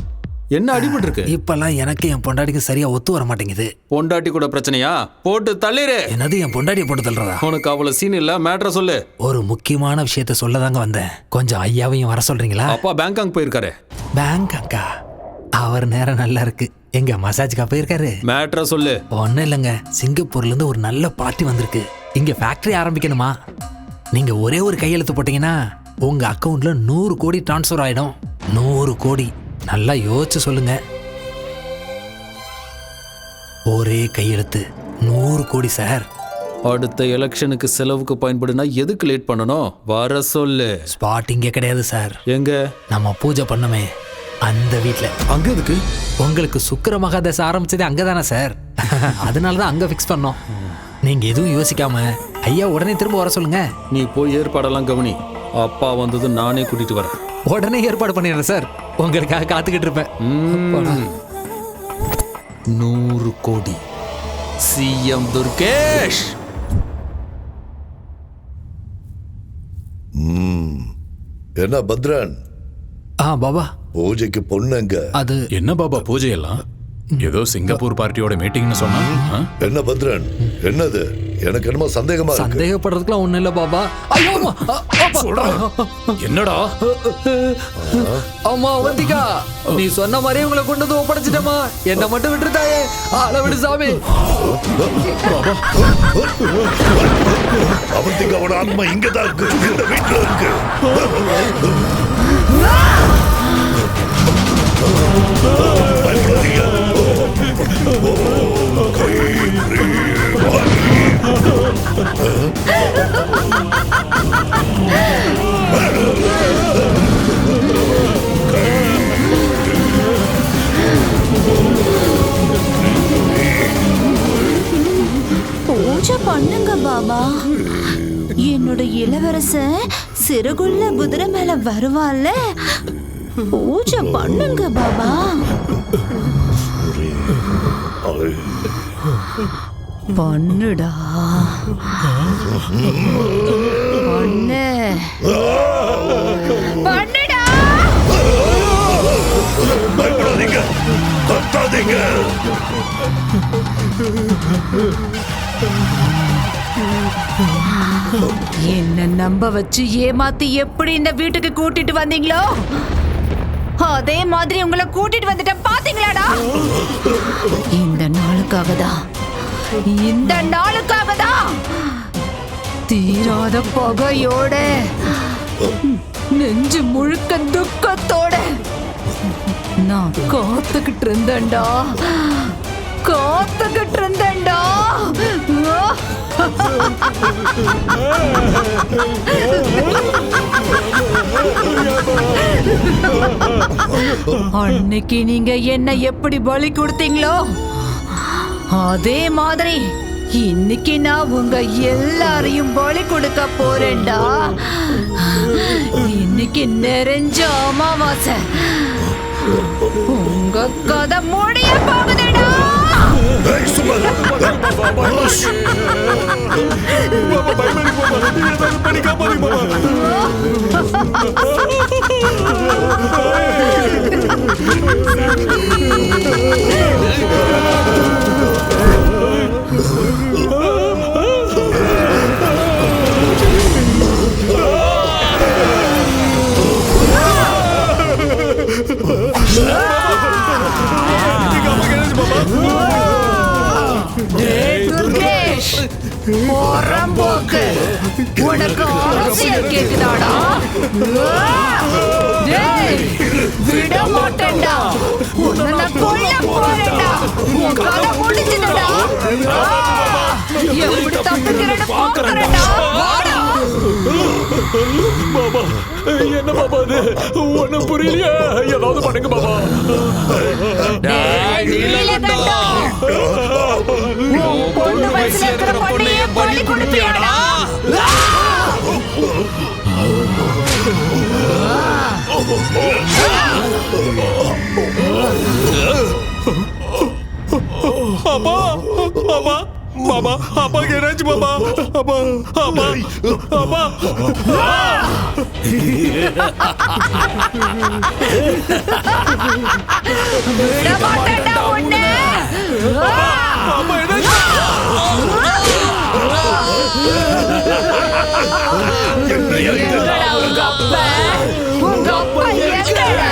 என்ன அடிபட்டு இருக்கு? இப்பெல்லாம் எனக்கு என் பொண்டாட்டிக்கு சரியா ஒத்து வர மாட்டேங்குது. பொண்டாட்டி கூட பிரச்சனையா? போட்டு தள்ளிரு. என்னது என் பொண்டாட்டியை போட்டு தள்ளுறதா? உனக்கு அவ்வளவு சீன் இல்ல. மேட்ரை சொல்லு. ஒரு முக்கியமான விஷயத்த சொல்லதாங்க வந்தேன். கொஞ்சம் ஐயாவையும் வர சொல்றீங்களா? அப்பா பேங்காக் போயிருக்காரு. பேங்காக்கா? அவர் நேரம் நல்லா இருக்கு. எங்க மசாஜ்க்கா போயிருக்காரு? மேட்ரை சொல்லு. ஒன்னும் இல்லைங்க, சிங்கப்பூர்ல இருந்து ஒரு நல்ல பார்ட்டி வந்திருக்கு. இங்க ஃபேக்டரி ஆரம்பிக்கணுமா? நீங்க ஒரே ஒரு கையெழுத்து போட்டீங்கன்னா உங்க அக்கவுண்ட்ல 100 கோடி டிரான்ஸ்ஃபர் ஆயிடும். 100 கோடி. நல்லா யோசிச்சு சொல்லுங்க. ஒரே கையெழுத்து 100 கோடி சார். அடுத்த எலெக்ஷனுக்கு செலவுக்கு பயன்படுனா எதுக்கு லேட் பண்ணணும்? வர சொல்லு. ஸ்பாட் இங்க கிடையாது சார். எங்க? நம்ம பூஜை பண்ணமே அந்த வீட்ல. அங்க எதுக்கு? உங்களுக்கு சுக்கிர மகாதசை ஆரம்பிச்சதே அங்கதானே சார். அதனாலதான் அங்க ஃபிக்ஸ் பண்ணோம். நீங்க எதுவும் யோசிக்காம ஐயா உடனே திரும்ப வர சொல்லுங்க. நீ போய் ஏற்பாடெல்லாம் கவனி. அப்பா வந்தது நானே கூட்டிட்டு வரேன். உடனே ஏற்பாடு பண்ணிடுறேன் சார். உங்களுக்காக காத்துக்கிட்டு இருப்பேன். 100 கோடி. சிஎம் துர்கேஷ். என்ன பத்ரன்? பாபா பூஜைக்கு பொண்ணுங்க. அது என்ன பாபா பூஜையெல்லாம்? ஏதோ சிங்கப்பூர் பார்ட்டியோட மீட்டிங்னு சொன்னா. என்ன பத்ரன், என்னது? எனக்கு என்னமோ சந்தேகமா இருக்கு. சந்தேகப்படுறதுக்குலாம் ஒண்ணு இல்ல பாபா. ஐயோ என்னடா? அம்மா வந்திகா, நீ சொன்ன மாதிரி உங்களை கொண்டு வந்து ஒப்படைச்சிட்டமா. என்ன மட்டும் விட்டுருதாயே. ஆள விடு சாமி. அவந்திகாவோட ஆத்மா இங்கதான் இருக்கு, இந்த வீட்டுல இருக்கு. பூஜை பண்ணுங்க பாபா. என்னோட இளவரசன் சிறுகுள்ள குதிரை மேல வருவாள்ல. பூஜை பண்ணுங்க பாபா. பண்ணுடா. பண்ணு. பண்ணுடா. பயப்படாதீங்க, கத்தாதீங்க. என்ன நம்ப வச்சு ஏமாத்தி எப்படி இந்த வீட்டுக்கு கூட்டிட்டு வந்தீங்களோ அதே மாதிரி உங்களை கூட்டிட்டு வந்துட்ட பாத்தீங்களாடா. இந்த நாளுக்காக தான் தீராத பகையோட நெஞ்சு முழுக்க துக்கத்தோட நான் காத்துக்கிட்டு இருந்தேன்டா. அன்னைக்கு நீங்க என்ன எப்படி பலி கொடுத்தீங்களோ அதே மாதிரி இன்னைக்கு நான் உங்க எல்லாரையும் பலி கொடுக்க போறேன்டா. இன்னைக்கு நிறைஞ்ச அமாவாசை. உங்க கதை முடிய போகுதுடா. துர்கேஷ், புறம்போக்கு உனக்கு அரசியல் கேக்குதாடா டேய், விட மாட்டேன்டா உன்னை நான் கொல்ல போறேன்டா உன் கதை முடிஞ்சுதுடா எப்படி தப்பிக்கிறேன்னு பாக்குறேன்டா வாடா பாபா என்ன பாபா அது ஒண்ணும் புரியலையா ஏதாவது பண்ணுங்க பாபா பொண்ணு வயசுல இருக்கிற பொண்ணையே பலி கொடுத்தியாடா அப்பா அப்பா பாபா அப்பா என்னாச்சு பாபா அப்பா அப்பா அப்பா விட மாட்டேன்டா உன்னை அப்பா என்னாச்சு எங்கடா உங்க அப்பா உங்க அப்பா எங்கடா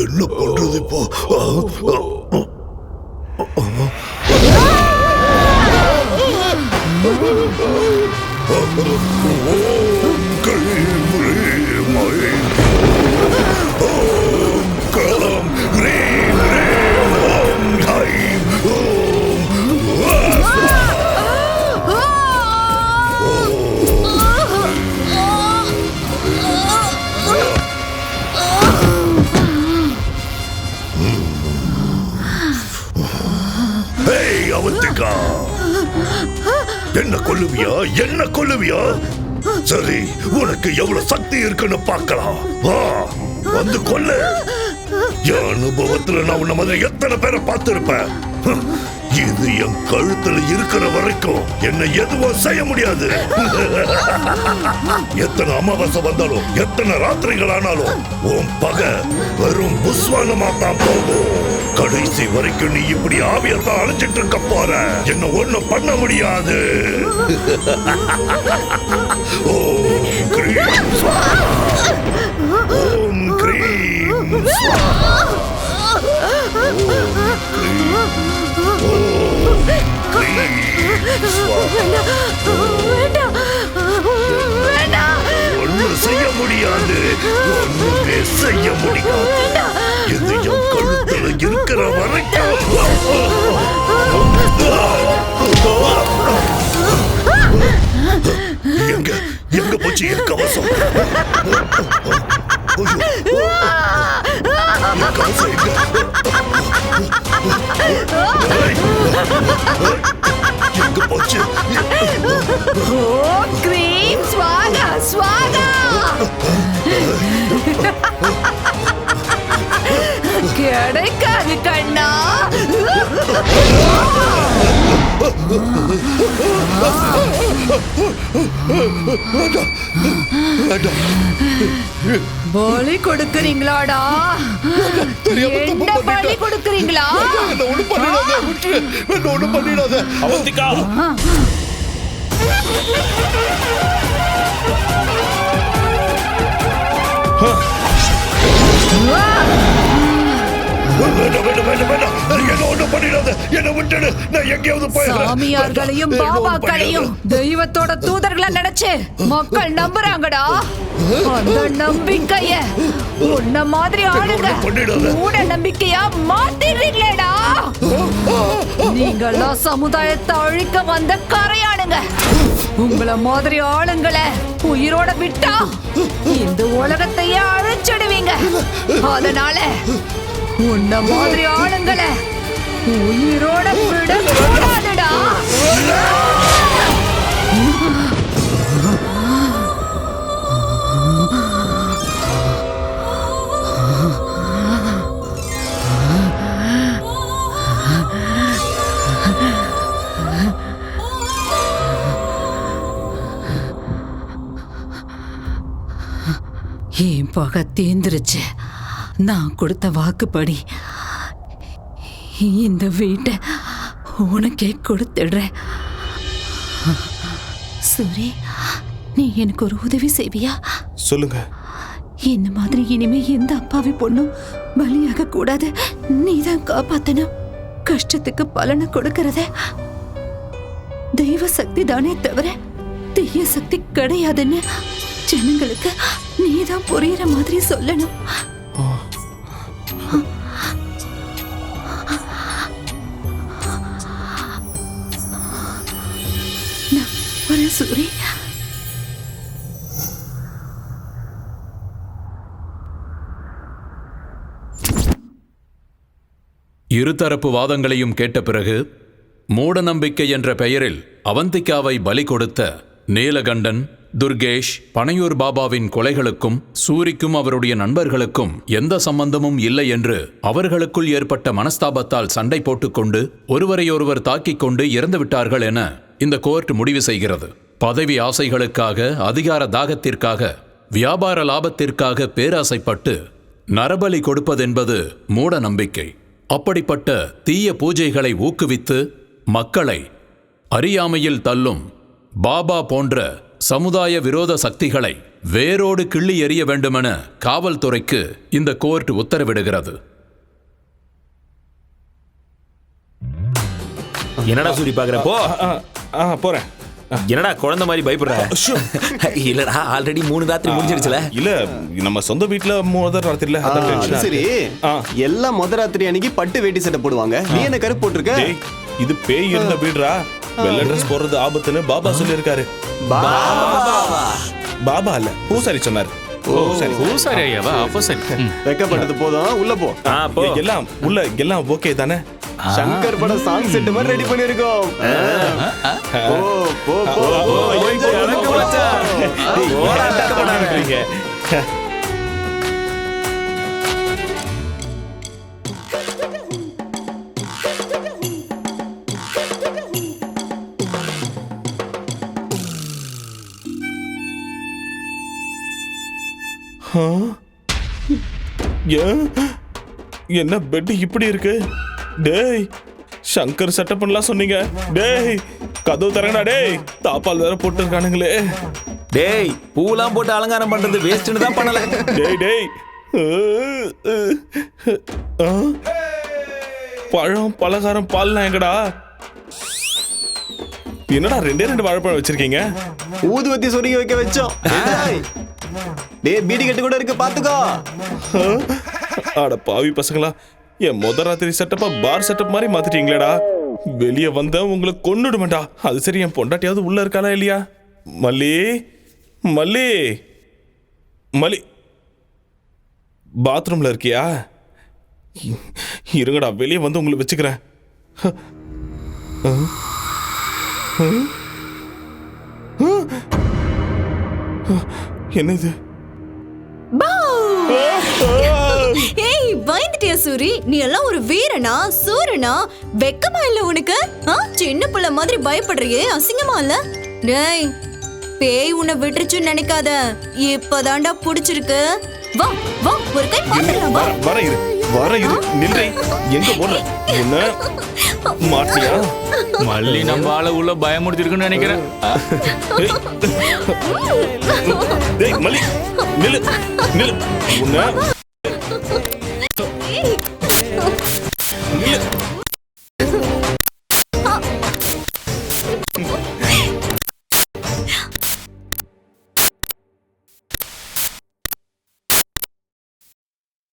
என்ன பண்றது இப்போ அவந்திகா என்ன கொல்லுவியா என்ன கொல்லுவியா சரி உனக்கு எவ்வளவு சக்தி இருக்குன்னு பார்க்கலாம் வா வந்து கொல்லு என் அனுபவத்துல நான் உன்ன மாதிரி எத்தனை பேரை பார்த்திருப்பேன் இது என் கழுத்துல இருக்கிற வரைக்கும் என்ன எதுவும் செய்ய முடியாது எத்தனை அமாவாசை வந்தாலும் எத்தனை ராத்திரிகள் ஆனாலும் உன் பகை வெறும் புஸ்வானமா தான் போகும் கடைசி வரைக்கும் நீ இப்படி ஆவியத்தான் அழைச்சிட்டு இருக்க போற என்ன ஒண்ணும் பண்ண முடியாது ஓம் கிரீம் ஸ்வாஹா ஓம் கிரீம் ஸ்வாஹா ஒன்னும் செய்ய முடியாது ஒண்ணுமே செய்ய முடியாது இது என் கழுத்துல இருக்கிற வரைக்கும் எங்க எங்க போச்சு என் கவசம் என் கவசம் எங்க எங்க போச்சு ஓம் கிரீம் ஸ்வாகா ஸ்வாகா கிடைக்காது கண்ணா பலி கொடுக்கறீங்களாடா என்ன பலி கொடுக்கறீங்களா ஒண்ணு பண்ணிடாத அவந்திகா சாமியார்களையும் பாபாக்களையும் தெய்வத்தோட தூதர்களை நினைச்சு மக்கள் நம்புறாங்கடா அந்த நம்பிக்கைய உன்ன மாதிரி ஆளுங்க மூட நம்பிக்கையா மாத்திடுறீங்களேடா நீங்கெல்லாம் சமுதாயத்தை அழிக்க வந்த கரையானுங்க உங்கள மாதிரி ஆளுங்களை உயிரோட விட்டா இந்த உலகத்தையே அழிச்சிடுவீங்க அதனால உன்ன மாதிரி ஆளுங்களை உயிரோட விட கூடாதுடா என் பகை தேர்ந்துருச்சு நான் கொடுத்த வாக்குப்படி இந்த வீட்டை உனக்கே கொடுத்துடுறேன். சூரி, நீ எனக்கு ஒரு உதவி செய்வியா? சொல்லுங்க. இந்த மாதிரி இனிமே எந்த அப்பாவி பொண்ணும் பலியாக கூடாது. நீதான் காப்பாத்தணும். கஷ்டத்துக்கு பலனை கொடுக்கறத தெய்வ சக்தி தானே தவிர தீய சக்தி கிடையாதுன்னு ஜனங்களுக்கு நீதான் புரியுற மாதிரி சொல்லணும். ஒரு சூரி, இருதரப்பு வாதங்களையும் கேட்ட பிறகு மூடநம்பிக்கை என்ற பெயரில் அவந்திகாவை பலி கொடுத்த நீலகண்டன், துர்கேஷ், பனையூர் பாபாவின் கொலைகளுக்கும் சூரிக்கும் அவருடைய நண்பர்களுக்கும் எந்த சம்பந்தமும் இல்லை என்று அவர்களுக்குள் ஏற்பட்ட மனஸ்தாபத்தால் சண்டை போட்டுக்கொண்டு ஒருவரையொருவர் தாக்கிக் கொண்டு இறந்து விட்டார்கள் என இந்த கோர்ட் முடிவு செய்கிறது. பதவி ஆசைகளுக்காக, அதிகார தாகத்திற்காக, வியாபார லாபத்திற்காக பேராசைப்பட்டு நரபலி கொடுப்பதென்பது மூட நம்பிக்கை. அப்படிப்பட்ட தீய பூஜைகளை ஊக்குவித்து மக்களை அறியாமையில் தள்ளும் பாபா போன்ற சமுதாய விரோத சக்திகளை வேரோடு கிள்ளி எறிய வேண்டுமென காவல்துறைக்கு இந்த கோர்ட் உத்தரவிடுகிறது. என்னடா சூரி பாக்குற? போ. போறேன். என்னடா குழந்தை மாதிரி பயப்படுற? இல்லடா, ஆல்ரெடி 3 ராத்திரி முடிஞ்சிருச்சுல. இல்ல, நம்ம சொந்த வீட்டுல முதல் ராத்திரில. அது சரி, எல்லாம் முதல் ராத்திரி அன்னைக்கு பட்டு வேட்டி சட்டை போடுவாங்க. நீ என்ன கருப்பு போட்டிருக்க? இது பேய் இருந்த வீடுடா. வெள்ளை ட்ரெஸ் போடுறது ஆபத்துன்னு பாபா சொல்லியிருக்காரு. பாபா இல்ல, பூசாரி சொன்னார். பூசாரி ஐயாவா? அப்போ சரி. வெக்கப்பட்டது போதும், உள்ள போ. எல்லாம் உள்ள, எல்லாம் ஓகே தானே? சங்கர் பட சாங் செட் மாதிரி ரெடி பண்ணிருக்கோம். போ போ போ. என்ன பெட் இப்படி இருக்கு? டேய், சங்கர் செட்டப் பண்ணலாம் சொன்னீங்க. டேய், கதவு தரங்கடா. டேய், தாப்பால் வேற போட்டு இருக்கானுங்களே. டேய், பூலாம் போட்டு அலங்காரம் பண்றது வேஸ்ட்னு தான் பண்ணல. டேய் டேய், பழம், பலகாரம், பால்லாம் எங்கடா? என்னடா 2 வாழைப்பழம் வச்சிருக்கீங்க? ஊதுவத்தி சொருகி வைக்க வச்சோம். டேய், பீடி கட்டு கூட இருக்கு, பாத்துக்கோ. அட பாவி பசங்களா, என் முதல் ராத்திரி செட்டப்பா பார் செட்டப் மாதிரி மாத்திட்டீங்களேடா. வெளியே வந்த உங்களை கொன்னுடுவேன்டா. அது சரி, என் பொண்டாட்டியாவது உள்ள இருக்காளா இல்லையா? மல்லி, மல்லி, மல்லி, பாத்ரூம்ல இருக்கியா? இருங்கடா, வெளியே வந்து உங்களை வச்சுக்கிறேன். என்ன இது? ஏய், பயந்துட்டியா சூரி? நீ எல்லாம் ஒரு வீரனா, சூரனா? வெக்கமா இல்ல உனக்கு? சின்ன பிள்ளை மாதிரி பயப்படுறியே, அசிங்கமா இல்ல? டேய், பேய் உன்னை விட்டுருச்சுன்னு நினைக்காத. இப்பதான்டா புடிச்சிருக்கு. வா வா, ஒரு கை பாத்துடலாம். வா. வர இரு, நில்லை. எங்க போற? என்ன மாட்டியா? மல்லி நம்ம ஆள உள்ள பயமுடுத்திருக்குன்னு நினைக்கிறேன். டேய் மல்லி, நில்லு நில்லு. உன்ன